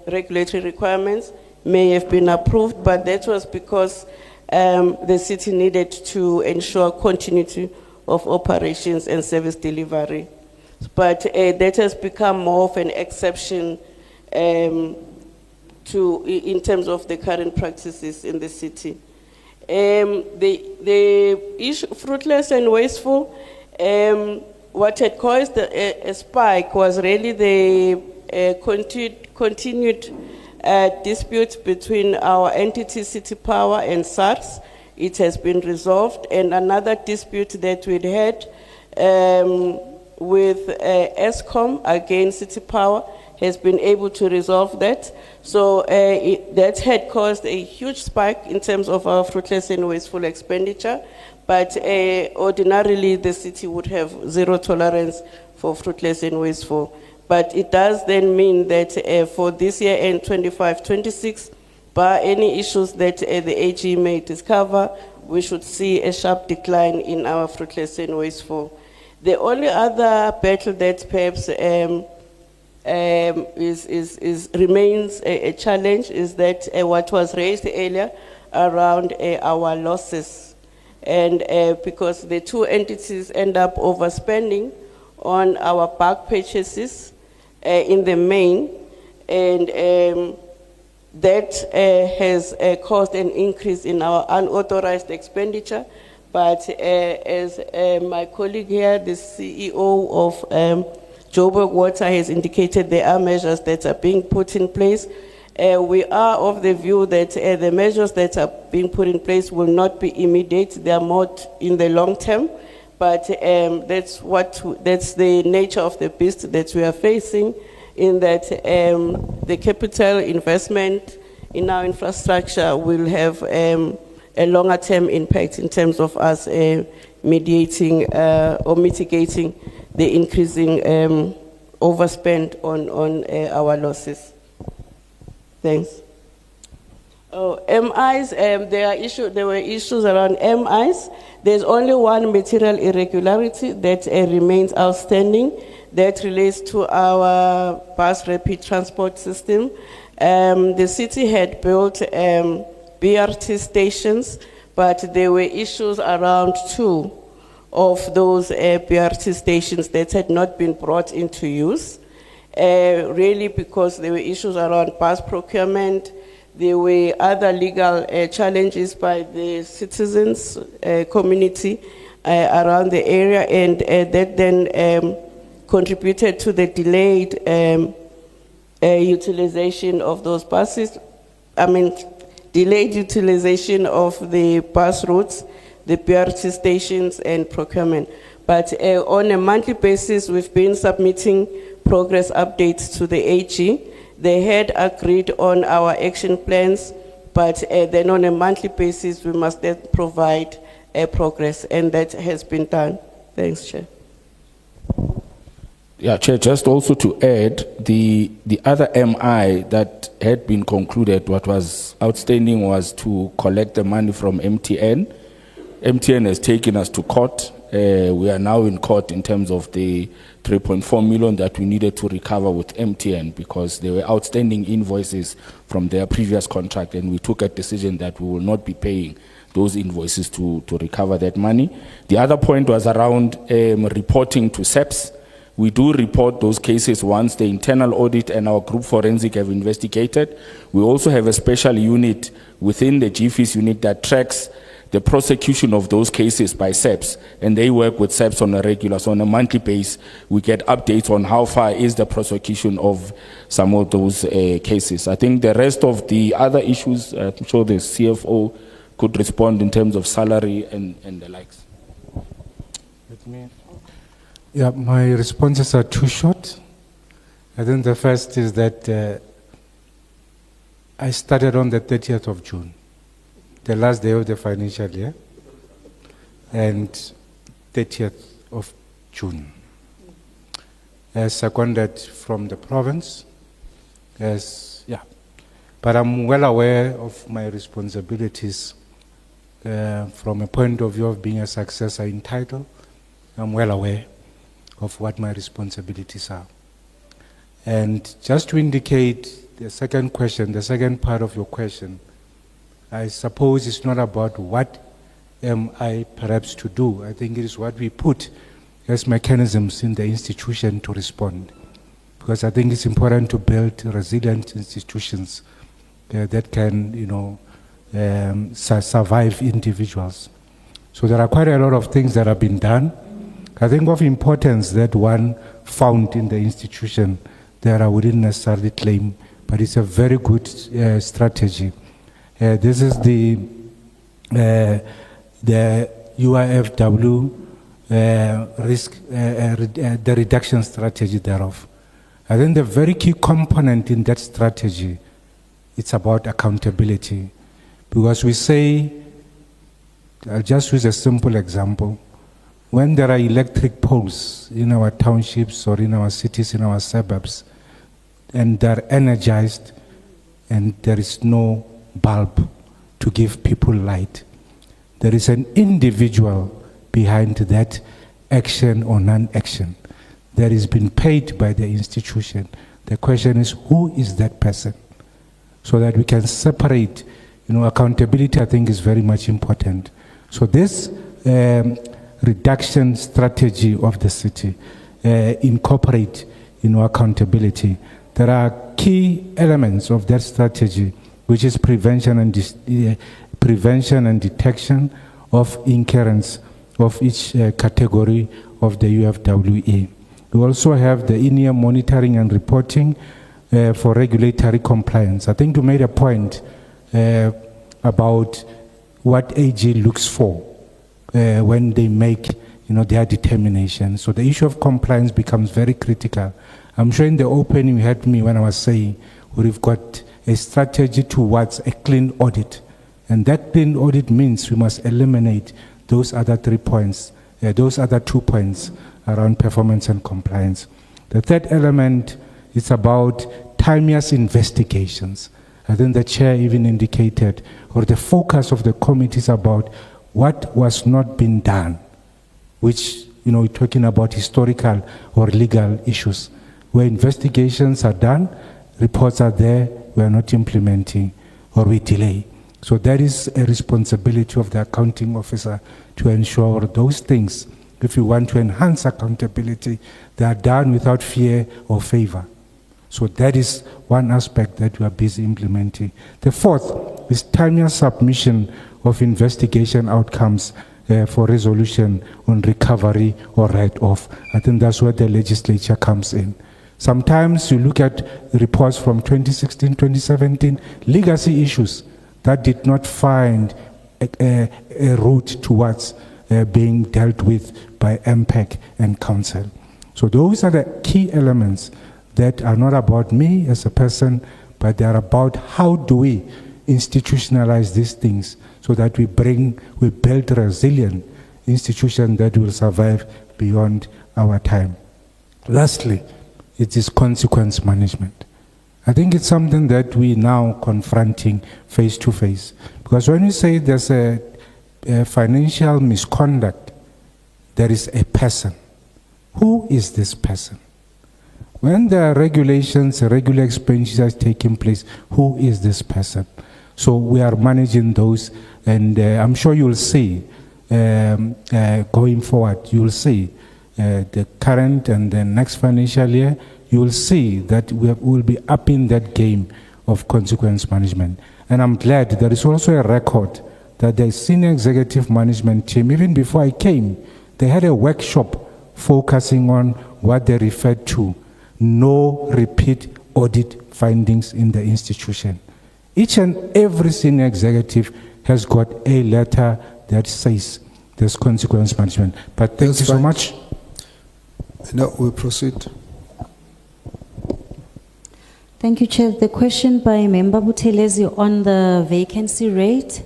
regulatory requirements may have been approved, but that was because the city needed to ensure continuity of operations and service delivery. But that has become more of an exception in terms of the current practices in the city. The issue, fruitless and wasteful, what had caused a spike was really the continued dispute between our entity City Power and SARS. It has been resolved, and another dispute that we'd had with ESCOM against City Power has been able to resolve that. So that had caused a huge spike in terms of our fruitless and wasteful expenditure, but ordinarily the city would have zero tolerance for fruitless and wasteful. But it does then mean that for this year and 25-26, bar any issues that the AG may discover, we should see a sharp decline in our fruitless and wasteful. The only other battle that perhaps remains a challenge is that what was raised earlier around our losses. And because the two entities end up overspending on our bulk purchases in the main, and that has caused an increase in our unauthorized expenditure. But as my colleague here, the CEO of Joburg Water has indicated, there are measures that are being put in place. We are of the view that the measures that are being put in place will not be immediate, they are more in the long term. But that's the nature of the beast that we are facing, in that the capital investment in our infrastructure will have a longer term impact in terms of us mediating or mitigating the increasing overspend on our losses. Thanks. Oh, MIs, there were issues around MIs. There's only one material irregularity that remains outstanding that relates to our bus rapid transport system. The city had built BRT stations, but there were issues around 2 of those BRT stations that had not been brought into use, really because there were issues around bus procurement. There were other legal challenges by the citizens community around the area, and that then contributed to the delayed utilization of those buses. Delayed utilization of the bus routes, the BRT stations, and procurement. But on a monthly basis, we've been submitting progress updates to the AG. They had agreed on our action plans, but then on a monthly basis, we must then provide progress, and that has been done. Thanks, Chair. Yeah, Chair, just also to add, the other MI that had been concluded, what was outstanding was to collect the money from MTN. MTN has taken us to court. We are now in court in terms of the 3.4 million that we needed to recover with MTN, because there were outstanding invoices from their previous contract, and we took a decision that we will not be paying those invoices to recover that money. The other point was around reporting to SEPS. We do report those cases once the internal audit and our group forensic have investigated. We also have a special unit within the GFIS unit that tracks the prosecution of those cases by SEPS, and they work with SEPS on a regular. So on a monthly basis, we get updates on how far is the prosecution of some of those cases. I think the rest of the other issues, I'm sure the CFO could respond in terms of salary and the likes. Yeah, my responses are too short. I think the first is that I started on the 30th of June, the last day of the financial year, and 30th of June. Seconded from the province, Yes, yeah. But I'm well aware of my responsibilities from a point of view of being a successor in title. I'm well aware of what my responsibilities are. And just to indicate the second question, the second part of your question, I suppose it's not about what am I perhaps to do. I think it is what we put as mechanisms in the institution to respond. Because I think it's important to build resilient institutions that can, survive individuals. So there are quite a lot of things that have been done. I think of importance that one found in the institution that I wouldn't necessarily claim, but it's a very good strategy. This is the UIFW risk, the reduction strategy thereof. I think the very key component in that strategy, it's about accountability. Because we say, I'll just use a simple example. When there are electric poles in our townships or in our cities, in our suburbs, and they're energized and there is no bulb to give people light, there is an individual behind that action or non-action that is being paid by the institution. The question is, who is that person? So that we can separate, accountability I think is very much important. So this reduction strategy of the city incorporate, accountability. There are key elements of that strategy, which is prevention and detection of incurrence of each category of the UFWE. We also have the in-year monitoring and reporting for regulatory compliance. I think you made a point about what AG looks for when they make their determination. So the issue of compliance becomes very critical. I'm sure in the opening you heard me when I was saying we've got a strategy towards a clean audit. And that clean audit means we must eliminate those other 3 points, those other 2 points around performance and compliance. The third element is about timeous investigations. I think the chair even indicated, or the focus of the committee is about what was not being done, which, we're talking about historical or legal issues. Where investigations are done, reports are there, we are not implementing, or we delay. So that is a responsibility of the accounting officer to ensure those things, if you want to enhance accountability, they are done without fear or favor. So that is one aspect that we are busy implementing. The fourth is timely submission of investigation outcomes for resolution on recovery or write-off. I think that's where the legislature comes in. Sometimes you look at reports from 2016, 2017, legacy issues that did not find a route towards being dealt with by MPEC and Council. So those are the key elements that are not about me as a person, but they are about how do we institutionalize these things so that we build a resilient institution that will survive beyond our time. Lastly, it is consequence management. I think it's something that we now confronting face to face. Because when you say there's a financial misconduct, there is a person. Who is this person? When there are regulations, regular expenditures taking place, who is this person? So we are managing those, and I'm sure you'll see, going forward, you'll see the current and the next financial year, you'll see that we will be upping that game of consequence management. And I'm glad there is also a record that the senior executive management team, even before I came, they had a workshop focusing on what they referred to, no repeat audit findings in the institution. Each and every senior executive has got a letter that says there's consequence management. But thank you so much. Now we proceed. Thank you, Chair. The question by Member Buthelezi on the vacancy rate.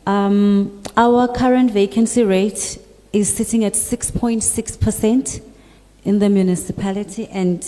Our current vacancy rate is sitting at 6.6% in the municipality, and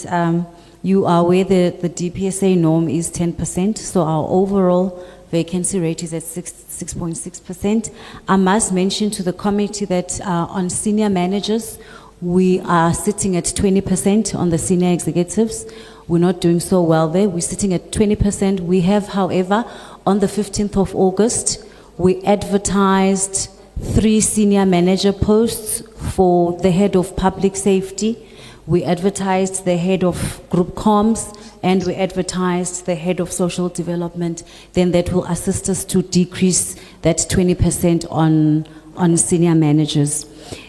You are aware that the DPSA norm is 10%, so our overall vacancy rate is at 6.6%. I must mention to the committee that on senior managers, we are sitting at 20% on the senior executives. We're not doing so well there. We're sitting at 20%. We have, however, on the 15th of August, we advertised 3 senior manager posts for the head of public safety. We advertised the head of group comms, and we advertised the head of social development. Then that will assist us to decrease that 20% on senior managers.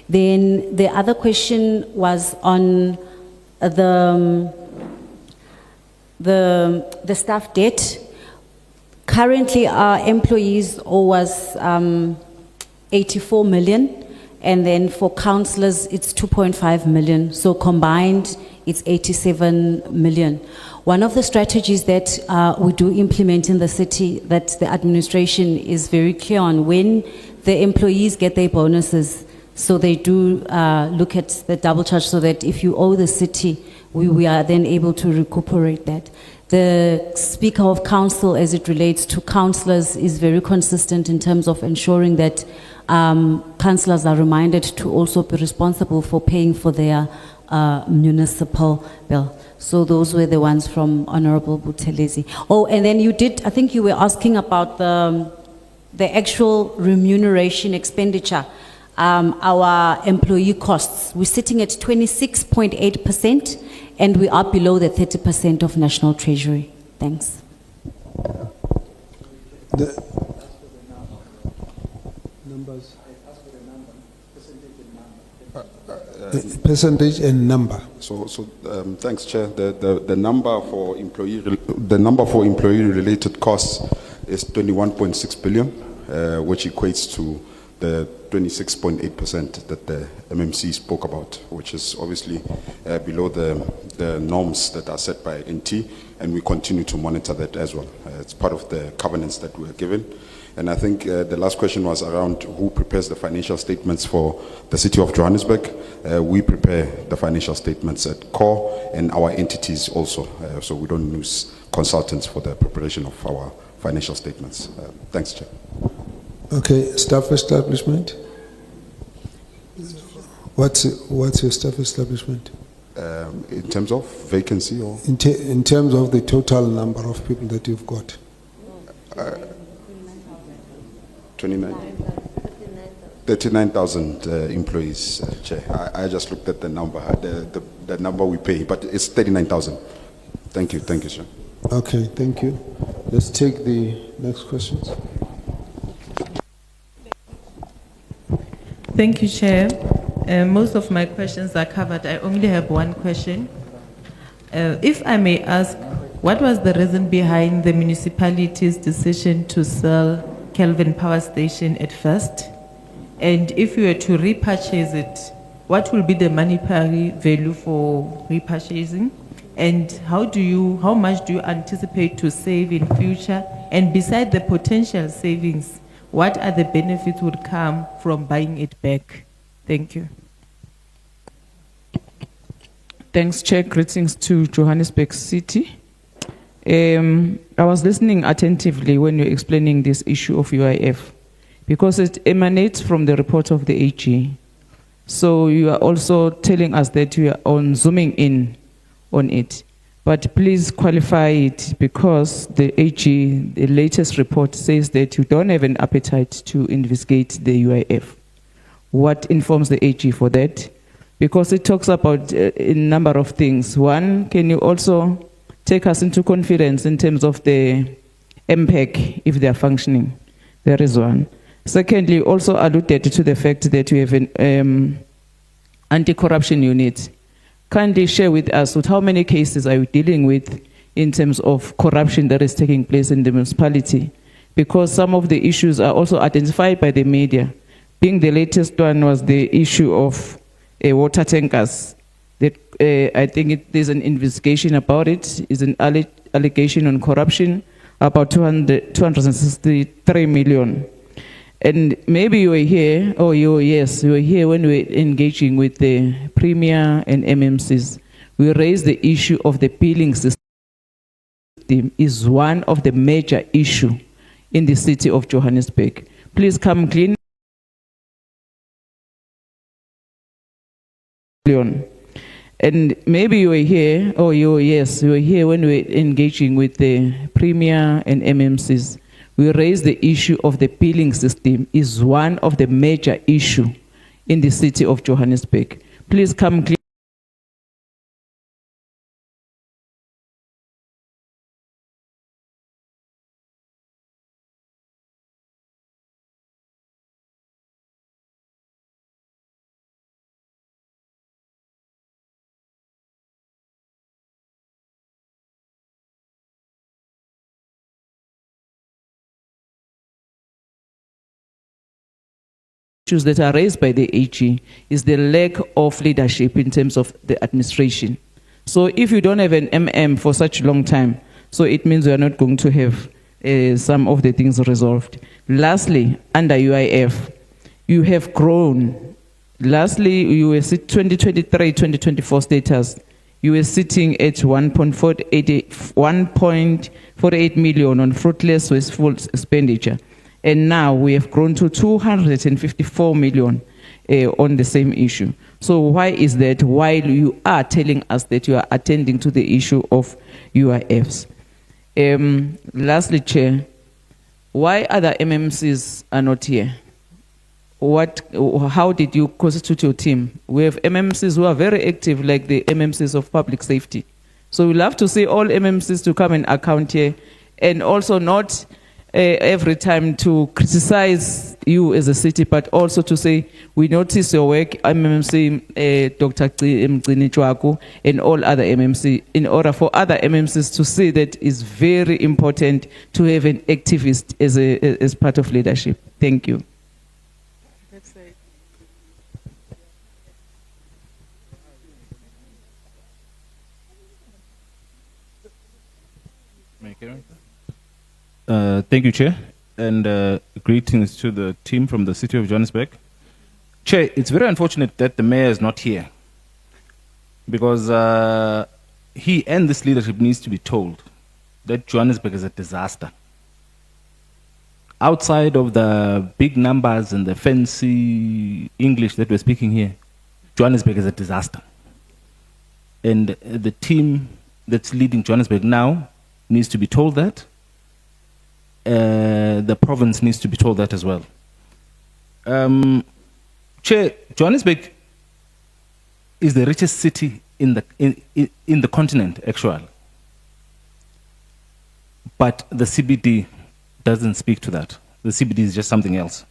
Then the other question was on the staff debt. Currently, our employees owe us 84 million. And then for councillors, it's 2.5 million. So combined, it's 87 million. One of the strategies that we do implement in the city that the administration is very clear on, when the employees get their bonuses, so they do look at the double charge, so that if you owe the city, we are then able to recuperate that. The Speaker of Council, as it relates to councillors, is very consistent in terms of ensuring that councillors are reminded to also be responsible for paying for their municipal bill. So those were the ones from Honorable Buthelezi. Oh, and then you did, I think you were asking about the actual remuneration expenditure, our employee costs. We're sitting at 26.8%, and we are below the 30% of National Treasury. Thanks. Numbers. Percentage and number. So thanks, Chair. The number for employee related costs is 21.6 billion, which equates to the 26.8% that the MMC spoke about, which is obviously below the norms that are set by NT, and we continue to monitor that as well. It's part of the covenants that we are given. And I think the last question was around who prepares the financial statements for the City of Johannesburg. We prepare the financial statements at CORE and our entities also, so we don't use consultants for the preparation of our financial statements. Thanks, Chair. Okay, staff establishment. What's your staff establishment? In terms of vacancy or? In terms of the total number of people that you've got. 39,000 employees, Chair. I just looked at the number, the number we pay, but it's 39,000. Thank you, Chair. Okay, thank you. Let's take the next questions. Thank you, Chair. Most of my questions are covered. I only have one question. If I may ask, what was the reason behind the municipality's decision to sell Kelvin Power Station at first? And if you were to repurchase it, what will be the monetary value for repurchasing? And how much do you anticipate to save in future? And beside the potential savings, what are the benefits would come from buying it back? Thank you. Thanks, Chair. Greetings to Johannesburg City. I was listening attentively when you're explaining this issue of UIF, because it emanates from the report of the AG. So you are also telling us that you are zooming in on it. But please qualify it, because the AG, the latest report, says that you don't have an appetite to investigate the UIF. What informs the AG for that? Because it talks about a number of things. One, can you also take us into confidence in terms of the MPEC, if they are functioning? There is one. Secondly, also alluded to the fact that you have an anti-corruption unit. Kindly share with us with how many cases are you dealing with in terms of corruption that is taking place in the municipality? Because some of the issues are also identified by the media. Being the latest one was the issue of water tankers. That I think there's an investigation about it. It's an allegation on corruption, about 263 million. And maybe you were here, you were here when we were engaging with the Premier and MMCs. we raised the issue of the billing system is one of the major issue in the city of Johannesburg. Please come clean. And maybe you were here, you were here when we were engaging with the Premier and MMCs. We raised the issue of the billing system is one of the major issue in the city of Johannesburg. Please come clean. Issues that are raised by the AG is the lack of leadership in terms of the administration. So if you don't have an MM for such a long time, so it means we are not going to have some of the things resolved. Lastly, under UIF, you have grown. Lastly, you were 2023-2024 status. You were sitting at 1.48 million on fruitless wasteful expenditure. And now we have grown to 254 million on the same issue. So why is that while you are telling us that you are attending to the issue of UIFs? Lastly, Chair, why other MMCs are not here? How did you constitute your team? We have MMCs who are very active, like the MMCs of public safety. So we love to see all MMCs to come and account here, and also not every time to criticize you as a city, but also to say, we notice your work, MMC, Dr. Mgcini Chwaku, and all other MMC, in order for other MMCs to see that it's very important to have an activist as part of leadership. Thank you. Thank you, Chair, and greetings to the team from the City of Johannesburg. Chair, it's very unfortunate that the mayor is not here, because he and this leadership needs to be told that Johannesburg is a disaster. Outside of the big numbers and the fancy English that we're speaking here, Johannesburg is a disaster. And the team that's leading Johannesburg now needs to be told that. The province needs to be told that as well. Chair, Johannesburg is the richest city in the continent, actually. But the CBD doesn't speak to that. The CBD is just something else.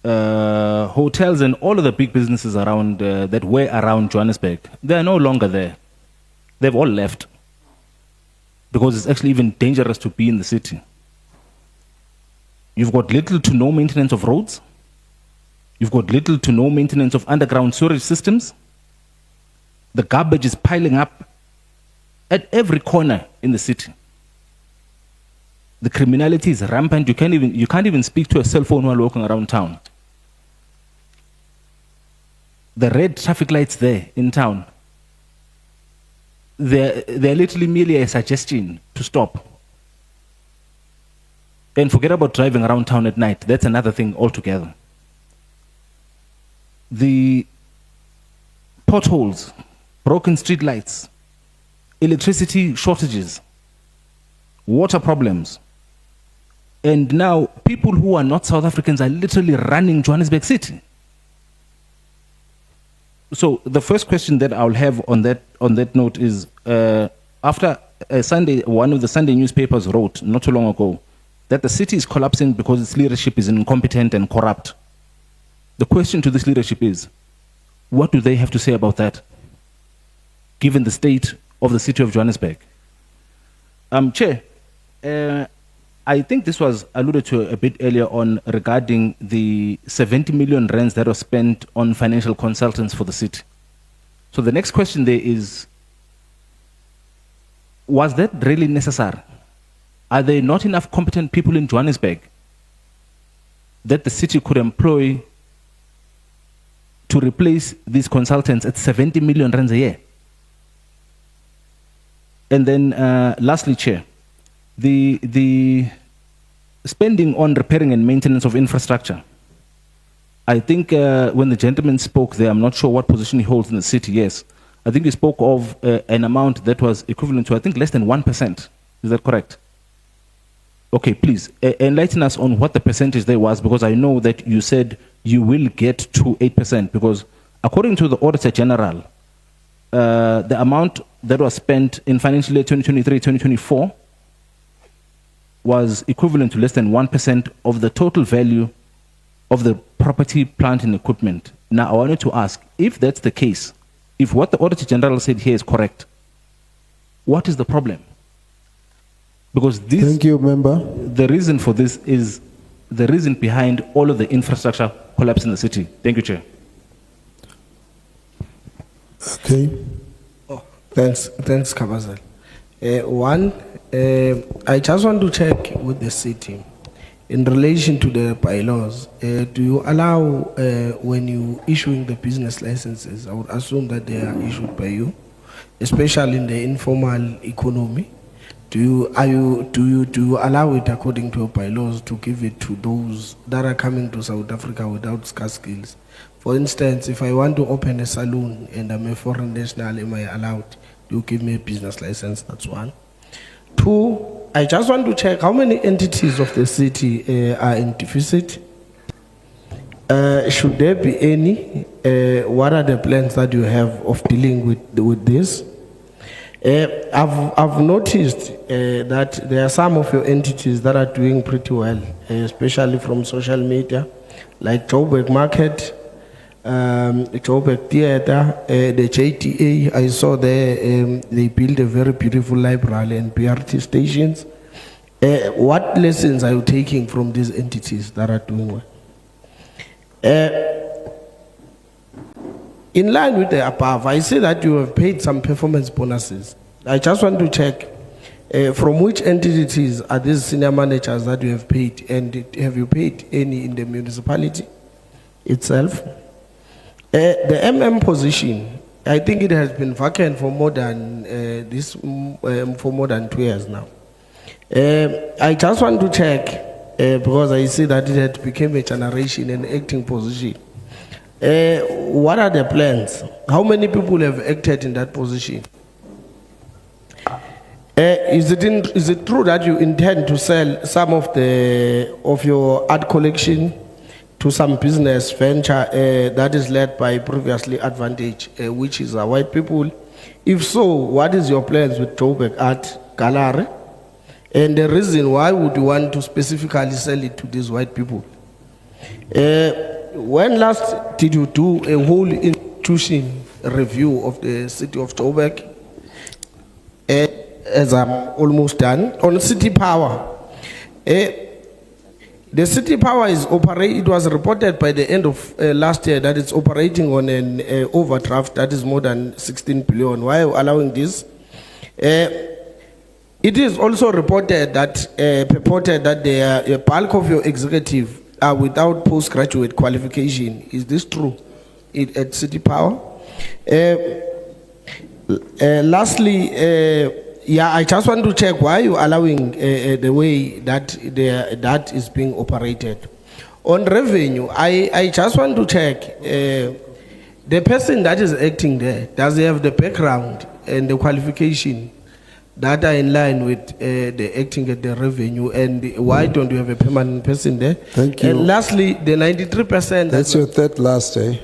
Hotels and all of the big businesses around that were around Johannesburg, they are no longer there. They've all left, because it's actually even dangerous to be in the city. You've got little to no maintenance of roads. You've got little to no maintenance of underground sewerage systems. The garbage is piling up at every corner in the city. The criminality is rampant. You can't even speak to a cell phone while walking around town. The red traffic lights there in town, they're literally merely a suggestion to stop. And forget about driving around town at night. That's another thing altogether. The potholes, broken street lights, electricity shortages, water problems. And now people who are not South Africans are literally running Johannesburg City. So the first question that I'll have on that note is, after one of the Sunday newspapers wrote not too long ago that the city is collapsing because its leadership is incompetent and corrupt. The question to this leadership is, what do they have to say about that, given the state of the city of Johannesburg? Chair, I think this was alluded to a bit earlier on regarding the 70 million rands that were spent on financial consultants for the city. So the next question there is, was that really necessary? Are there not enough competent people in Johannesburg that the city could employ to replace these consultants at 70 million rands a year? And then lastly, Chair, the spending on repairing and maintenance of infrastructure. I think when the gentleman spoke there, I'm not sure what position he holds in the city, yes. I think he spoke of an amount that was equivalent to, I think, less than 1%. Is that correct? Okay, please enlighten us on what the percentage there was, because I know that you said you will get to 8%, because according to the Auditor General, the amount that was spent in financial year 2023-2024 was equivalent to less than 1% of the total value of the property, plant, and equipment. Now, I wanted to ask, if that's the case, if what the Auditor General said here is correct, what is the problem? Because this, thank you, member. The reason for this is the reason behind all of the infrastructure collapse in the city. Thank you, Chair. Okay. Thanks, Kabazal. I just want to check with the city in relation to the bylaws. Do you allow, when you issuing the business licenses, I would assume that they are issued by you, especially in the informal economy? Do you allow it according to your bylaws to give it to those that are coming to South Africa without scarce skills? For instance, if I want to open a saloon and I'm a foreign national, am I allowed? Do you give me a business license? That's one. Two, I just want to check how many entities of the city are in deficit. Should there be any? What are the plans that you have of dealing with this? I've noticed that there are some of your entities that are doing pretty well, especially from social media, like Joburg Market, Joburg Theatre, the JTA. I saw there they built a very beautiful library and BRT stations. What lessons are you taking from these entities that are doing well? In line with the above, I see that you have paid some performance bonuses. I just want to check from which entities are these senior managers that you have paid, and have you paid any in the municipality itself? The MM position, I think it has been vacant for more than for more than 2 years now. I just want to check because I see that it had become a generation and acting position. What are the plans? How many people have acted in that position? Is it true that you intend to sell some of your art collection to some business venture that is led by previously Advantage, which is white people? If so, what is your plans with Joburg Art Gallery? And the reason why would you want to specifically sell it to these white people? When last did you do a whole institution review of the city of Joburg? As I'm almost done, on city power. The city power is operating, it was reported by the end of last year that it's operating on an overdraft that is more than 16 billion. Why are you allowing this? It is also reported that, purported that the bulk of your executive are without postgraduate qualification. Is this true at City Power? Lastly, I just want to check why you are allowing the way that that is being operated. On revenue, I just want to check the person that is acting there, does he have the background and the qualification that are in line with the acting at the revenue, and why don't you have a permanent person there? Thank you. And lastly, the 93%. That's your third last, eh?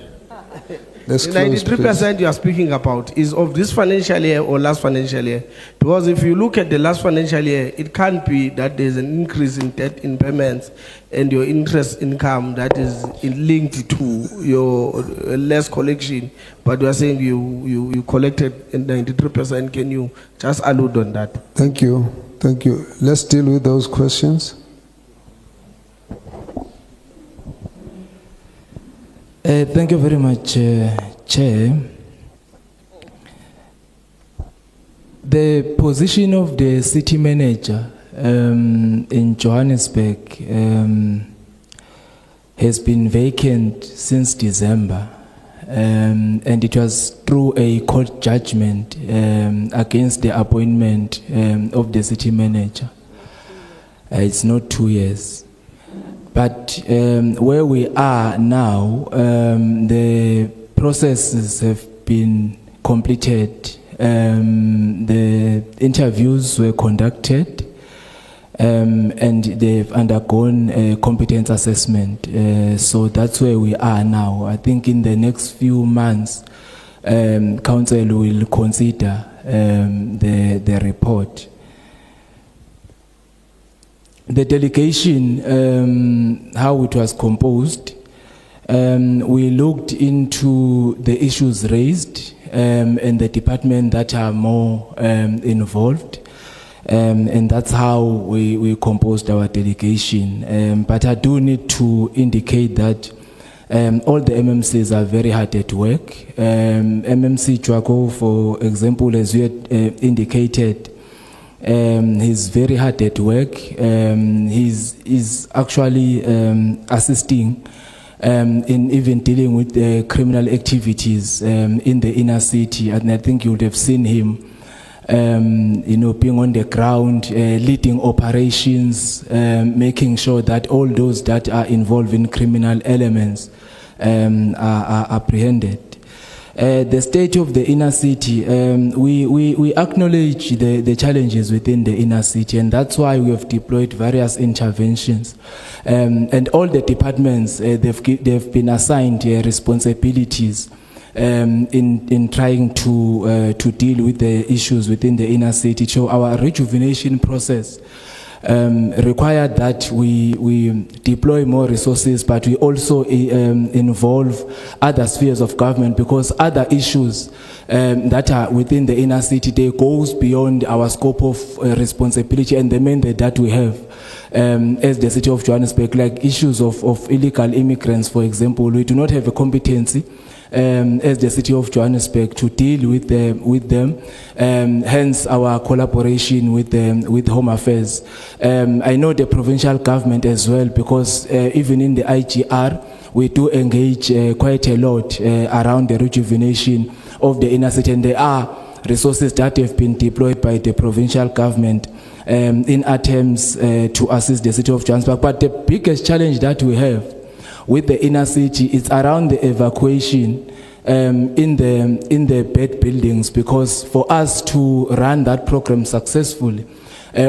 Let's The close, 93% you are speaking about is of this financial year or last financial year? Because if you look at the last financial year, it can't be that there's an increase in debt in payments and your interest income that is linked to your less collection. But you are saying you collected 93%. Can you just allude on that? Thank you. Thank you. Let's deal with those questions. Thank you very much, Chair. The position of the city manager in Johannesburg has been vacant since December. and it was through a court judgment against the appointment of the city manager. It's not 2 years. But where we are now, the processes have been completed. The interviews were conducted, and they've undergone a competence assessment. So that's where we are now. I think in the next few months, council will consider the report. The delegation, how it was composed, we looked into the issues raised and the department that are more involved, and that's how we composed our delegation. But I do need to indicate that all the MMCs are very hard at work. MMC Chwako, for example, as you had indicated, he's very hard at work. He's actually assisting in even dealing with criminal activities in the inner city, and I think you would have seen him, being on the ground, leading operations, making sure that all those that are involved in criminal elements are apprehended. The state of the inner city, we acknowledge the challenges within the inner city, and that's why we have deployed various interventions. And all the departments, they've been assigned responsibilities in trying to deal with the issues within the inner city. So our rejuvenation process required that we deploy more resources, but we also involve other spheres of government, because other issues that are within the inner city, they goes beyond our scope of responsibility and the mandate that we have as the city of Johannesburg, like issues of illegal immigrants, for example. We do not have a competency as the city of Johannesburg to deal with them, hence our collaboration with Home Affairs. I know the provincial government as well, because even in the IGR, we do engage quite a lot around the rejuvenation of the inner city, and there are resources that have been deployed by the provincial government in attempts to assist the city of Johannesburg. But the biggest challenge that we have with the inner city is around the evacuation in the bed buildings, because for us to run that program successfully,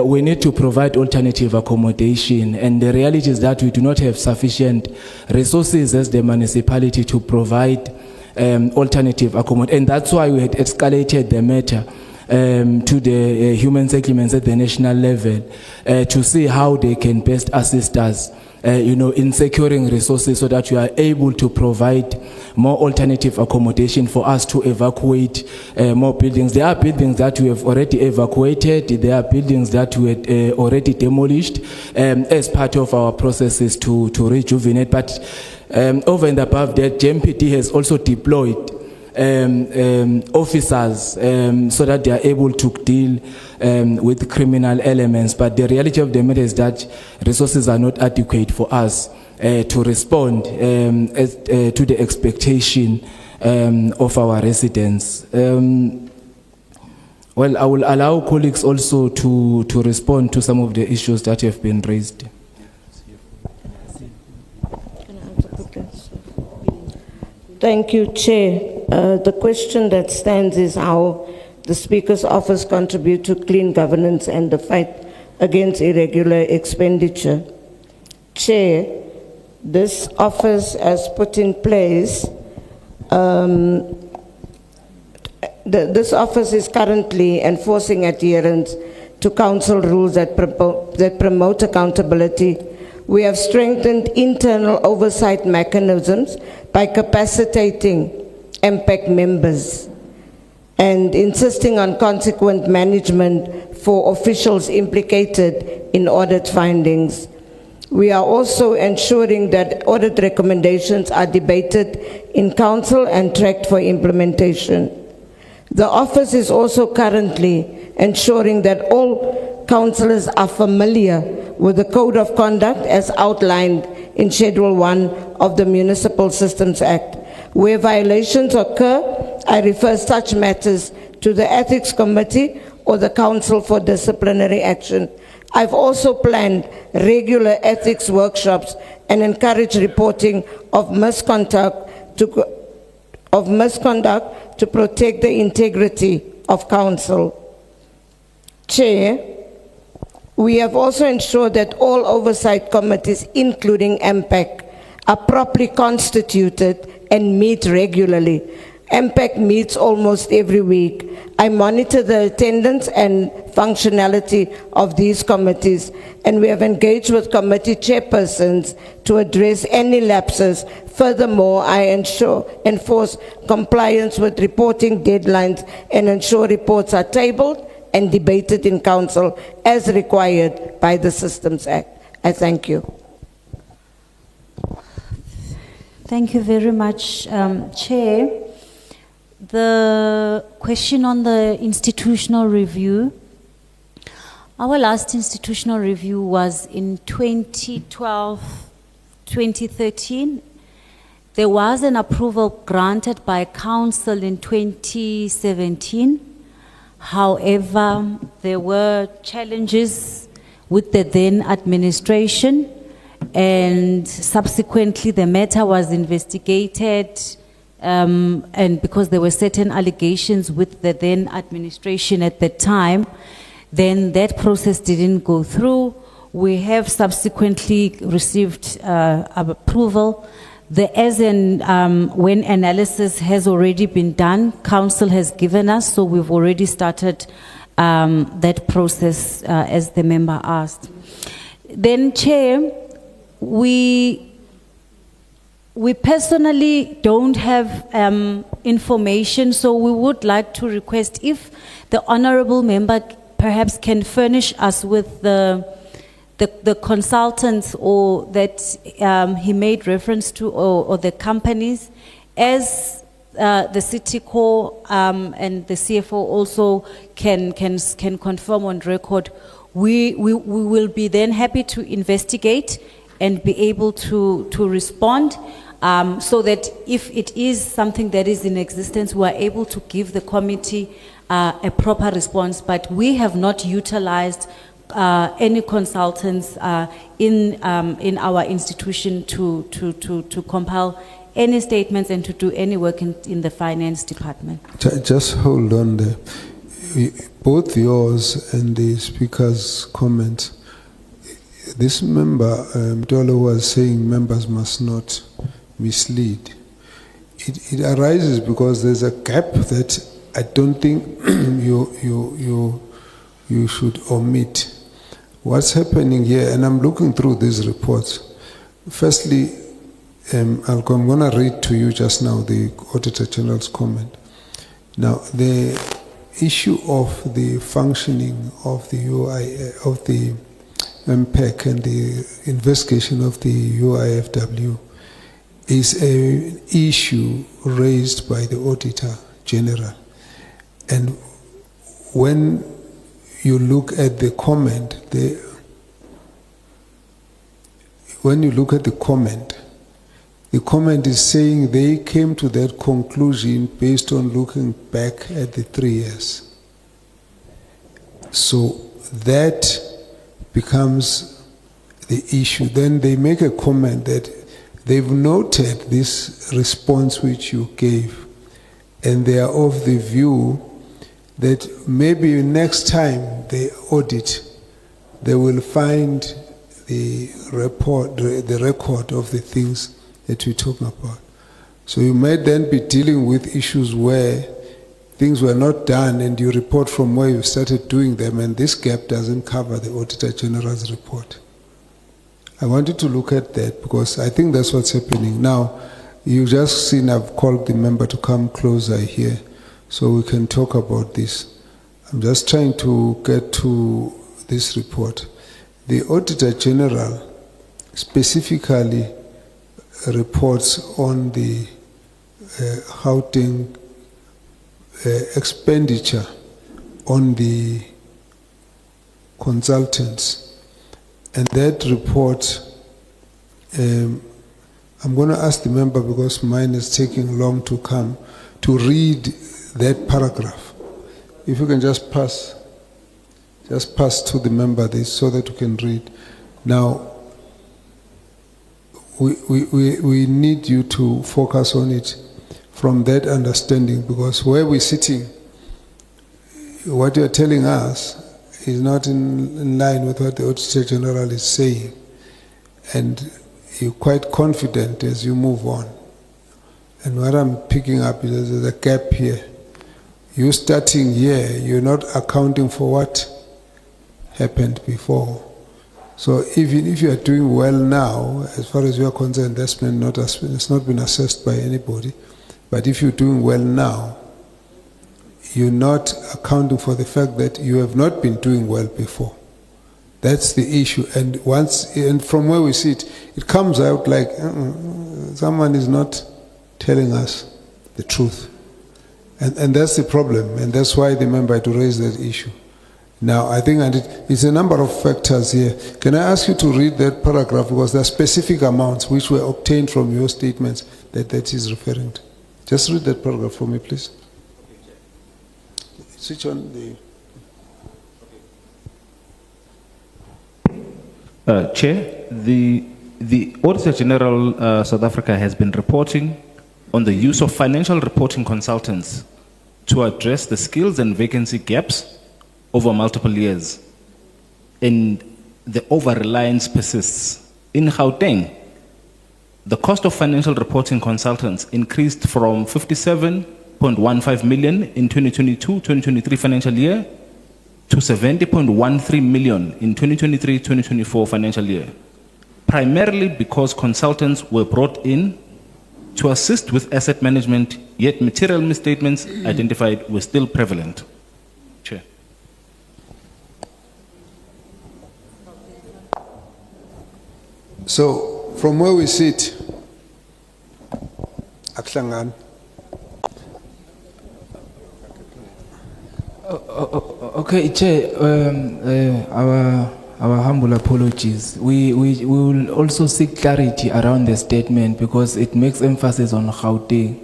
we need to provide alternative accommodation, and the reality is that we do not have sufficient resources as the municipality to provide alternative accommodation, and that's why we had escalated the matter to the human settlements at the national level to see how they can best assist us in securing resources so that we are able to provide more alternative accommodation for us to evacuate more buildings. There are buildings that we have already evacuated. There are buildings that we had already demolished as part of our processes to rejuvenate. But over and above that, JMPD has also deployed officers so that they are able to deal with criminal elements. But the reality of the matter is that resources are not adequate for us to respond to the expectation of our residents. Well, I will allow colleagues also to respond to some of the issues that have been raised. Thank you, Chair. The question that stands is how the Speaker's office contribute to clean governance and the fight against irregular expenditure. Chair, this office has put in place, this office is currently enforcing adherence to council rules that promote accountability. We have strengthened internal oversight mechanisms by capacitating MPAC members and insisting on consequent management for officials implicated in audit findings. We are also ensuring that audit recommendations are debated in council and tracked for implementation. The office is also currently ensuring that all councillors are familiar with the Code of Conduct as outlined in Schedule 1 of the Municipal Systems Act. Where violations occur, I refer such matters to the Ethics Committee or the Council for Disciplinary Action. I've also planned regular ethics workshops and encourage reporting of misconduct to protect the integrity of council. Chair, we have also ensured that all oversight committees, including MPAC, are properly constituted and meet regularly. MPAC meets almost every week. I monitor the attendance and functionality of these committees, and we have engaged with committee chairpersons to address any lapses. Furthermore, I enforce compliance with reporting deadlines and ensure reports are tabled and debated in council as required by the Systems Act. I thank you. Thank you very much, Chair. The question on the institutional review. Our last institutional review was in 2012, 2013. There was an approval granted by council in 2017. However, there were challenges with the then administration, and subsequently the matter was investigated, and because there were certain allegations with the then administration at the time, then that process didn't go through. We have subsequently received approval. When analysis has already been done, council has given us, so we've already started that process as the member asked. Then, Chair, we personally don't have information, so we would like to request if the honorable member perhaps can furnish us with the consultants or that he made reference to, or the companies, as the City Core and the CFO also can confirm on record. We will be then happy to investigate and be able to respond, so that if it is something that is in existence, we are able to give the committee a proper response. But we have not utilized any consultants in our institution to compile any statements and to do any work in the finance department. Just hold on there. Both yours and the speaker's comment. This member, Mtolo, was saying members must not mislead. It arises because there's a gap that I don't think you should omit. What's happening here, and I'm looking through these reports. Firstly, I'm going to read to you just now the Auditor General's comment. Now, the issue of the functioning of the UIF, of the MPEC and the investigation of the UIFW is an issue raised by the Auditor General. And when you look at the comment, the comment is saying they came to that conclusion based on looking back at the 3 years. So that becomes the issue. Then they make a comment that they've noted this response which you gave, and they are of the view that maybe next time they audit, they will find the report, the record of the things that we're talking about. So you might then be dealing with issues where things were not done and you report from where you started doing them, and this gap doesn't cover the Auditor General's report. I wanted to look at that because I think that's what's happening. Now, you just seen I've called the member to come closer here so we can talk about this. I'm just trying to get to this report. The Auditor General specifically reports on the Gauteng expenditure on the consultants, and that report I'm going to ask the member, because mine is taking long to come, to read that paragraph. If you can just pass to the member this so that you can read. Now, we need you to focus on it from that understanding, because where we're sitting, what you're telling us is not in line with what the Auditor General is saying. And you're quite confident as you move on. And what I'm picking up is there's a gap here. You starting here, you're not accounting for what happened before. So even if you are doing well now, as far as you are concerned, it's not been assessed by anybody. But if you're doing well now, you're not accounting for the fact that you have not been doing well before. That's the issue. And from where we sit, it comes out like someone is not telling us the truth. And that's the problem. And that's why the member had to raise that issue. Now, I think it's a number of factors here. Can I ask you to read that paragraph, because there are specific amounts which were obtained from your statements that is referring to. Just read that paragraph for me, please. Switch on the... Chair, the Auditor General South Africa has been reporting on the use of financial reporting consultants to address the skills and vacancy gaps over multiple years. And the over-reliance persists. In Gauteng, the cost of financial reporting consultants increased from 57.15 million in 2022-2023 financial year to 70.13 million in 2023-2024 financial year, primarily because consultants were brought in to assist with asset management, yet material misstatements identified were still prevalent. Chair. So, from where we sit, Aklangan. Okay, Chair, our humble apologies. We will also seek clarity around the statement, because it makes emphasis on Gauteng.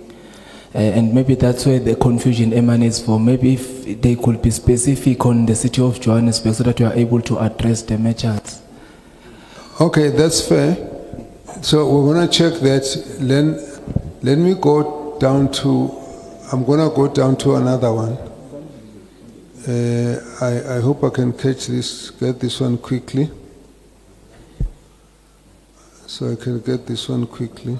And maybe that's where the confusion emanates from. Maybe if they could be specific on the city of Johannesburg so that you are able to address the merchants. Okay, that's fair. So we're going to check that. Let me go down to, I'm going to go down to another one. I hope I can get this one quickly. So I can get this one quickly.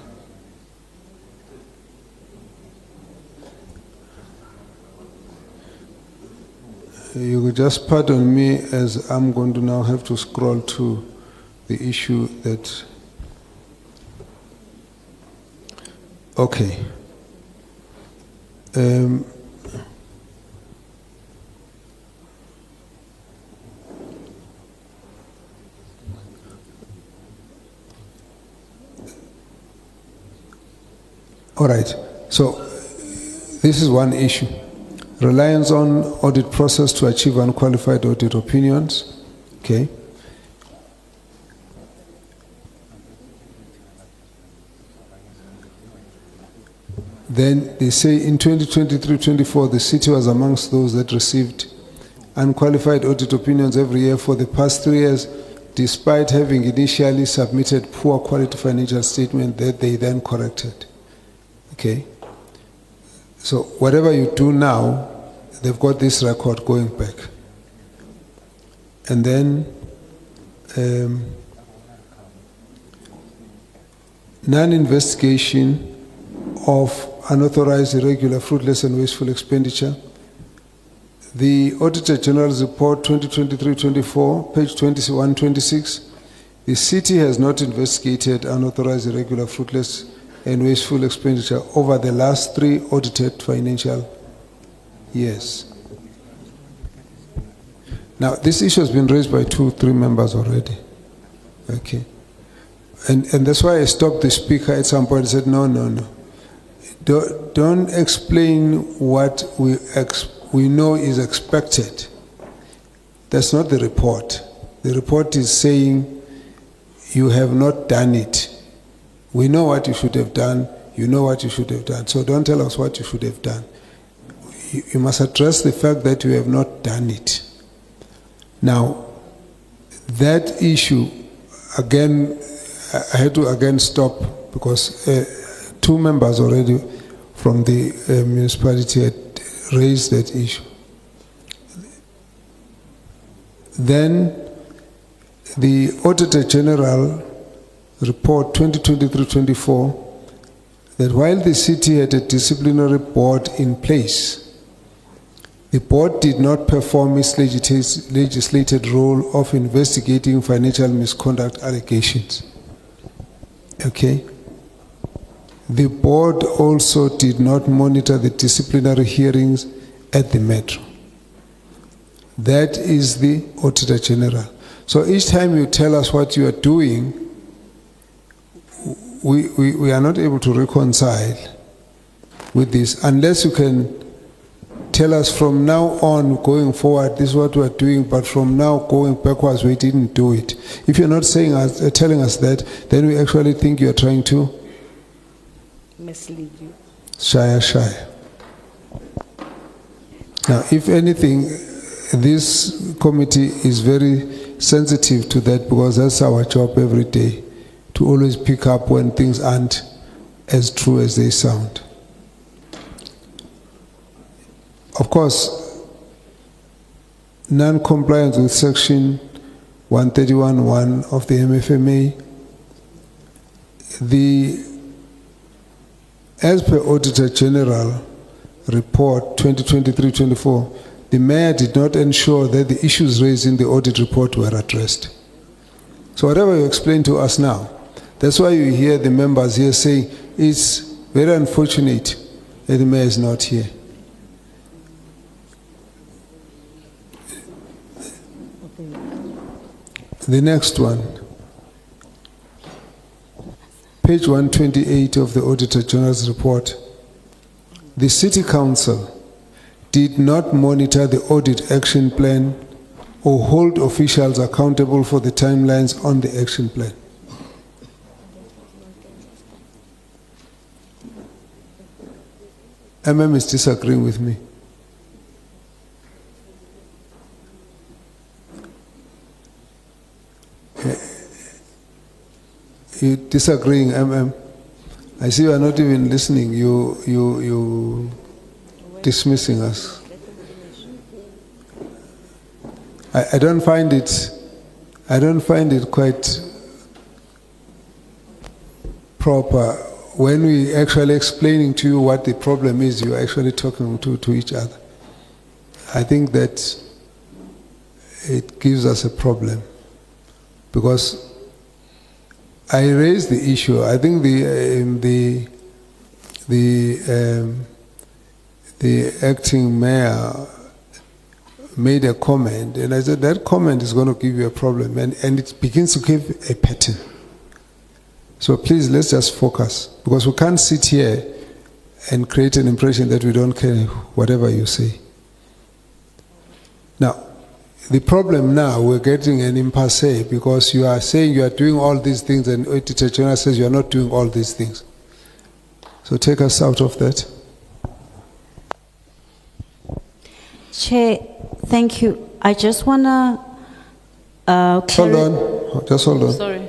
You could just pardon me, as I'm going to now have to scroll to the issue that... Okay. All right, so this is one issue. Reliance on audit process to achieve unqualified audit opinions. Okay. Then they say in 2023-24, the city was amongst those that received unqualified audit opinions every year for the past 3 years, despite having initially submitted poor quality financial statement that they then corrected. Okay. So whatever you do now, they've got this record going back. And then non-investigation of unauthorized, irregular, fruitless and wasteful expenditure. The Auditor General's Report 2023-24, page 2126, the city has not investigated unauthorized, irregular, fruitless and wasteful expenditure over the last 3 audited financial years. Now, this issue has been raised by 2-3 members already. Okay. And that's why I stopped the speaker at some point and said, no. Don't explain what we know is expected. That's not the report. The report is saying you have not done it. We know what you should have done. You know what you should have done. So don't tell us what you should have done. You must address the fact that you have not done it. Now, that issue, again, I had to again stop because two members already from the municipality had raised that issue. Then the Auditor General report 2023-24 that while the city had a disciplinary board in place, the board did not perform its legislated role of investigating financial misconduct allegations. Okay? The board also did not monitor the disciplinary hearings at the Metro. That is the Auditor General. So each time you tell us what you are doing, we are not able to reconcile with this unless you can tell us from now on going forward this is what we are doing, but from now going backwards we didn't do it. If you're not saying telling us that, then we actually think you're trying to mislead you. Shy. Now, if anything, this committee is very sensitive to that because that's our job every day, to always pick up when things aren't as true as they sound. Of course, non-compliance with section 131(1) of the MFMA, as per Auditor General report 2023-24, the mayor did not ensure that the issues raised in the audit report were addressed. So whatever you explain to us now, that's why you hear the members here saying it's very unfortunate that the mayor is not here. The next one, page 128 of the Auditor General's report. The City Council did not monitor the audit action plan or hold officials accountable for the timelines on the action plan. MM is disagreeing with me. You disagreeing, MM? I see you are not even listening. You dismissing us. I don't find it quite proper when we actually explaining to you what the problem is. You're actually talking to each other. I think that it gives us a problem because I raised the issue. I think the acting mayor made a comment, and I said that comment is going to give you a problem, and it begins to give a pattern. So please, let's just focus, because we can't sit here and create an impression that we don't care whatever you say. Now, the problem now, we're getting an impasse because you are saying you are doing all these things and Auditor General says you are not doing all these things. So take us out of that. Chair, thank you. I just want to... hold on. Just hold on. Sorry.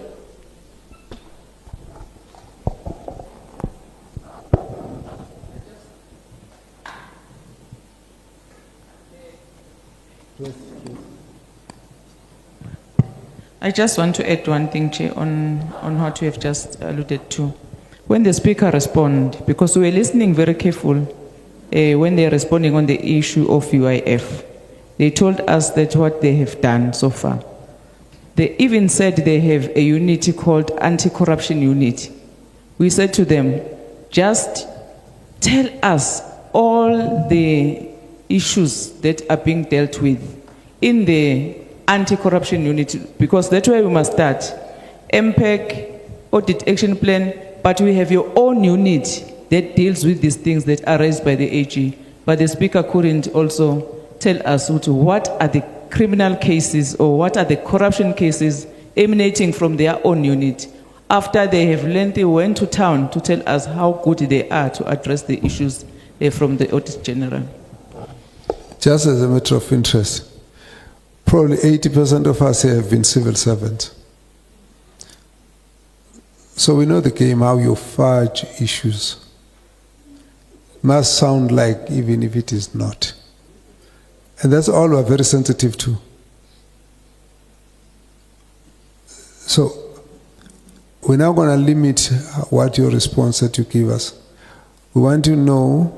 I just want to add one thing, Chair, on what you have just alluded to. When the speaker responded, because we were listening very careful when they are responding on the issue of UIF, they told us that what they have done so far. They even said they have a unit called Anti-Corruption Unit. We said to them, just tell us all the issues that are being dealt with in the Anti-Corruption Unit, because that's where we must start. MPEC, Audit Action Plan, but we have your own unit that deals with these things that are raised by the AG. But the speaker couldn't also tell us what are the criminal cases or what are the corruption cases emanating from their own unit. after they have learned, they went to town to tell us how good they are to address the issues from the Audit General. Just as a matter of interest, probably 80% of us here have been civil servants. So we know the game, how you fudge issues. Must sound like even if it is not. And that's all we're very sensitive to. So we're now going to limit what your response that you give us. We want to know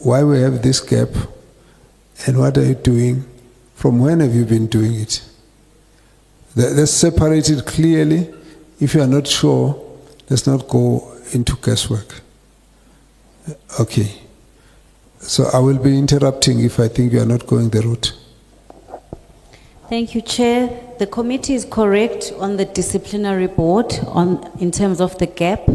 why we have this gap and what are you doing, from when have you been doing it. Let's separate it clearly. If you are not sure, let's not go into guesswork. Okay. So I will be interrupting if I think you are not going the route. Thank you, Chair. The committee is correct on the disciplinary board in terms of the gap.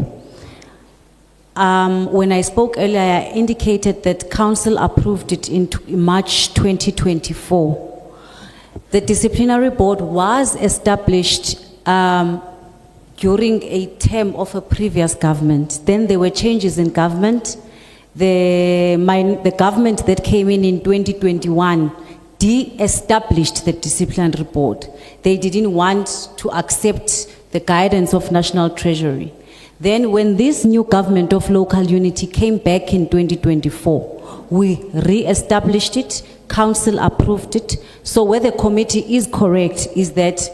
When I spoke earlier, I indicated that Council approved it in March 2024. The disciplinary board was established during a term of a previous government. Then there were changes in government. The government that came in 2021 de-established the disciplinary board. They didn't want to accept the guidance of National Treasury. Then when this new government of local unity came back in 2024, we re-established it, Council approved it. So where the committee is correct is that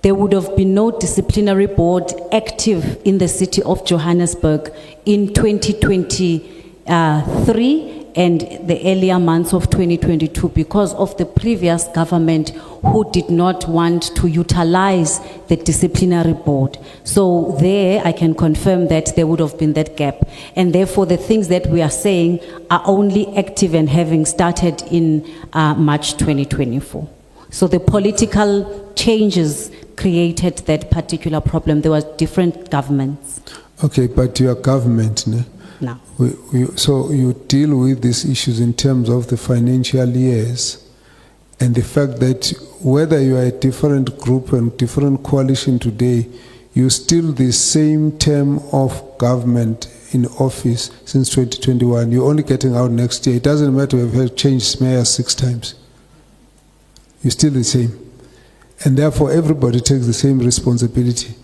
there would have been no disciplinary board active in the city of Johannesburg in 2023 and the earlier months of 2022 because of the previous government who did not want to utilize the disciplinary board. So there I can confirm that there would have been that gap. And therefore the things that we are saying are only active and having started in March 2024. So the political changes created that particular problem. There were different governments. Okay, but your government, ne? No. So you deal with these issues in terms of the financial years and the fact that whether you are a different group and different coalition today, you still the same term of government in office since 2021. You're only getting out next year. It doesn't matter if you have changed mayor 6 times. You're still the same. And therefore everybody takes the same responsibility.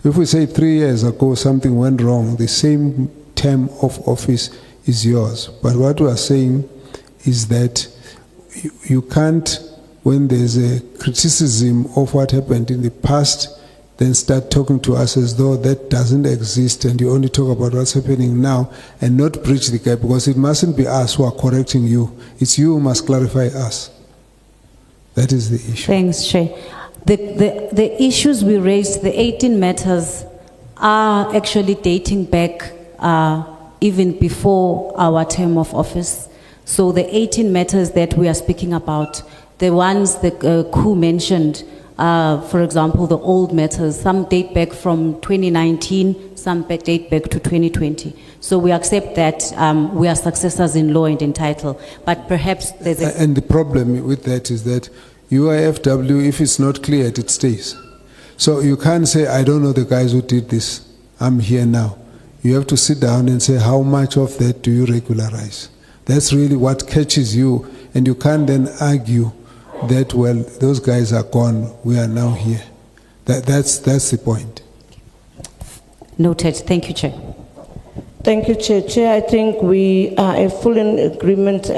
If we say 3 years ago something went wrong, the same term of office is yours. But what we are saying is that you can't, when there's a criticism of what happened in the past, then start talking to us as though that doesn't exist and you only talk about what's happening now and not bridge the gap, because it mustn't be us who are correcting you. It's you who must clarify us. That is the issue. Thanks, Chair. The issues we raised, the 18 matters, are actually dating back even before our term of office. So the 18 matters that we are speaking about, the ones that Ku mentioned, for example, the old matters, some date back from 2019, some date back to 2020. So we accept that we are successors in law and in title, but perhaps there's a... And the problem with that is that UIFW, if it's not cleared, it stays. So you can't say, I don't know the guys who did this, I'm here now. You have to sit down and say, how much of that do you regularize? That's really what catches you, and you can't then argue that, well, those guys are gone, we are now here. That's the point. Noted. Thank you, Chair. Thank you, Chair. Chair, I think we are full in agreement,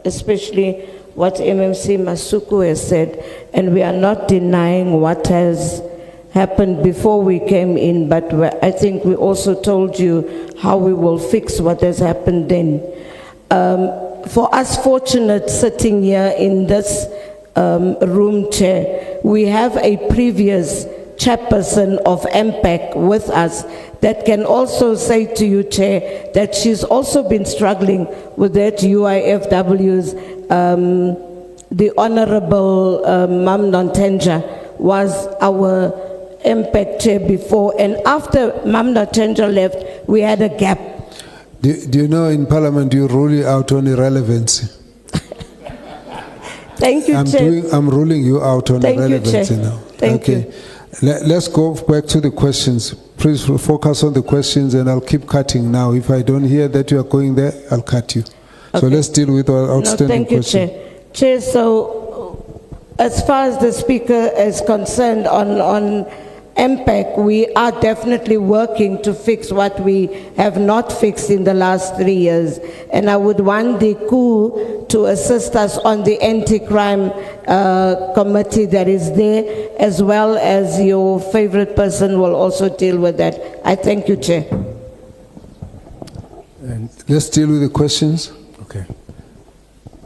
especially what MMC Masuku has said, and we are not denying what has happened before we came in, but I think we also told you how we will fix what has happened then. For us fortunate sitting here in this room, Chair, we have a previous chairperson of MPAC with us that can also say to you, Chair, that she's also been struggling with that UIFW's, the Honorable Mam Nontenja was our MPAC chair before, and after Mam Nontenja left, we had a gap. Do you know in Parliament you rule it out on irrelevancy? Thank you, Chair. I'm ruling you out on Thank you, irrelevancy Chair. now. Thank okay. Let's go back to the questions. Please focus on the questions and I'll keep cutting now. If I don't hear that you are going there, I'll cut you. So Okay. let's deal with our No, outstanding thank you, question. Chair. Chair, so as far as the speaker is concerned on MPEC, we are definitely working to fix what we have not fixed in the last 3 years. And I would want the coup to assist us on the anti-crime committee that is there, as well as your favorite person will also deal with that. I thank you, Chair. Let's deal with the questions. Okay.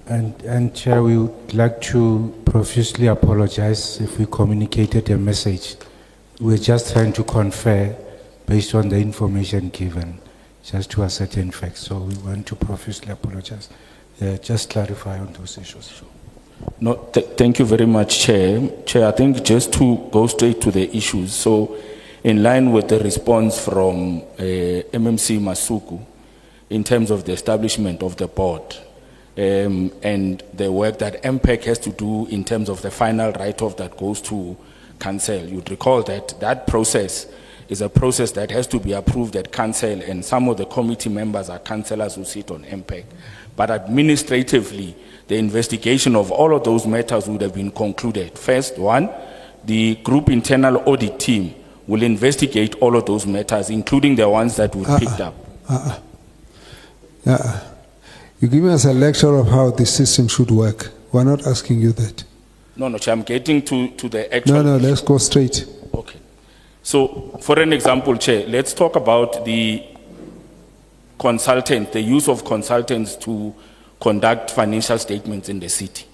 And Chair, we would like to profusely apologize if we communicated a message. We're just trying to confer based on the information given, just to ascertain facts. So we want to profusely apologize. Just clarify on those issues. No, thank you very much, Chair. Chair, I think just to go straight to the issues. So, in line with the response from MMC Masuku, in terms of the establishment of the board, and the work that MPEC has to do in terms of the final write-off that goes to council. You'd recall that that process is a process that has to be approved at council, and some of the committee members are councillors who sit on MPEC. But administratively, the investigation of all of those matters would have been concluded. First one, the group internal audit team will investigate all of those matters, including the ones that we picked up. You're giving us a lecture of how the system should work. We're not asking you that. No, Chair, I'm getting to the actual... No, let's go straight. Okay. So, for an example, Chair, let's talk about the consultant, the use of consultants to conduct financial statements in the city.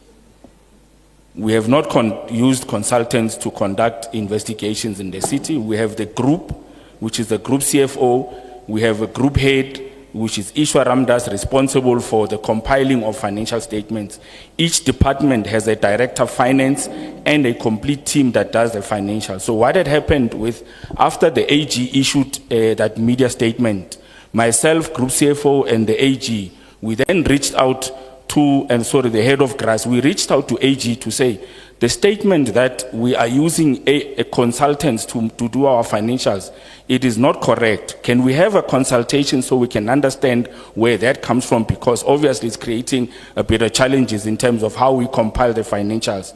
We have not used consultants to conduct investigations in the city. We have the group, which is the group CFO. We have a group head, which is Ishwar Ramdas, responsible for the compiling of financial statements. Each department has a director of finance and a complete team that does the financial. So what had happened with, after the AG issued that media statement, myself, group CFO, and the AG, we then reached out to, the head of GRAS, we reached out to AG to say, the statement that we are using a consultant to do our financials, it is not correct. Can we have a consultation so we can understand where that comes from? Because obviously it's creating a bit of challenges in terms of how we compile the financials.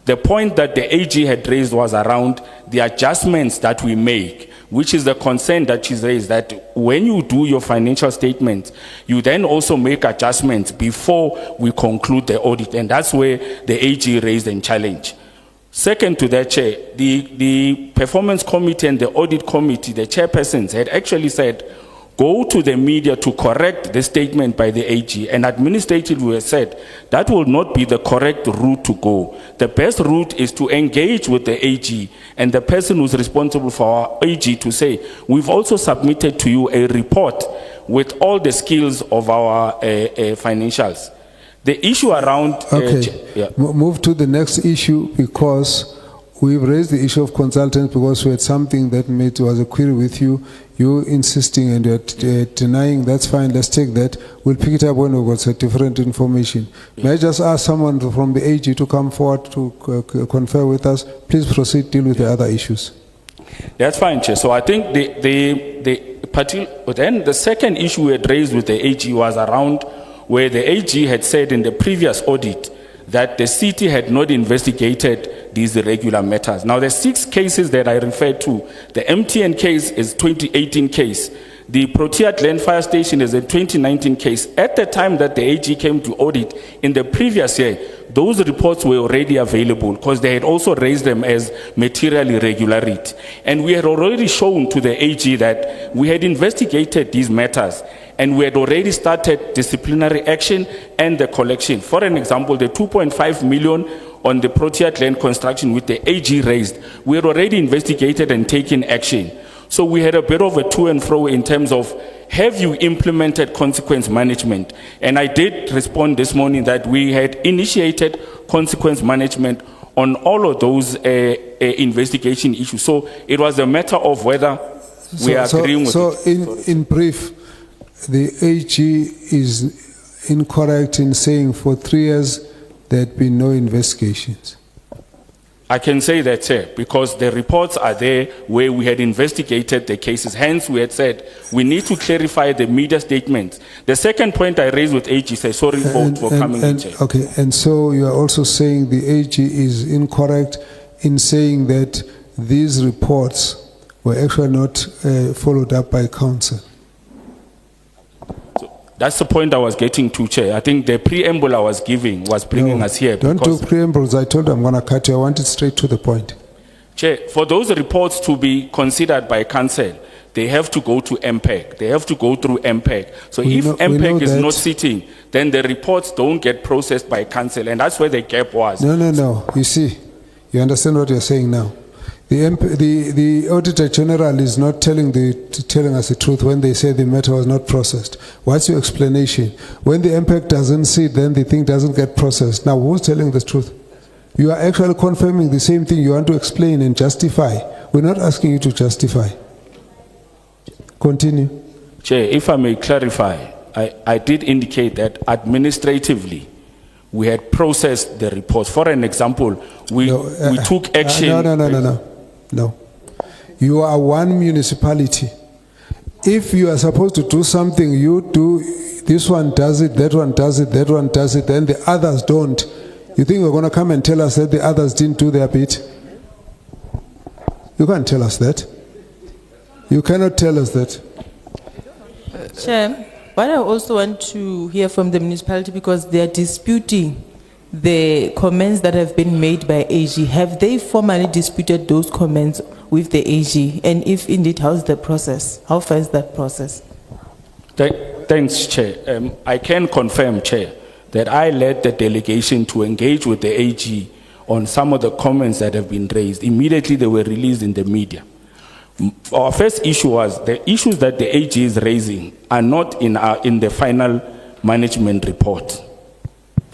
The point that the AG had raised was around the adjustments that we make, which is the concern that she's raised, that when you do your financial statements, you then also make adjustments before we conclude the audit, and that's where the AG raised and challenge. Second to that, Chair, the performance committee and the audit committee, the chairpersons had actually said, go to the media to correct the statement by the AG, and administratively we said that will not be the correct route to go. The best route is to engage with the AG and the person who's responsible for our AG to say, we've also submitted to you a report with all the skills of our financials. The issue around... Move to the next issue, because we've raised the issue of consultants because we had something that was a query with you. You insisting and you're denying, that's fine, let's take that. We'll pick it up when we've got different information. May I just ask someone from the AG to come forward to confer with us? Please proceed, deal with the other issues. That's fine, Chair. So I think then the second issue we had raised with the AG was around where the AG had said in the previous audit that the city had not investigated these irregular matters. Now, the 6 cases that I referred to, the MTN case is 2018 case. The Protea Glen Fire Station is a 2019 case. At the time that the AG came to audit in the previous year, those reports were already available because they had also raised them as material irregularity. And we had already shown to the AG that we had investigated these matters and we had already started disciplinary action and the collection. For an example, the 2.5 million on the Protea Glen construction with the AG raised, we had already investigated and taken action. So we had a bit of a to and fro in terms of, have you implemented consequence management? And I did respond this morning that we had initiated consequence management on all of those investigation issues. So it was a matter of whether we are agreeing with it. In brief, the AG is incorrect in saying for 3 years there had been no investigations. I can say that, sir, because the reports are there where we had investigated the cases. Hence, we had said we need to clarify the media statements. The second point I raised with AG, sir, sorry for coming in, Chair. Okay, and so you are also saying the AG is incorrect in saying that these reports were actually not followed up by council. That's the point I was getting to, Chair. I think the preamble I was giving was bringing us here. Don't do because- preambles. I told you I'm going to cut you. I want it straight to the point. Chair, for those reports to be considered by council, they have to go to MPEG. They have to go through MPEG. So We if know MPEG is that. not sitting, then the reports don't get processed by council. And that's where the gap was. No. You see, you understand what you're saying now. The Auditor General is not telling us the truth when they say the matter was not processed. What's your explanation? When the MPEG doesn't sit, then the thing doesn't get processed. Now, who's telling the truth? You are actually confirming the same thing you want to explain and justify. We're not asking you to justify. Continue. Chair, if I may clarify, I did indicate that administratively, we had processed the reports. For an example, we took action. No. You are one municipality. If you are supposed to do something, you do, this one does it, that one does it, that one does it, then the others don't. You think we're going to come and tell us that the others didn't do their bit? You can't tell us that. You cannot tell us that. Chair, what I also want to hear from the municipality, because they are disputing the comments that have been made by AG. Have they formally disputed those comments with the AG? And if indeed, how's the process? How far is that process? Thanks, Chair. I can confirm, Chair, that I led the delegation to engage with the AG on some of the comments that have been raised. Immediately, they were released in the media. Our first issue was the issues that the AG is raising are not in the final management report.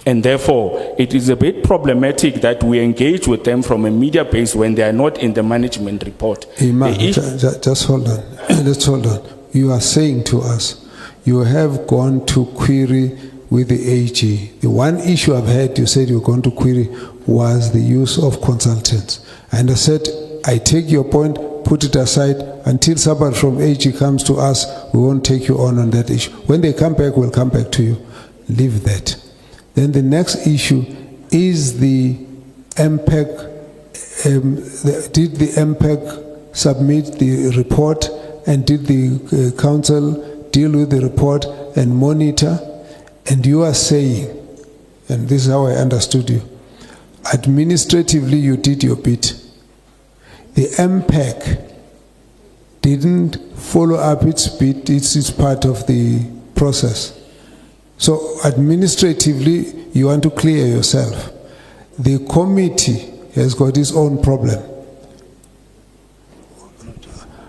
And therefore, it is a bit problematic that we engage with them from a media base when they are not in the management report. Just hold on. Let's hold on. You are saying to us, you have gone to query with the AG. The one issue I've heard you said you were going to query was the use of consultants. And I said, I take your point, put it aside. Until somebody from AG comes to us, we won't take you on that issue. When they come back, we'll come back to you. Leave that. Then the next issue is the MPEG. Did the MPEG submit the report, and did the council deal with the report and monitor? And you are saying, and this is how I understood you, administratively you did your bit. The MPEG didn't follow up its bit, it's part of the process. So administratively, you want to clear yourself. The committee has got its own problem.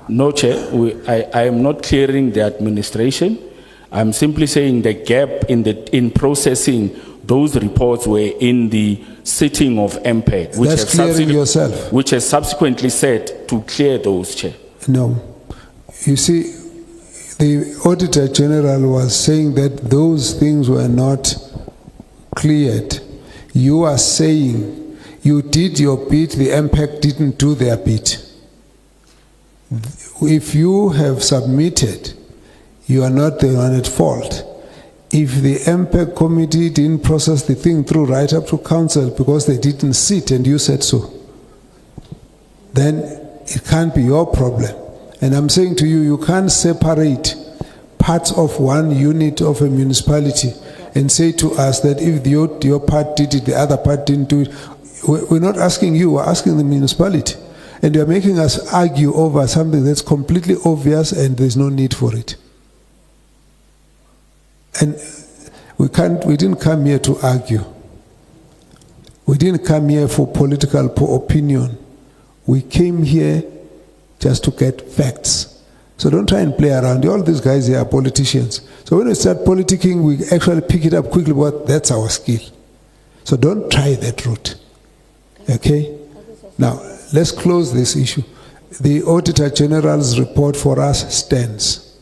No, Chair, I am not clearing the administration. I'm simply saying the gap in processing those reports were in the sitting of MPEG, That's clearing yourself. which has subsequently said to clear those, Chair. No. You see, the Auditor General was saying that those things were not cleared. You are saying you did your bit, the MPEG didn't do their bit. If you have submitted, you are not the one at fault. If the MPEG committee didn't process the thing through right up to council because they didn't sit and you said so, then it can't be your problem. And I'm saying to you, you can't separate parts of one unit of a municipality and say to us that if your part did it, the other part didn't do it. We're not asking you, we're asking the municipality. And you're making us argue over something that's completely obvious and there's no need for it. And we didn't come here to argue. We didn't come here for political opinion. We came here just to get facts. So don't try and play around. All these guys here are politicians. So when we start politicking, we actually pick it up quickly, but that's our skill. So don't try that route. Okay? Now, let's close this issue. The Auditor General's report for us stands.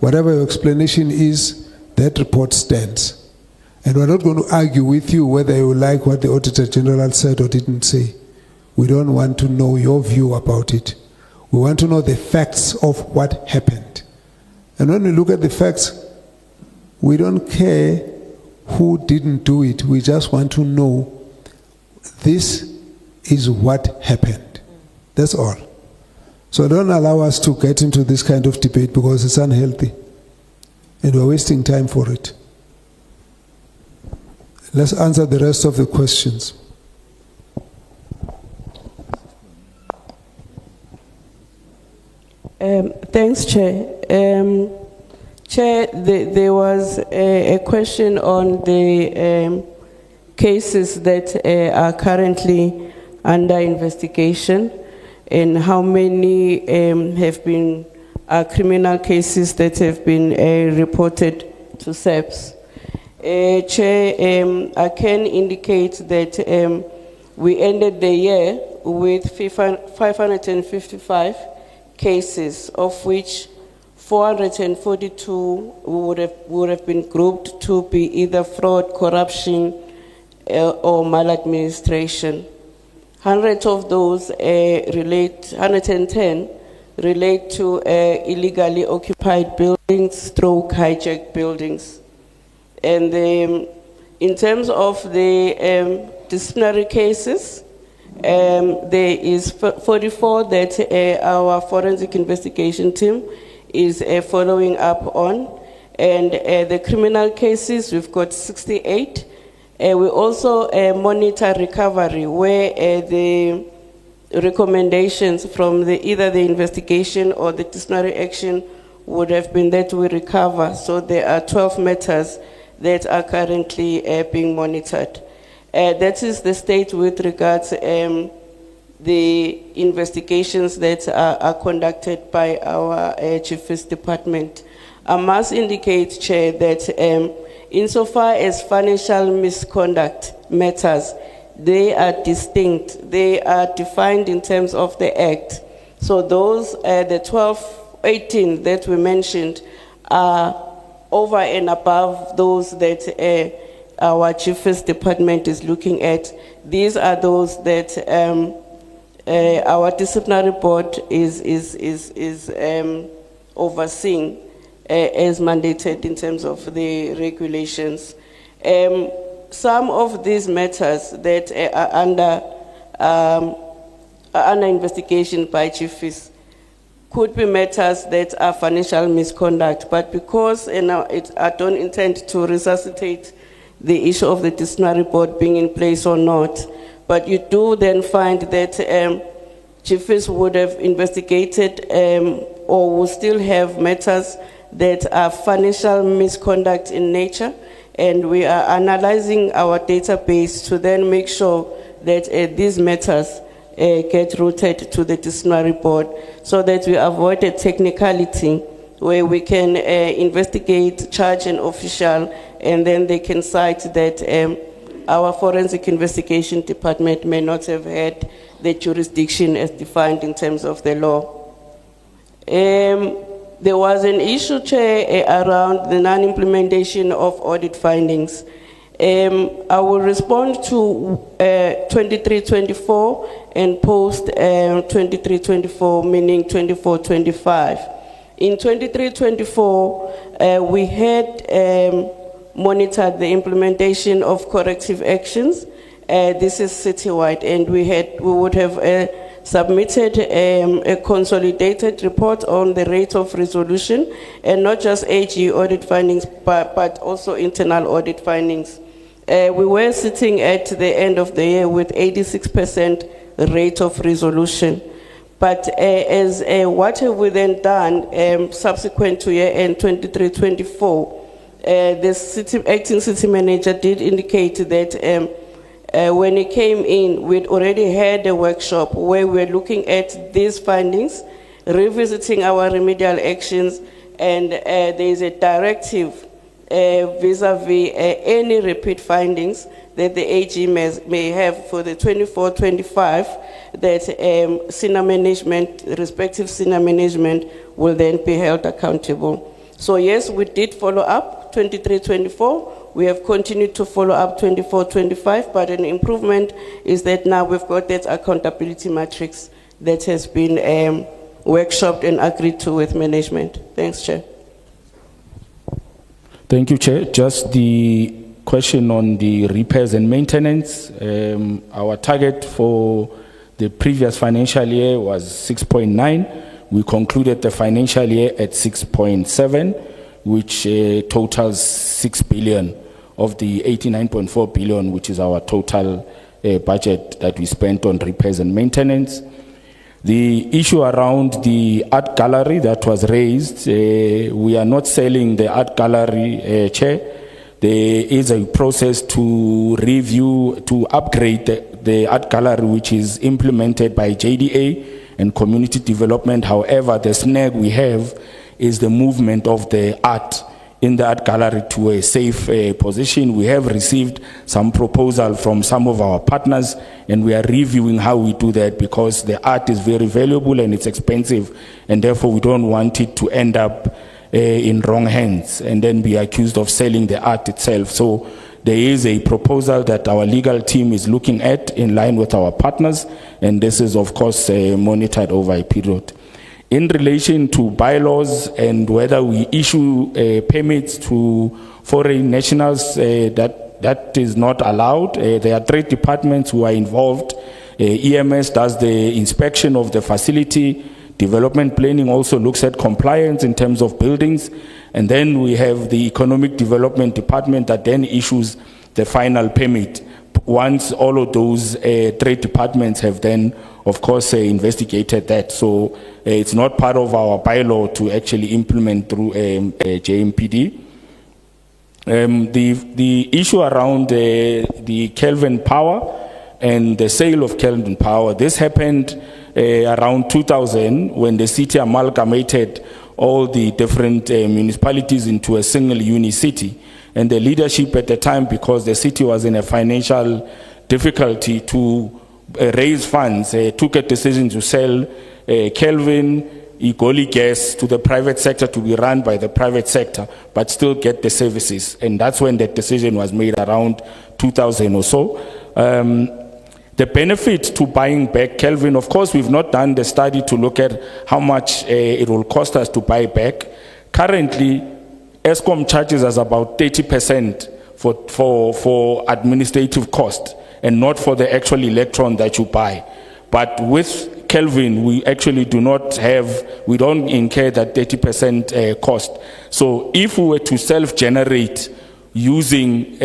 Whatever your explanation is, that report stands. And we're not going to argue with you whether you like what the Auditor General said or didn't say. We don't want to know your view about it. We want to know the facts of what happened. And when we look at the facts, we don't care who didn't do it. We just want to know this is what happened. That's all. So don't allow us to get into this kind of debate because it's unhealthy. And we're wasting time for it. Let's answer the rest of the questions. Thanks, Chair. Chair, there was a question on the cases that are currently under investigation and how many have been criminal cases that have been reported to SAPS. Chair, I can indicate that we ended the year with 555 cases, of which 442 would have been grouped to be either fraud, corruption, or maladministration. 100 of those 110 relate to illegally occupied buildings, stroke hijacked buildings. And in terms of the disciplinary cases, there is 44 that our forensic investigation team is following up on. And the criminal cases, we've got 68. We also monitor recovery, where the recommendations from either the investigation or the disciplinary action would have been that we recover. So there are 12 matters that are currently being monitored. That is the state with regards the investigations that are conducted by our Chief's Department. I must indicate, Chair, that insofar as financial misconduct matters, they are distinct. They are defined in terms of the Act. So those, the 18 that we mentioned, are over and above those that our Chief's Department is looking at. These are those that our disciplinary board is overseeing as mandated in terms of the regulations. Some of these matters that are under investigation by Chiefs could be matters that are financial misconduct, but because I don't intend to resuscitate the issue of the disciplinary board being in place or not, but you do then find that Chiefs would have investigated or will still have matters that are financial misconduct in nature, and we are analyzing our database to then make sure that these matters get routed to the disciplinary board so that we avoid a technicality where we can investigate, charge an official, and then they can cite that our forensic investigation department may not have had the jurisdiction as defined in terms of the law. There was an issue, Chair, around the non-implementation of audit findings. I will respond to 23-24 and post 23-24, meaning 24-25. In 23-24, we had monitored the implementation of corrective actions. This is citywide, and we would have submitted a consolidated report on the rate of resolution, and not just AG audit findings, but also internal audit findings. We were sitting at the end of the year with 86% rate of resolution. But as what have we then done subsequent to year end 23-24, the acting city manager did indicate that when he came in, we'd already had a workshop where we were looking at these findings, revisiting our remedial actions, and there is a directive vis-a-vis any repeat findings that the AG may have for the 24-25, that senior management, respective senior management, will then be held accountable. So yes, we did follow up 23-24 We have continued to follow up 24-25, but an improvement is that now we've got that accountability matrix that has been workshopped and agreed to with management. Thanks, Chair. Thank you, Chair. Just the question on the repairs and maintenance. Our target for the previous financial year was 6.9. We concluded the financial year at 6.7, which totals 6 billion of the 89.4 billion, which is our total budget that we spent on repairs and maintenance. The issue around the art gallery that was raised, we are not selling the art gallery, Chair. There is a process to review, to upgrade the art gallery, which is implemented by JDA and community development. However, the snag we have is the movement of the art in the art gallery to a safe position. We have received some proposal from some of our partners, and we are reviewing how we do that, because the art is very valuable and it's expensive, and therefore we don't want it to end up in wrong hands and then be accused of selling the art itself. So there is a proposal that our legal team is looking at in line with our partners, and this is of course monitored over a period. In relation to bylaws and whether we issue permits to foreign nationals, that is not allowed. There are 3 departments who are involved. EMS does the inspection of the facility. Development planning also looks at compliance in terms of buildings. And then we have the economic development department that then issues the final permit. Once all of those 3 departments have then, of course, investigated that. So it's not part of our bylaw to actually implement through JMPD. The issue around the Kelvin Power and the sale of Kelvin Power, this happened around 2000 when the city amalgamated all the different municipalities into a single uni-city. And the leadership at the time, because the city was in a financial difficulty to raise funds, took a decision to sell Kelvin, Igoli Gas to the private sector, to be run by the private sector, but still get the services. And that's when that decision was made, around 2000 or so. The benefit to buying back Kelvin, of course, we've not done the study to look at how much it will cost us to buy back. Currently, Eskom charges us about 30% for administrative cost, and not for the actual electron that you buy. But with Kelvin, we actually we don't incur that 30% cost. So if we were to self-generate using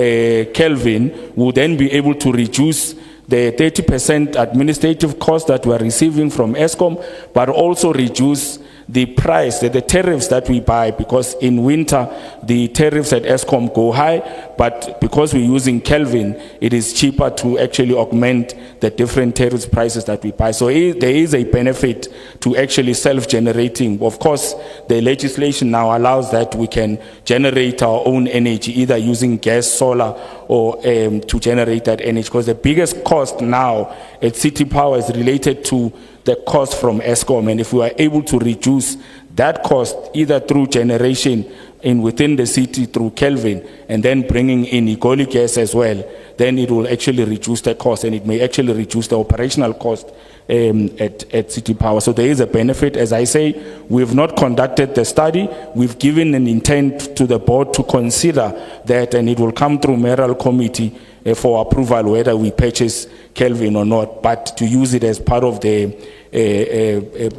Kelvin, we'll then be able to reduce the 30% administrative cost that we're receiving from Eskom, but also reduce the price, the tariffs that we buy, because in winter the tariffs at Eskom go high, but because we're using Kelvin, it is cheaper to actually augment the different tariff prices that we buy. So there is a benefit to actually self-generating. Of course, the legislation now allows that we can generate our own energy, either using gas, solar, or to generate that energy, because the biggest cost now at City Power is related to the cost from Eskom, and if we are able to reduce that cost either through generation within the city through Kelvin, and then bringing in Igoli Gas as well, then it will actually reduce the cost, and it may actually reduce the operational cost at City Power. So there is a benefit. As I say, we have not conducted the study. We've given an intent to the board to consider that, and it will come through mayoral committee for approval whether we purchase Kelvin or not, but to use it as part of the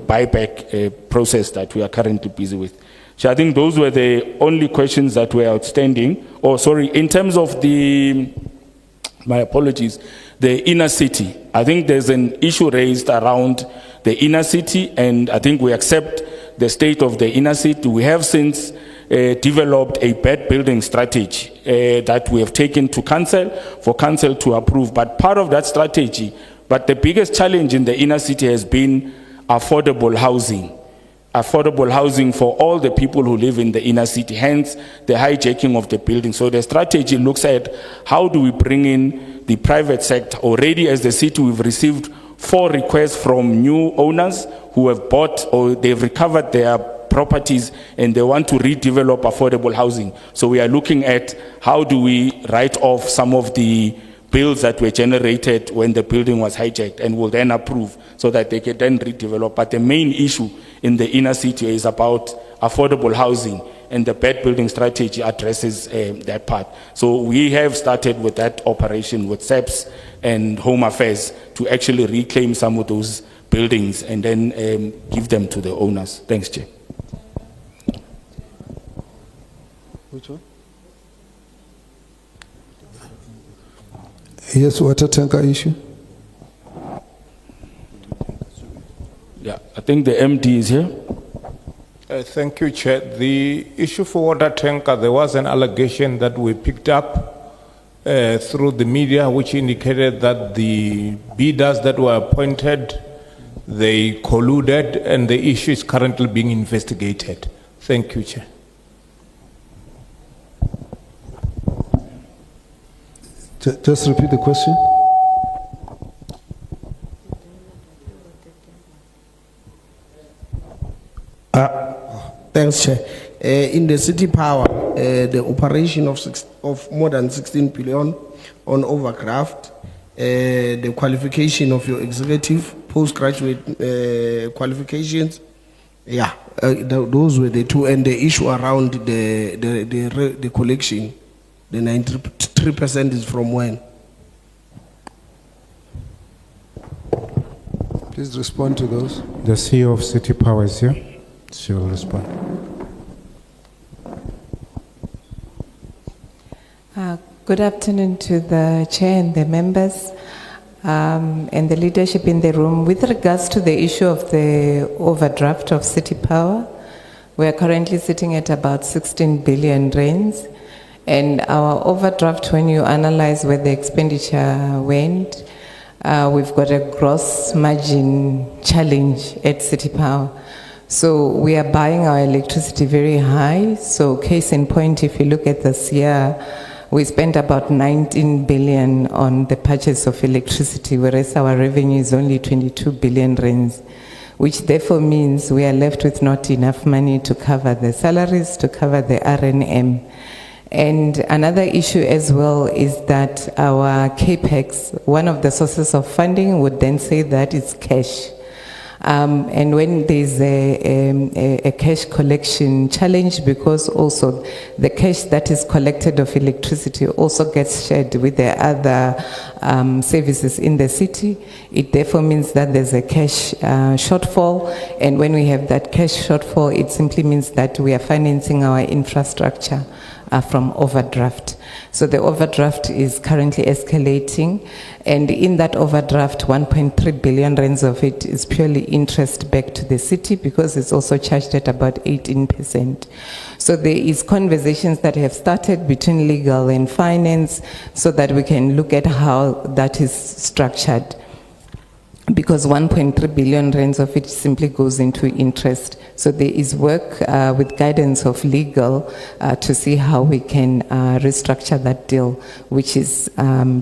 buyback process that we are currently busy with. So I think those were the only questions that were outstanding. Oh, sorry, in terms of my apologies, the inner city. I think there's an issue raised around the inner city, and I think we accept the state of the inner city. We have since developed a bed building strategy that we have taken to council for council to approve. But part of that strategy, but the biggest challenge in the inner city has been affordable housing. Affordable housing for all the people who live in the inner city, hence the hijacking of the building. So the strategy looks at how do we bring in the private sector. Already as the city, we've received 4 requests from new owners who have bought or they've recovered their properties and they want to redevelop affordable housing. So we are looking at how do we write off some of the bills that were generated when the building was hijacked, and will then approve so that they can then redevelop. But the main issue in the inner city is about affordable housing, and the bed building strategy addresses that part. So we have started with that operation with SEPS and Home Affairs to actually reclaim some of those buildings and then give them to the owners. Thanks, Chair. Which one? Yes, water tanker issue. Yeah, I think the MD is here. Thank you, Chair. The issue for water tanker, there was an allegation that we picked up through the media, which indicated that the bidders that were appointed, they colluded, and the issue is currently being investigated. Thank you, Chair. Just repeat the question. Thanks, Chair. In the city power, the operation of more than 16 billion on overdraft, the qualification of your executive, postgraduate qualifications, those were the two, and the issue around the collection, the 93% is from when? Please respond to those. The CEO of City Power is here. She will respond. Good afternoon to the Chair and the members and the leadership in the room. With regards to the issue of the overdraft of City Power, we are currently sitting at about 16 billion rands. And our overdraft, when you analyze where the expenditure went, we've got a gross margin challenge at City Power. So we are buying our electricity very high. So case in point, if you look at this year, we spent about 19 billion on the purchase of electricity, whereas our revenue is only 22 billion rands, which therefore means we are left with not enough money to cover the salaries, to cover the R&M. And another issue as well is that our CAPEX, one of the sources of funding would then say that it's cash. And when there's a cash collection challenge, because also the cash that is collected of electricity also gets shared with the other services in the city, it therefore means that there's a cash shortfall. And when we have that cash shortfall, it simply means that we are financing our infrastructure from overdraft. So the overdraft is currently escalating, and in that overdraft, 1.3 billion rands of it is purely interest back to the city, because it's also charged at about 18%. So there is conversations that have started between legal and finance so that we can look at how that is structured, because 1.3 billion rands of it simply goes into interest. So there is work with guidance of legal to see how we can restructure that deal, which is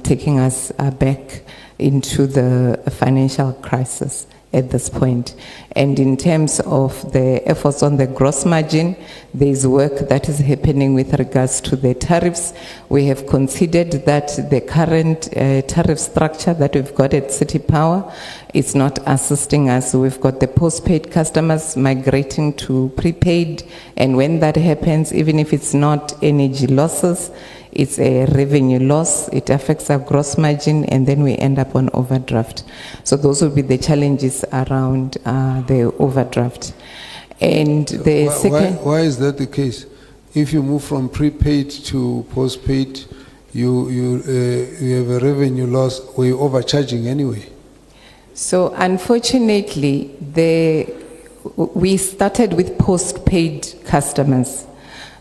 taking us back into the financial crisis at this point. And in terms of the efforts on the gross margin, there is work that is happening with regards to the tariffs. We have considered that the current tariff structure that we've got at City Power is not assisting us. We've got the postpaid customers migrating to prepaid, and when that happens, even if it's not energy losses, it's a revenue loss, it affects our gross margin, and then we end up on overdraft. So those will be the challenges around the overdraft. And the second... Why is that the case? If you move from prepaid to postpaid, you have a revenue loss, or you're overcharging anyway. So unfortunately, we started with postpaid customers.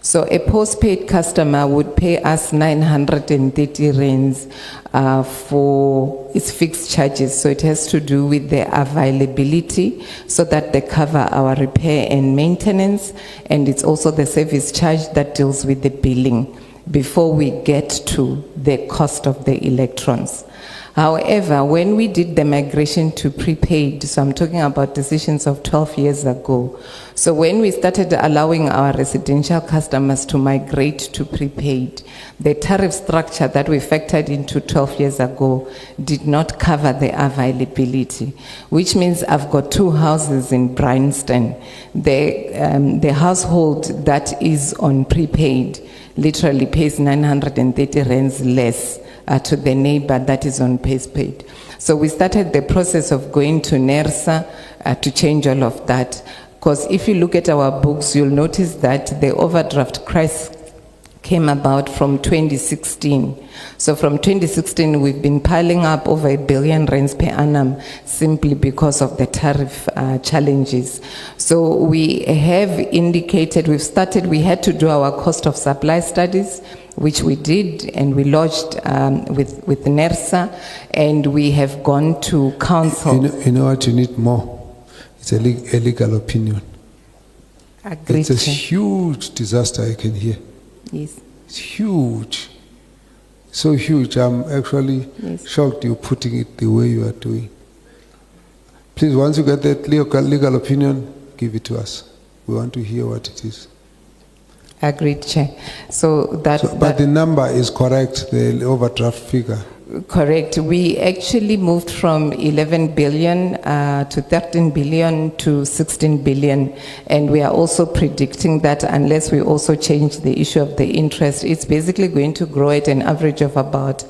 So a postpaid customer would pay us 930 rands for its fixed charges. So it has to do with the availability, so that they cover our repair and maintenance, and it's also the service charge that deals with the billing before we get to the cost of the electrons. However, when we did the migration to prepaid, so I'm talking about decisions of 12 years ago. So when we started allowing our residential customers to migrate to prepaid, the tariff structure that we factored into 12 years ago did not cover the availability, which means I've got 2 houses in Bryanston. The household that is on prepaid literally pays 930 rands less to the neighbor that is on postpaid. So we started the process of going to NERSA to change all of that. Because if you look at our books, you'll notice that the overdraft crisis came about from 2016. So from 2016, we've been piling up over R1 billion per annum simply because of the tariff challenges. So we have indicated, we had to do our cost of supply studies, which we did, and we lodged with NERSA, and we have gone to council. You know what you need more? It's a legal opinion. Agreed. It's a huge disaster I can hear. Yes. It's huge. So huge. I'm actually shocked you're putting it the way you are doing. Please, once you get that legal opinion, give it to us. We want to hear what it is. Agreed, Chair. But the number is correct, the overdraft figure. Correct. We actually moved from 11 billion to 13 billion to 16 billion. And we are also predicting that unless we also change the issue of the interest, it's basically going to grow at an average of about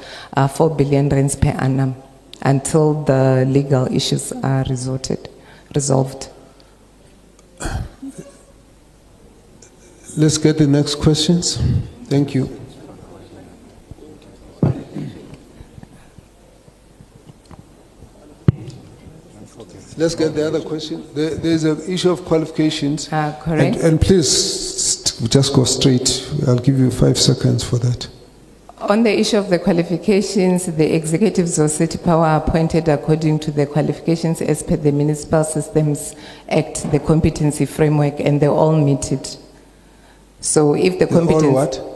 4 billion rands per annum until the legal issues are resolved. Let's get the next questions. Thank you. Let's get the other question. There's an issue of qualifications. Correct. And please, just go straight. I'll give you 5 seconds for that. On the issue of the qualifications, the executives of City Power are appointed according to the qualifications as per the Municipal Systems Act, the competency framework, and they all meet it. So if the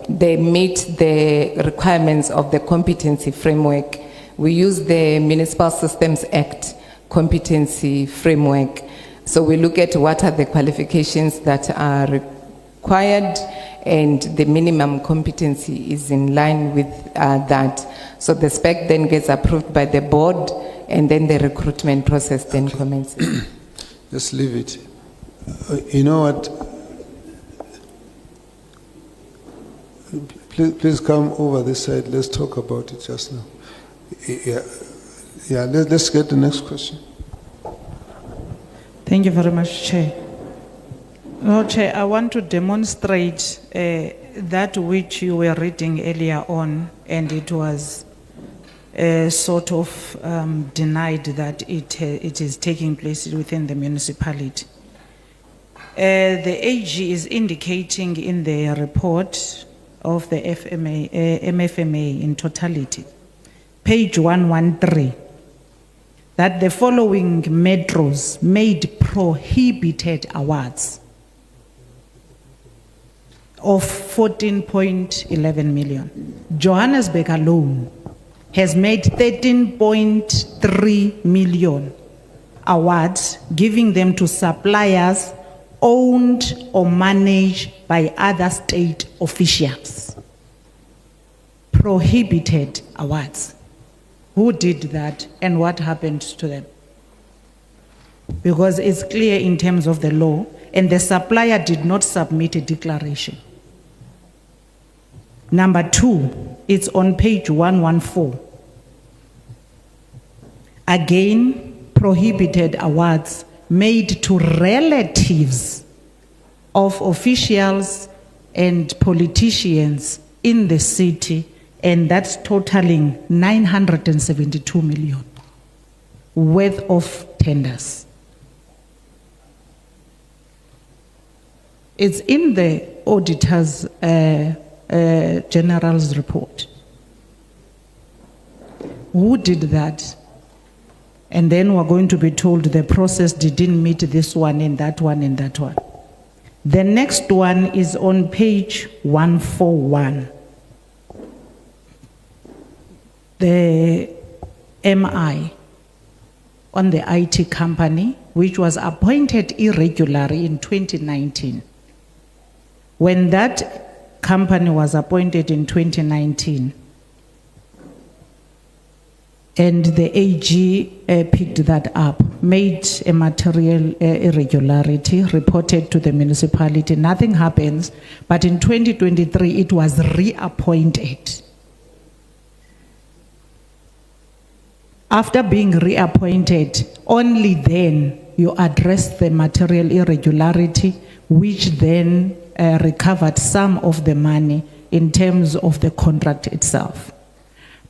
they meet the requirements of the competency framework, we use the Municipal Systems Act competency framework. So we look at what are the qualifications that are required, and the minimum competency is in line with that. So the spec then gets approved by the board, and then the recruitment process then commences. Just leave it. You know what? Please come over this side. Let's talk about it just now. Yeah, let's get the next question. Thank you very much, Chair. No, Chair, I want to demonstrate that which you were reading earlier on, and it was sort of denied that it is taking place within the municipality. The AG is indicating in the report of the MFMA in totality, page 113, that the following metros made prohibited awards of 14.11 million. Johannesburg alone has made 13.3 million awards, giving them to suppliers owned or managed by other state officials. Prohibited awards. Who did that and what happened to them? Because it's clear in terms of the law, and the supplier did not submit a declaration. Number 2, it's on page 114. Again, prohibited awards made to relatives of officials and politicians in the city, and that's totaling 972 million worth of tenders. It's in the auditor's general's report. Who did that? And then we're going to be told the process didn't meet this one and that one and that one. The next one is on page 141. The MI on the IT company, which was appointed irregularly in 2019. When that company was appointed in 2019, and the AG picked that up, made a material irregularity, reported to the municipality, nothing happens, but in 2023 it was reappointed. After being reappointed, only then you address the material irregularity, which then recovered some of the money in terms of the contract itself.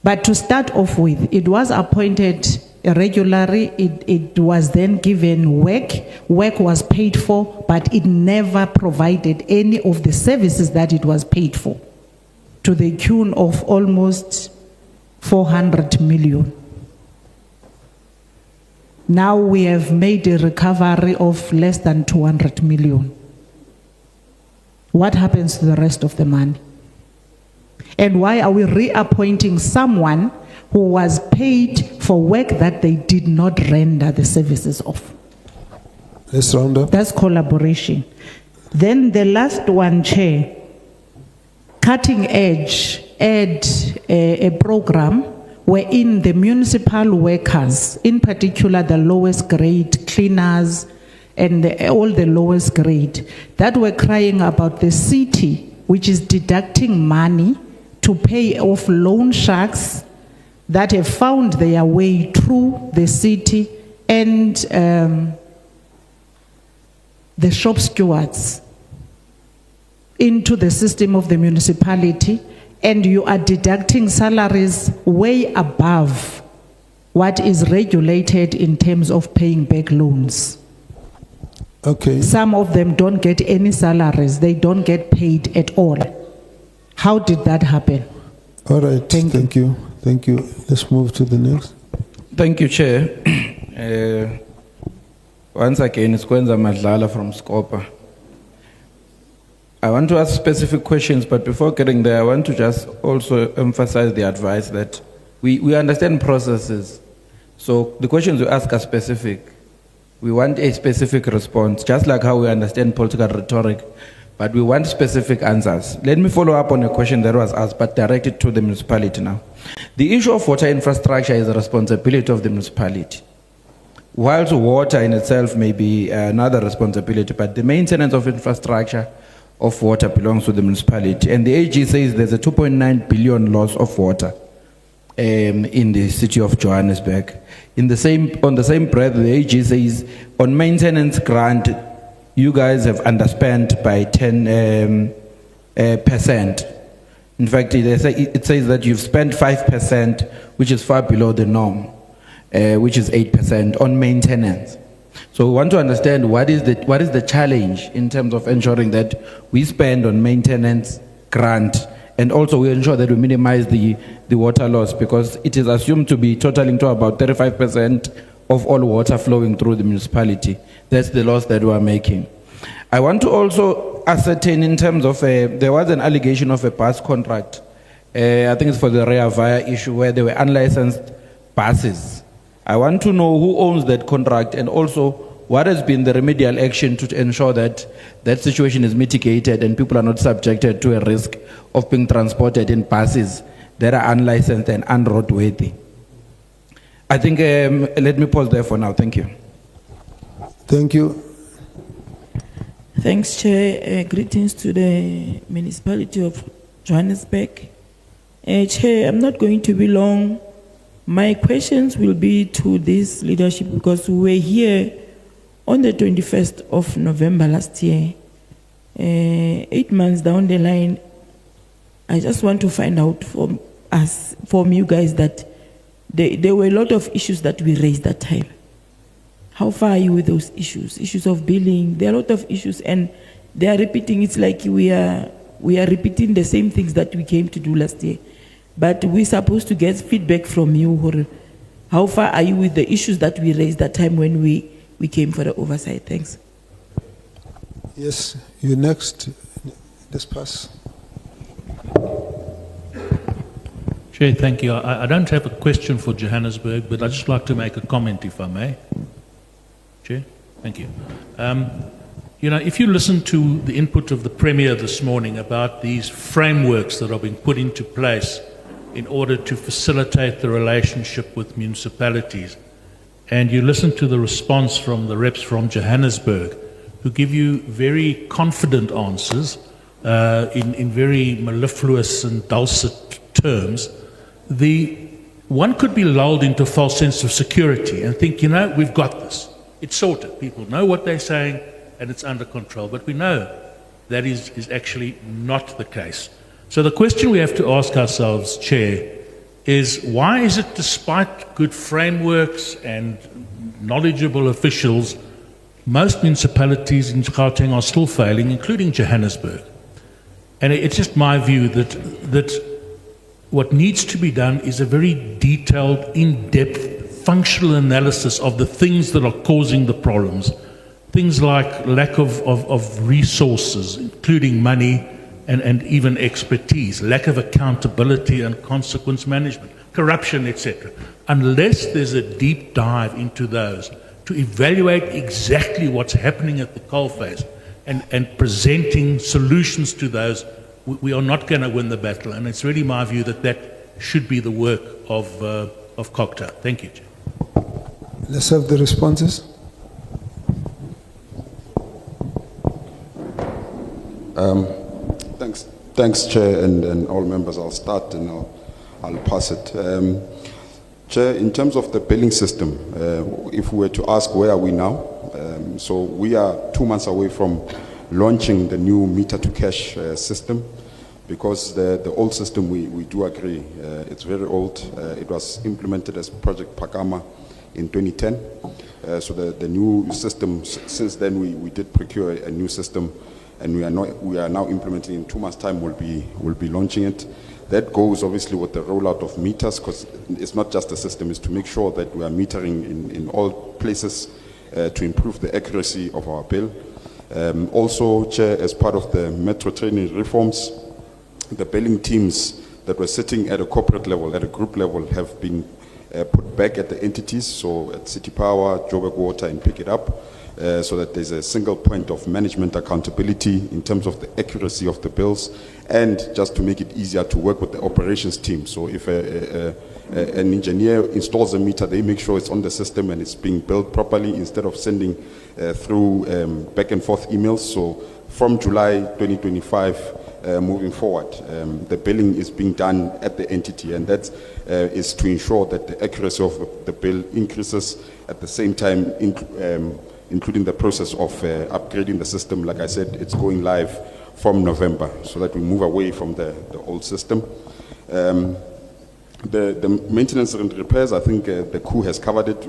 But to start off with, it was appointed irregularly, it was then given work was paid for, but it never provided any of the services that it was paid for, to the tune of almost 400 million. Now we have made a recovery of less than 200 million. What happens to the rest of the money? And why are we reappointing someone who was paid for work that they did not render the services of? Let's round up. That's collaboration. Then the last one, Chair, Cutting Edge, add a program wherein the municipal workers, in particular the lowest grade cleaners and all the lowest grade, that were crying about the city, which is deducting money to pay off loan sharks that have found their way through the city and the shop stewards into the system of the municipality, and you are deducting salaries way above what is regulated in terms of paying back loans. Okay. Some of them don't get any salaries, they don't get paid at all. How did that happen? All right, thank you. Thank you. Let's move to the next. Thank you, Chair. Once again, it's Kwenza Madlala from Scopa. I want to ask specific questions, but before getting there, I want to just also emphasize the advice that we understand processes. So the questions we ask are specific. We want a specific response, just like how we understand political rhetoric, but we want specific answers. Let me follow up on a question that was asked, but directed to the municipality now. The issue of water infrastructure is a responsibility of the municipality. Whilst water in itself may be another responsibility, but the maintenance of infrastructure of water belongs to the municipality. And the AG says there's a 2.9 billion loss of water in the city of Johannesburg. On the same breath, the AG says on maintenance grant, you guys have underspent by 10%. In fact, it says that you've spent 5%, which is far below the norm, which is 8% on maintenance. So we want to understand what is the challenge in terms of ensuring that we spend on maintenance grant, and also we ensure that we minimize the water loss, because it is assumed to be totaling to about 35% of all water flowing through the municipality. That's the loss that we are making. I want to also ascertain in terms of, there was an allegation of a bus contract, I think it's for the Rea Vaya issue, where there were unlicensed buses. I want to know who owns that contract, and also what has been the remedial action to ensure that that situation is mitigated and people are not subjected to a risk of being transported in buses that are unlicensed and unroadworthy. I think, let me pause there for now. Thank you. Thank you. Thanks, Chair. Greetings to the municipality of Johannesburg. Chair, I'm not going to be long. My questions will be to this leadership, because we were here on the 21st of November last year. 8 months down the line, I just want to find out from you guys that there were a lot of issues that we raised that time. How far are you with those issues? Issues of billing, there are a lot of issues, and they are repeating. It's like we are repeating the same things that we came to do last year. But we're supposed to get feedback from you. How far are you with the issues that we raised that time when we came for the oversight? Thanks. Yes, you next. Let's pass. Chair, thank you. I don't have a question for Johannesburg, but I'd just like to make a comment, if I may. Chair, thank you. You know, if you listen to the input of the Premier this morning about these frameworks that are being put into place in order to facilitate the relationship with municipalities, and you listen to the response from the reps from Johannesburg, who give you very confident answers in very mellifluous and dulcet terms, one could be lulled into a false sense of security and think, you know, we've got this. It's sorted. People know what they're saying and it's under control. But we know that is actually not the case. So the question we have to ask ourselves, Chair, is why is it despite good frameworks and knowledgeable officials, most municipalities in Gauteng are still failing, including Johannesburg? And it's just my view that what needs to be done is a very detailed, in-depth, functional analysis of the things that are causing the problems. Things like lack of resources, including money and even expertise, lack of accountability and consequence management, corruption, etc. Unless there's a deep dive into those to evaluate exactly what's happening at the coalface and presenting solutions to those, we are not going to win the battle. And it's really my view that should be the work of COGTA. Thank you, Chair. Let's have the responses. Thanks, Chair, and all members. I'll start and I'll pass it. Chair, in terms of the billing system, if we were to ask where are we now, so we are 2 months away from launching the new meter-to-cash system, because the old system, we do agree, it's very old. It was implemented as Project Pakama in 2010. So the new system, since then we did procure a new system, and we are now implementing. In 2 months' time we'll be launching it. That goes obviously with the rollout of meters, because it's not just the system, it's to make sure that we are metering in all places to improve the accuracy of our bill. Also, Chair, as part of the metro training reforms, the billing teams that were sitting at a corporate level, at a group level, have been put back at the entities, so at City Power, Joburg Water, and Pick It Up, so that there's a single point of management accountability in terms of the accuracy of the bills, and just to make it easier to work with the operations team. So if an engineer installs a meter, they make sure it's on the system and it's being billed properly instead of sending through back and forth emails. So from July 2025 moving forward, the billing is being done at the entity, and that is to ensure that the accuracy of the bill increases, at the same time including the process of upgrading the system. Like I said, it's going live from November, so that we move away from the old system. The maintenance and repairs, I think the coup has covered it.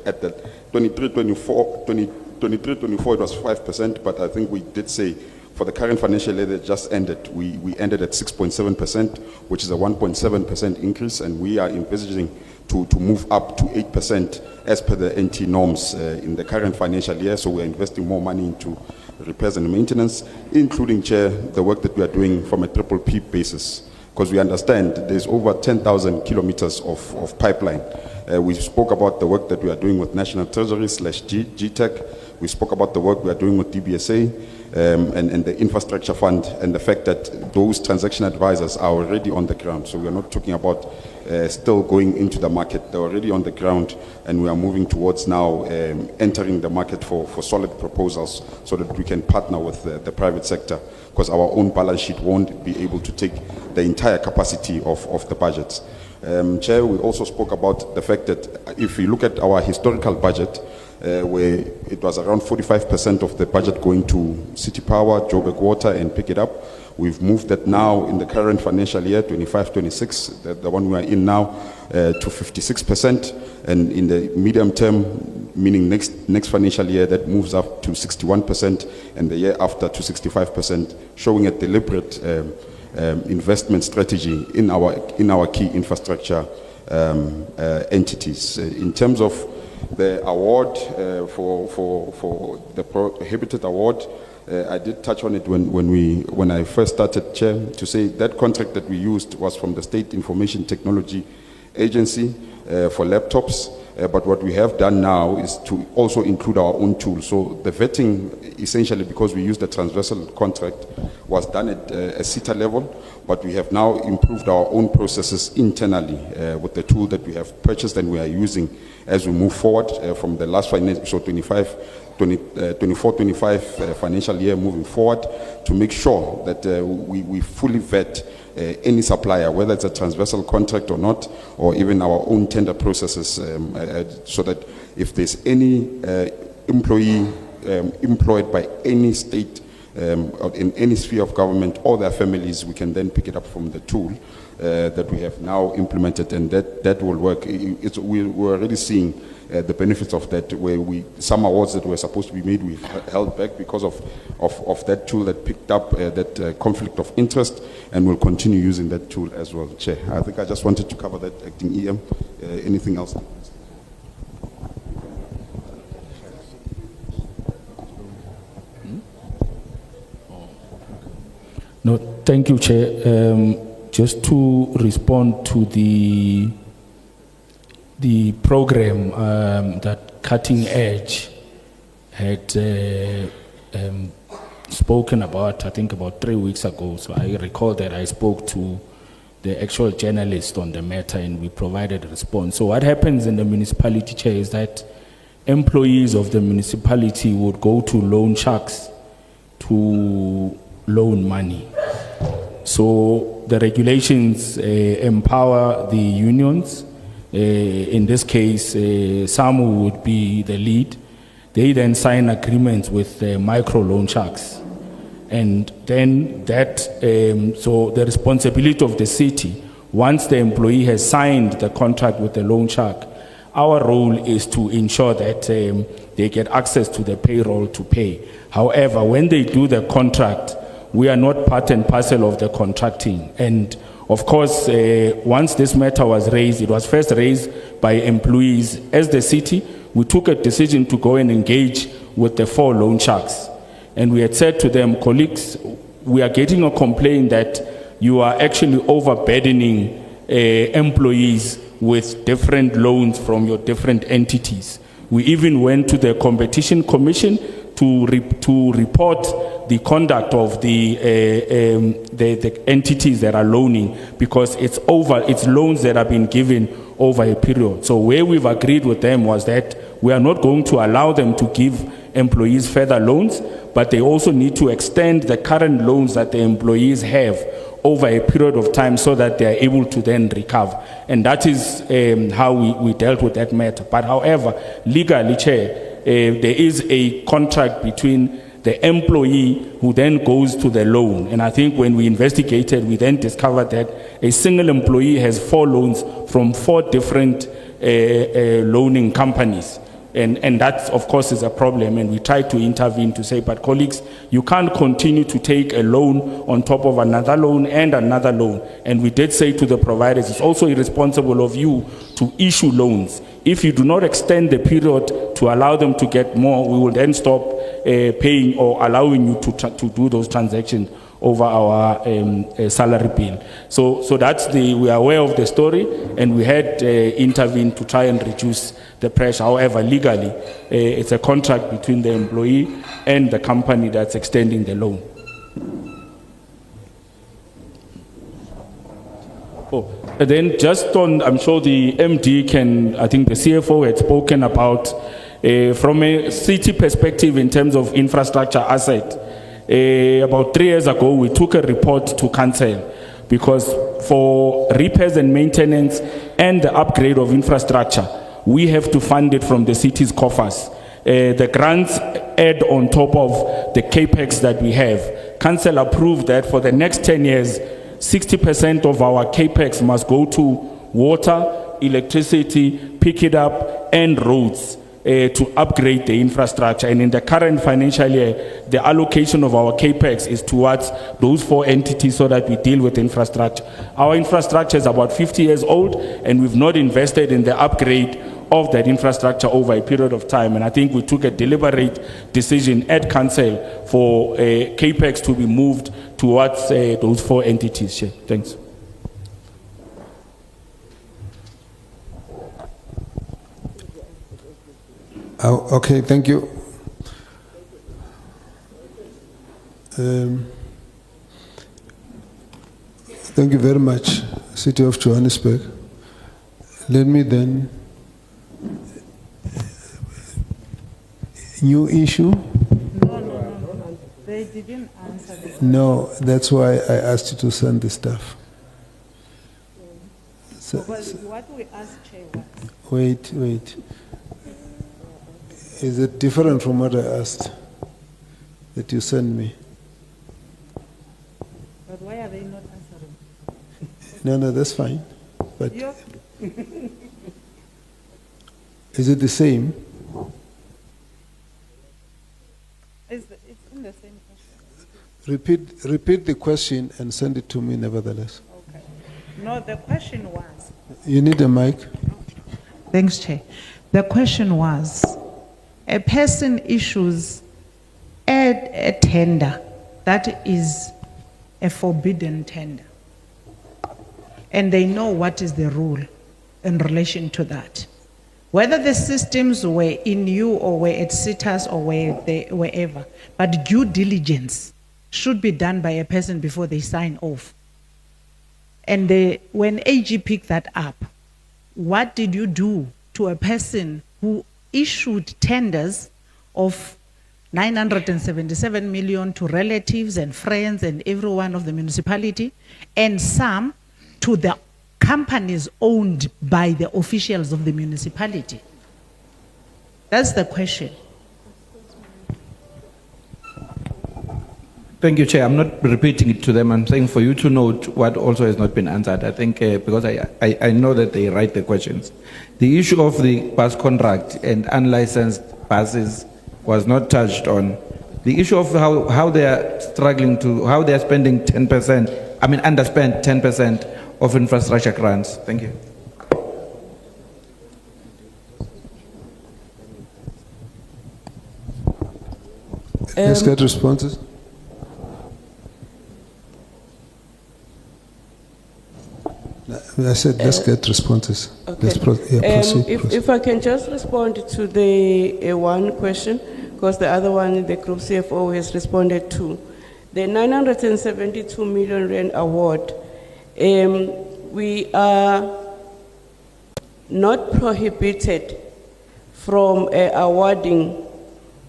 At the 23-24 it was 5%, but I think we did say for the current financial year that just ended, we ended at 6.7%, which is a 1.7% increase, and we are envisaging to move up to 8% as per the NT norms in the current financial year. So we're investing more money into repairs and maintenance, including, Chair, the work that we are doing from a triple P basis, because we understand there's over 10,000 kilometers of pipeline. We spoke about the work that we are doing with National Treasury / GTEC. We spoke about the work we are doing with DBSA and the infrastructure fund, and the fact that those transaction advisors are already on the ground. So we are not talking about still going into the market. They're already on the ground, and we are moving towards now entering the market for solid proposals, so that we can partner with the private sector, because our own balance sheet won't be able to take the entire capacity of the budgets. Chair, we also spoke about the fact that if we look at our historical budget, where it was around 45% of the budget going to City Power, Joburg Water, and Pick It Up, we've moved that now in the current financial year, 25-26, the one we are in now, to 56%, and in the medium term, meaning next financial year, that moves up to 61%, and the year after to 65%, showing a deliberate investment strategy in our key infrastructure entities. In terms of the award for the prohibited award, I did touch on it when I first started, Chair, to say that contract that we used was from the State Information Technology Agency for laptops. But what we have done now is to also include our own tools. So the vetting, essentially, because we used a transversal contract, was done at a CETA level, but we have now improved our own processes internally with the tool that we have purchased and we are using as we move forward from the last financial, so 24-25 financial year moving forward, to make sure that we fully vet any supplier, whether it's a transversal contract or not, or even our own tender processes, so that if there's any employee employed by any state or in any sphere of government or their families, we can then pick it up from the tool that we have now implemented, and that will work. We're already seeing the benefits of that, where some awards that were supposed to be made, we've held back because of that tool that picked up that conflict of interest, and we'll continue using that tool as well, Chair. I think I just wanted to cover that, Acting EM. Anything else? No, thank you, Chair. Just to respond to the program that Cutting Edge had spoken about, I think about 3 weeks ago. So I recall that I spoke to the actual journalist on the matter and we provided a response. So what happens in the municipality, Chair, is that employees of the municipality would go to loan sharks to loan money. So the regulations empower the unions. In this case, SAMU would be the lead. They then sign agreements with micro loan sharks. And then so the responsibility of the city, once the employee has signed the contract with the loan shark, our role is to ensure that they get access to the payroll to pay. However, when they do the contract, we are not part and parcel of the contracting. And of course, once this matter was raised, it was first raised by employees. As the city, we took a decision to go and engage with the 4 loan sharks. And we had said to them, colleagues, we are getting a complaint that you are actually overburdening employees with different loans from your different entities. We even went to the Competition Commission to report the conduct of the entities that are loaning, because it's loans that have been given over a period. So where we've agreed with them was that we are not going to allow them to give employees further loans, but they also need to extend the current loans that the employees have over a period of time so that they are able to then recover. And that is how we dealt with that matter. But however, legally, Chair, there is a contract between the employee who then goes to the loan. And I think when we investigated, we then discovered that a single employee has 4 loans from 4 different loaning companies. And that, of course, is a problem, and we tried to intervene to say, but colleagues, you can't continue to take a loan on top of another loan and another loan. And we did say to the providers, it's also irresponsible of you to issue loans. If you do not extend the period to allow them to get more, we will then stop paying or allowing you to do those transactions over our salary bill. So that's we are aware of the story, and we had intervened to try and reduce the pressure. However, legally, it's a contract between the employee and the company that's extending the loan. And then just on, I'm sure the MD I think the CFO had spoken about, from a city perspective in terms of infrastructure asset. About 3 years ago, we took a report to council, because for repairs and maintenance and the upgrade of infrastructure, we have to fund it from the city's coffers. The grants add on top of the capex that we have. Council approved that for the next 10 years, 60% of our capex must go to water, electricity, pick it up, and roads. To upgrade the infrastructure. And in the current financial year, the allocation of our capex is towards those 4 entities so that we deal with infrastructure. Our infrastructure is about 50 years old, and we've not invested in the upgrade of that infrastructure over a period of time. And I think we took a deliberate decision at council for CAPEX to be moved towards those 4 entities. Chair. Thanks. Oh, okay, thank you. Thank you very much, City of Johannesburg. Let me then, new issue? No. They didn't answer this. No, that's why I asked you to send the stuff. Because what we asked Chair was... Wait. Is it different from what I asked that you sent me? But why are they not answering? No, that's fine. But Yeah. is it the same? It's in the same question. Repeat the question and send it to me nevertheless. Okay. No, the question was... You need a mic? Thanks, Chair. The question was, a person issues a tender that is a forbidden tender, and they know what is the rule in relation to that. Whether the systems were in you or were at CITAS or wherever, but due diligence should be done by a person before they sign off. And when AG picked that up, what did you do to a person who issued tenders of 977 million to relatives and friends and everyone of the municipality, and some to the companies owned by the officials of the municipality? That's the question. Thank you, Chair. I'm not repeating it to them. I'm saying for you to note what also has not been answered. I think because I know that they write the questions. The issue of the bus contract and unlicensed buses was not touched on. The issue of how they are struggling to, how they are spending 10%, underspent 10% of infrastructure grants. Thank you. Let's get responses. I said, let's get responses. Okay. Let's proceed. If I can just respond to the one question, because the other one the Group CFO has responded to. The 972 million rand award, we are not prohibited from awarding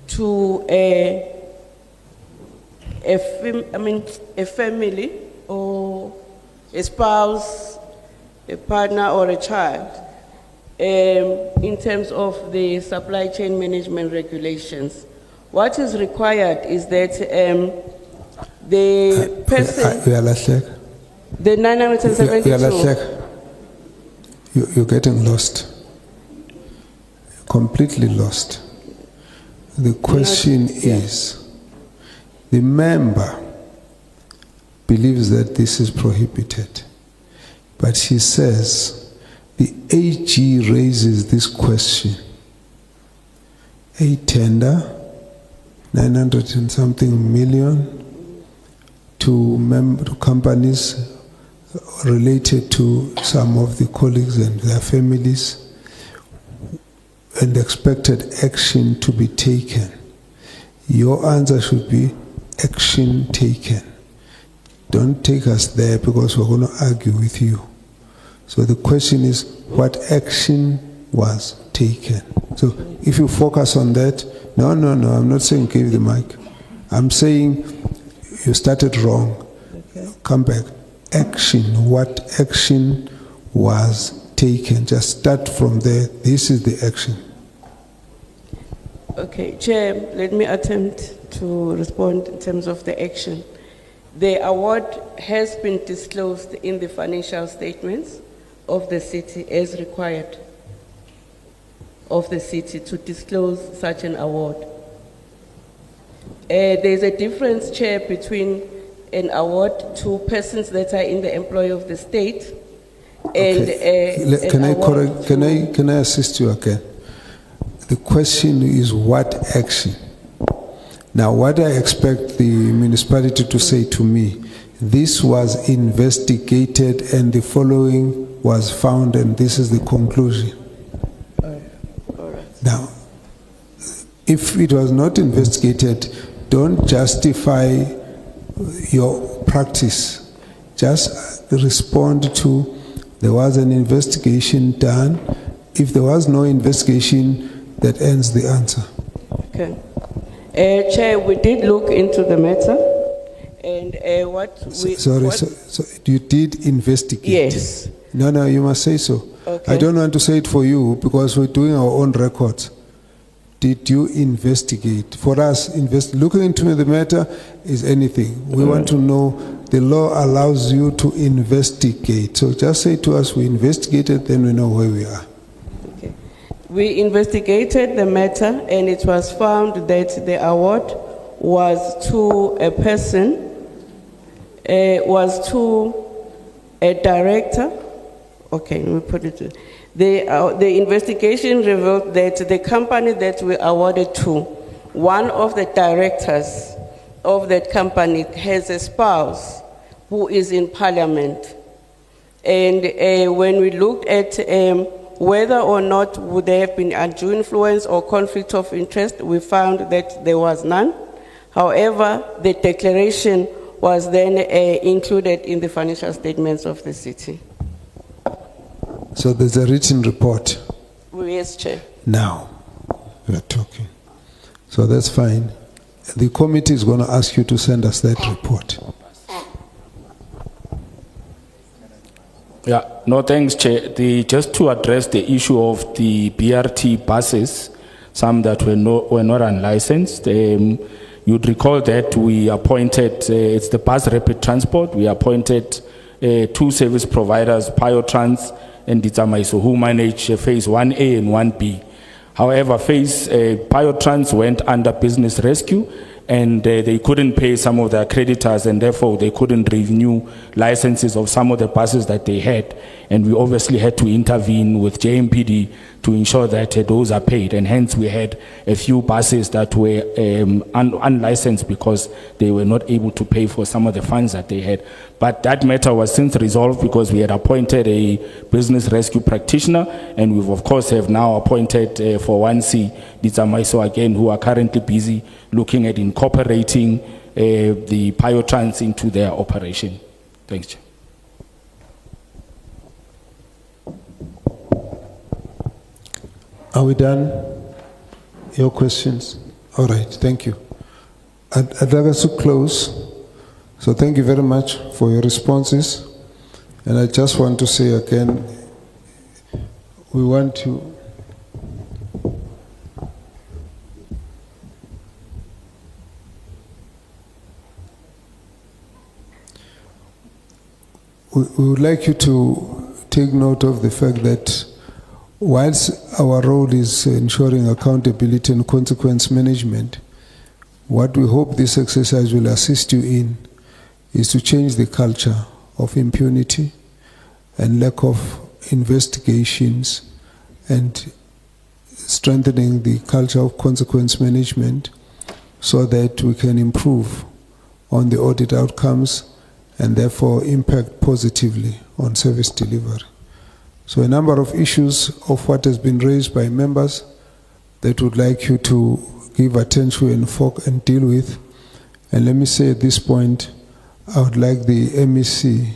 to a family or a spouse, a partner or a child, in terms of the supply chain management regulations. What is required is that the person, the 972, You're getting lost, completely lost. The question is, the member believes that this is prohibited, but she says the AG raises this question. A tender, 900 and something million to companies related to some of the colleagues and their families, and expected action to be taken. Your answer should be action taken. Don't take us there because we're going to argue with you. So the question is, what action was taken? So if you focus on that, no, I'm not saying give the mic. I'm saying you started wrong. Okay. Come back. Action, what action was taken? Just start from there. This is the action. Okay, Chair, let me attempt to respond in terms of the action. The award has been disclosed in the financial statements of the city as required of the city to disclose such an award. There's a difference, Chair, between an award to persons that are in the employ of the state And Can I and want correct? Can I assist you again? The question is what action? Now, what I expect the municipality to say to me, this was investigated and the following was found, and this is the conclusion. Now, if it was not investigated, don't justify your practice. Just respond to, there was an investigation done. If there was no investigation, that ends the answer. Okay. Chair, we did look into the matter, and what we... So you did investigate? Yes. No, you must say so. Okay. I don't want to say it for you because we're doing our own records. Did you investigate? For us, looking into the matter is anything. We want to know, the law allows you to investigate. So just say to us, we investigated, then we know where we are. Okay. We investigated the matter, and it was found that the award was to a person, was to a director. Okay, let me put it. The investigation revealed that the company that we awarded to, one of the directors of that company has a spouse who is in parliament. And when we looked at whether or not would there have been undue influence or conflict of interest, we found that there was none. However, the declaration was then included in the financial statements of the city. So there's a written report. Yes, Chair. Now, we are talking. So that's fine. The committee is going to ask you to send us that report. Yeah, no thanks, Chair. Just to address the issue of the BRT buses, some that were not unlicensed, you'd recall that we appointed, it's the Bus Rapid Transport, we appointed 2 service providers, Piotrans and Ditsamaiso, who manage phase 1A and 1B. However, Piotrans went under business rescue, and they couldn't pay some of their creditors, and therefore they couldn't renew licenses of some of the buses that they had. And we obviously had to intervene with JMPD to ensure that those are paid, and hence we had a few buses that were unlicensed because they were not able to pay for some of the funds that they had. But that matter was since resolved because we had appointed a business rescue practitioner, and we've of course have now appointed for 1C, Ditsamaiso again, who are currently busy looking at incorporating the Piotrans into their operation. Thanks, Chair. Are we done? Your questions? All right, thank you. I'd like us to close. So thank you very much for your responses. And I just want to say again, we want to we would like you to take note of the fact that whilst our role is ensuring accountability and consequence management, what we hope this exercise will assist you in is to change the culture of impunity and lack of investigations, and strengthening the culture of consequence management so that we can improve on the audit outcomes and therefore impact positively on service delivery. So a number of issues of what has been raised by members that would like you to give attention and deal with. And let me say at this point, I would like the MEC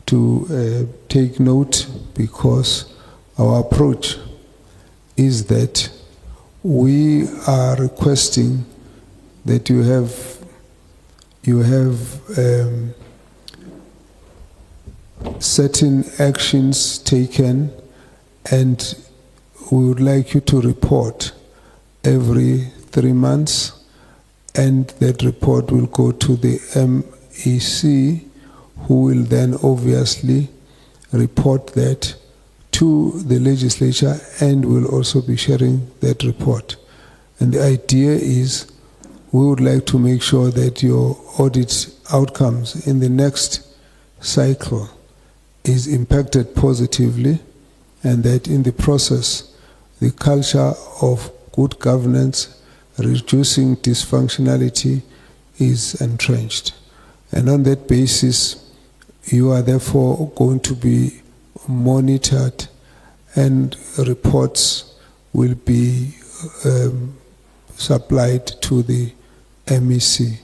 to take note, because our approach is that we are requesting that you have certain actions taken, and we would like you to report every 3 months, and that report will go to the MEC, who will then obviously report that to the legislature and will also be sharing that report. And the idea is we would like to make sure that your audit outcomes in the next cycle is impacted positively, and that in the process, the culture of good governance, reducing dysfunctionality, is entrenched. And on that basis, you are therefore going to be monitored, and reports will be supplied to the MEC.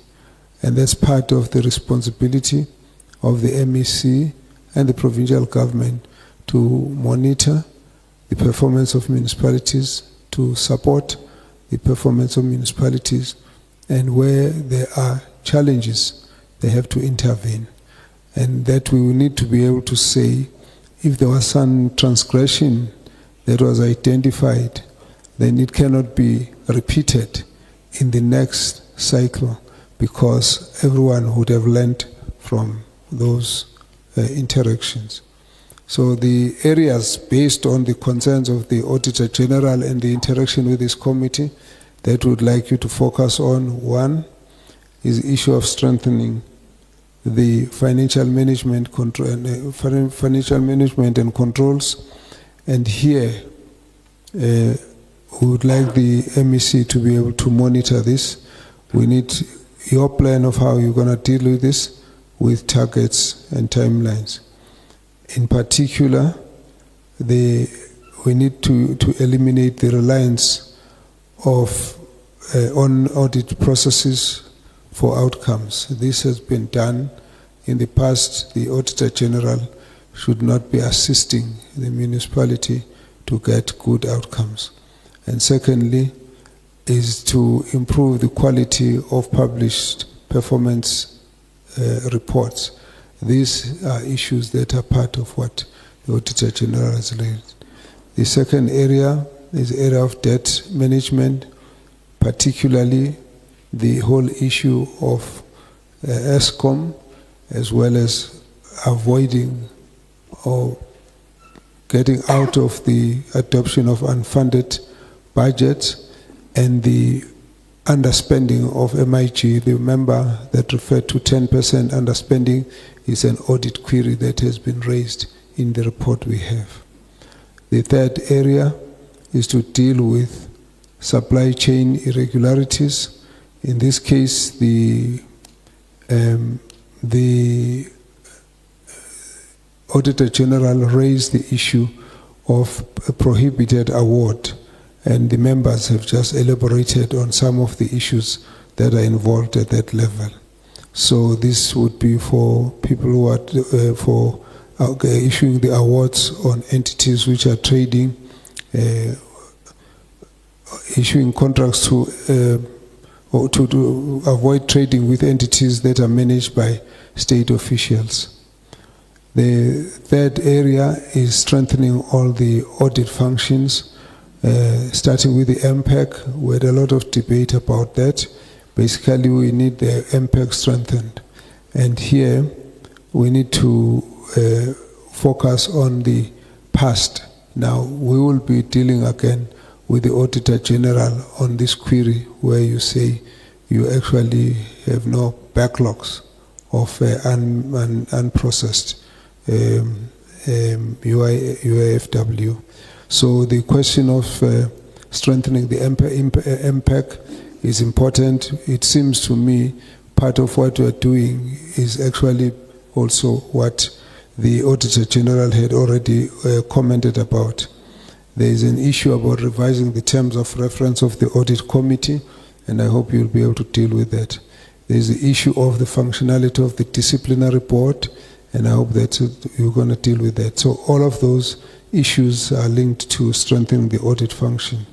And that's part of the responsibility of the MEC and the provincial government to monitor the performance of municipalities, to support the performance of municipalities, and where there are challenges, they have to intervene. And that we will need to be able to say, if there was some transgression that was identified, then it cannot be repeated in the next cycle, because everyone would have learned from those interactions. So the areas based on the concerns of the Auditor General and the interaction with this committee that would like you to focus on, one is the issue of strengthening the financial management control and financial management and controls. And here we would like the MEC to be able to monitor this. We need your plan of how you're going to deal with this, with targets and timelines. In particular, we need to eliminate the reliance of on audit processes for outcomes. This has been done in the past. The Auditor General should not be assisting the municipality to get good outcomes. And secondly, is to improve the quality of published performance reports. These are issues that are part of what the Auditor General has raised. The second area is the area of debt management, particularly the whole issue of ESCOM, as well as avoiding or getting out of the adoption of unfunded budgets and the underspending of MIG. The member that referred to 10% underspending is an audit query that has been raised in the report we have. The third area is to deal with supply chain irregularities. In this case, the Auditor General raised the issue of a prohibited award, and the members have just elaborated on some of the issues that are involved at that level. So this would be for people who are issuing the awards on entities which are trading, issuing contracts to avoid trading with entities that are managed by state officials. The third area is strengthening all the audit functions, starting with the MPEC. We had a lot of debate about that. Basically, we need the MPEC strengthened. And here, we need to focus on the past. Now, we will be dealing again with the Auditor General on this query where you say you actually have no backlogs of unprocessed UIFW. So the question of strengthening the MPEC is important. It seems to me part of what we are doing is actually also what the Auditor General had already commented about. There is an issue about revising the terms of reference of the audit committee, and I hope you'll be able to deal with that. There is the issue of the functionality of the disciplinary board, and I hope that you're going to deal with that. So all of those issues are linked to strengthening the audit function.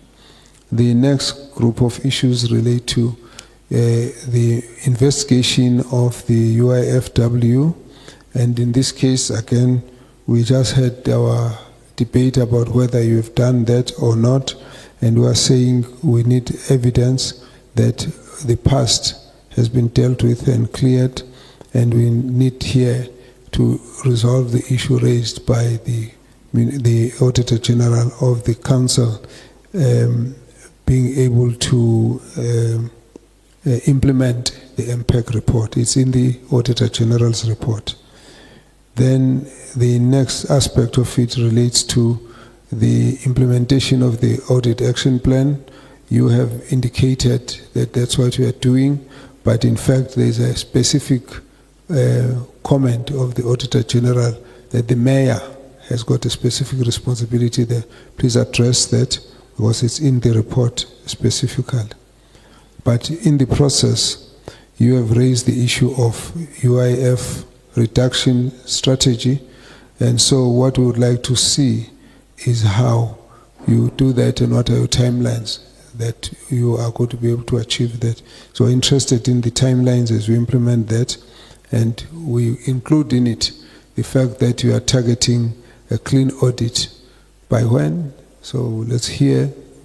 The next group of issues relate to the investigation of the UIFW, and in this case, again, we just had our debate about whether you have done that or not, and we are saying we need evidence that the past has been dealt with and cleared, and we need here to resolve the issue raised by the Auditor General of the Council being able to implement the MPEC report. It's in the Auditor General's report. Then the next aspect of it relates to the implementation of the audit action plan. You have indicated that that's what you are doing, but in fact there is a specific comment of the Auditor General that the mayor has got a specific responsibility there. Please address that because it's in the report specifically. But in the process, you have raised the issue of UIF reduction strategy, and so what we would like to see is how you do that and what are your timelines that you are going to be able to achieve that. So we're interested in the timelines as we implement that, and we include in it the fact that you are targeting a clean audit. By when? So let's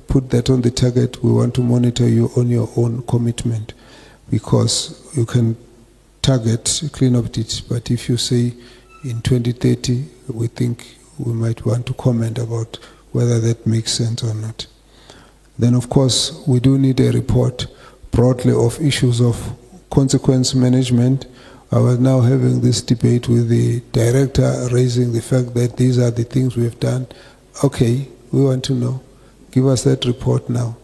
put that on the target. We want to monitor you on your own commitment, because you can target clean audit, but if you say in 2030, we think we might want to comment about whether that makes sense or not. Then of course, we do need a report broadly of issues of consequence management. I was now having this debate with the director, raising the fact that these are the things we have done. Okay, we want to know. Give us that report now.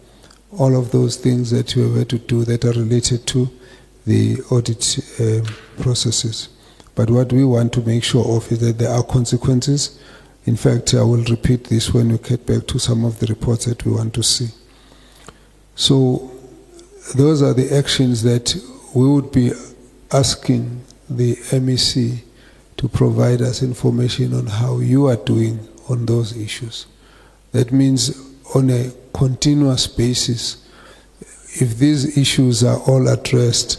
All of those things that you have had to do that are related to the audit processes. But what we want to make sure of is that there are consequences. In fact, I will repeat this when we get back to some of the reports that we want to see. So those are the actions that we would be asking the MEC to provide us information on how you are doing on those issues. That means on a continuous basis, if these issues are all addressed,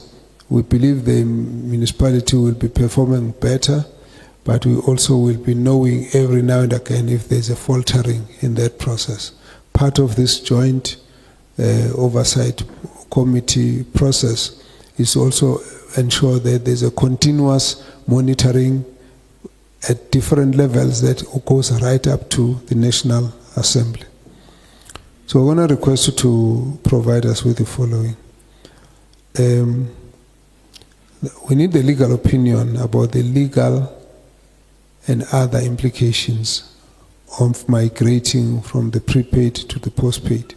we believe the municipality will be performing better, but we also will be knowing every now and again if there's a faltering in that process. Part of this joint oversight committee process is also ensure that there's a continuous monitoring at different levels that goes right up to the National Assembly. So I want to request you to provide us with the following. We need the legal opinion about the legal and other implications of migrating from the prepaid to the postpaid.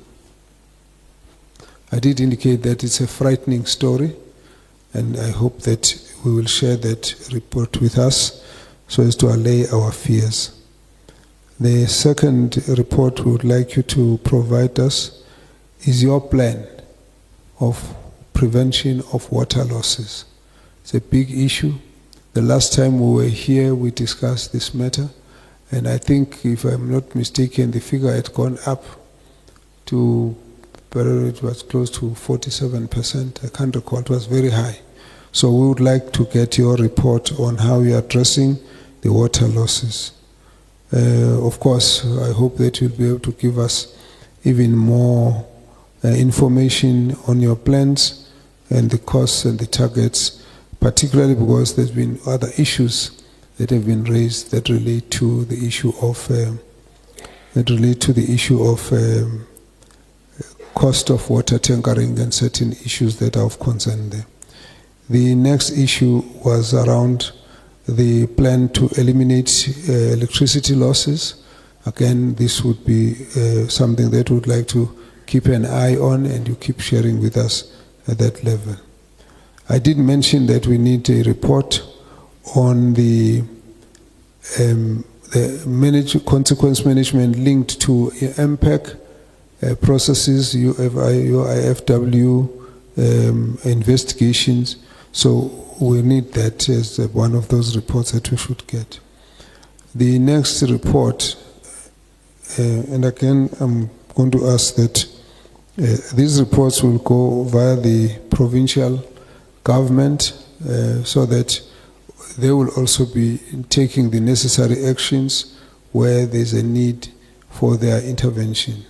I did indicate that it's a frightening story, and I hope that we will share that report with us so as to allay our fears. The second report we would like you to provide us is your plan of prevention of water losses. It's a big issue. The last time we were here, we discussed this matter, and I think, if I'm not mistaken, the figure had gone up to, it was close to 47%. I can't recall, it was very high. So we would like to get your report on how you're addressing the water losses. Of course, I hope that you'll be able to give us even more information on your plans and the costs and the targets, particularly because there's been other issues that have been raised that relate to the issue of cost of water tankering and certain issues that are of concern there. The next issue was around the plan to eliminate electricity losses. Again, this would be something that we would like to keep an eye on, and you keep sharing with us at that level. I did mention that we need a report on the consequence management linked to MPEC processes, UIFW investigations. So we need that as one of those reports that we should get. The next report, and again, I'm going to ask that these reports will go via the provincial government so that they will also be taking the necessary actions where there's a need for their intervention.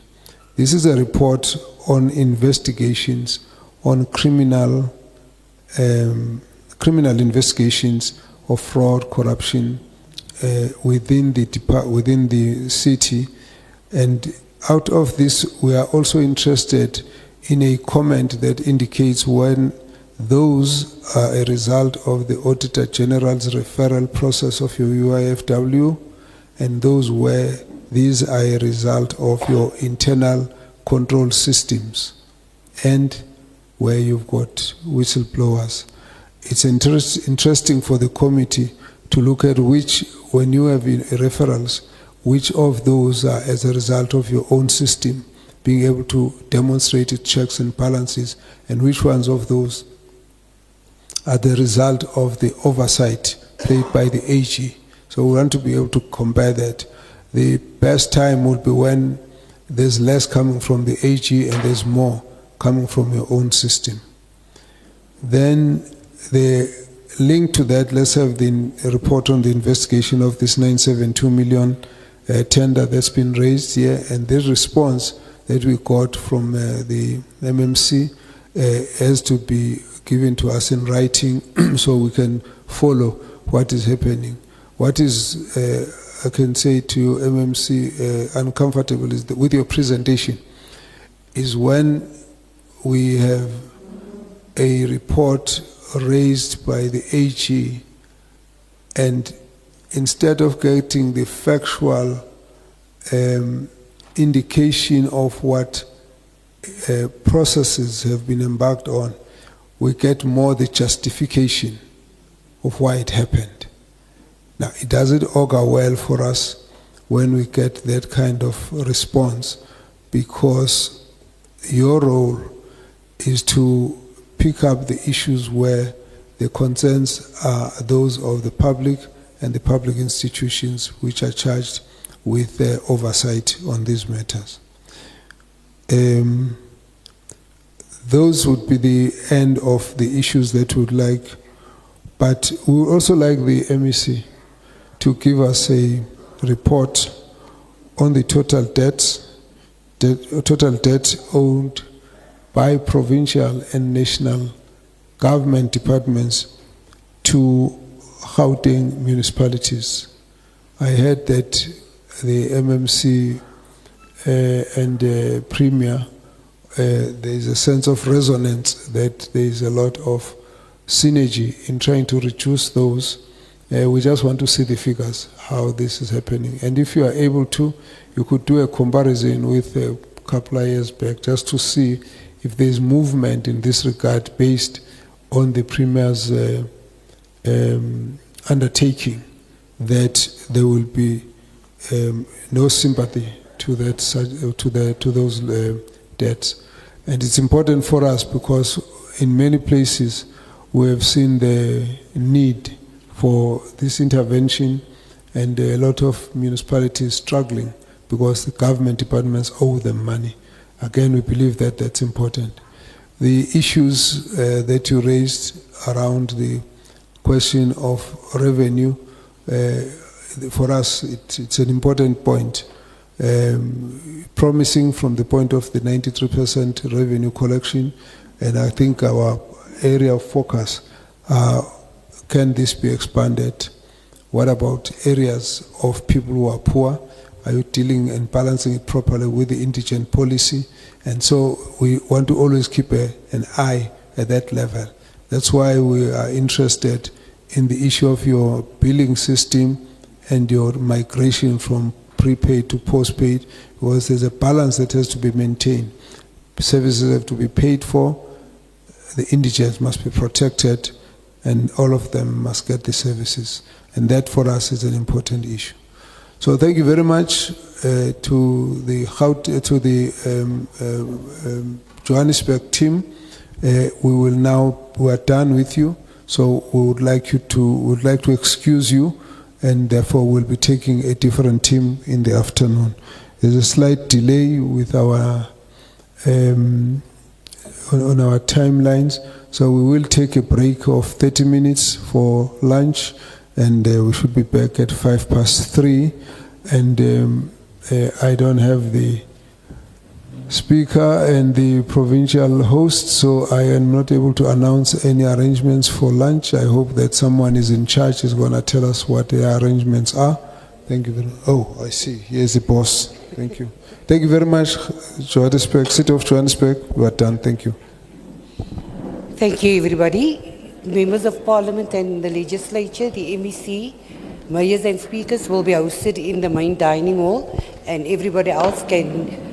This is a report on investigations on criminal investigations of fraud, corruption within the city, and out of this we are also interested in a comment that indicates when those are a result of the Auditor General's referral process of your UIFW, and those where these are a result of your internal control systems, and where you've got whistleblowers. It's interesting for the committee to look at which, when you have referrals, which of those are as a result of your own system being able to demonstrate its checks and balances, and which ones of those are the result of the oversight played by the AG. So we want to be able to compare that. The best time would be when there's less coming from the AG and there's more coming from your own system. Then the link to that, let's have the report on the investigation of this 972 million tender that's been raised here, and the response that we got from the MMC has to be given to us in writing so we can follow what is happening. What is, I can say to you, MMC, uncomfortable is that with your presentation is when we have a report raised by the AG, and instead of getting the factual indication of what processes have been embarked on, we get more the justification of why it happened. Now, it doesn't augur well for us when we get that kind of response, because your role is to pick up the issues where the concerns are those of the public and the public institutions which are charged with oversight on these matters. Those would be the end of the issues that we would like, but we would also like the MEC to give us a report on the total debt owed by provincial and national government departments to Gauteng municipalities. I heard that the MMC and the Premier, there is a sense of resonance that there is a lot of synergy in trying to reduce those. We just want to see the figures, how this is happening. And if you are able to, you could do a comparison with a couple of years back just to see if there is movement in this regard based on the Premier's undertaking, that there will be no sympathy to that, to those debts. And it's important for us because in many places we have seen the need for this intervention, and a lot of municipalities struggling because the government departments owe them money. Again, we believe that that's important. The issues that you raised around the question of revenue, for us it's an important point. Promising from the point of the 93% revenue collection, and I think our area of focus, can this be expanded? What about areas of people who are poor? Are you dealing and balancing it properly with the indigent policy? And so we want to always keep an eye at that level. That's why we are interested in the issue of your billing system and your migration from prepaid to postpaid, because there's a balance that has to be maintained. Services have to be paid for, the indigents must be protected, and all of them must get the services. And that for us is an important issue. So thank you very much to the Johannesburg team. We are done with you. So we would like to excuse you, and therefore we'll be taking a different team in the afternoon. There's a slight delay with our on our timelines, so we will take a break of 30 minutes for lunch, and we should be back at 3:05. And I don't have the speaker and the provincial host, so I am not able to announce any arrangements for lunch. I hope that someone is in charge is going to tell us what the arrangements are. Thank you very much. Oh, I see. Here's the boss. Thank you. Thank you very much, Johannesburg, City of Johannesburg. We are done. Thank you. Thank you, everybody. Members of Parliament and the Legislature, the MEC, mayors and speakers will be hosted in the main dining hall, and everybody else can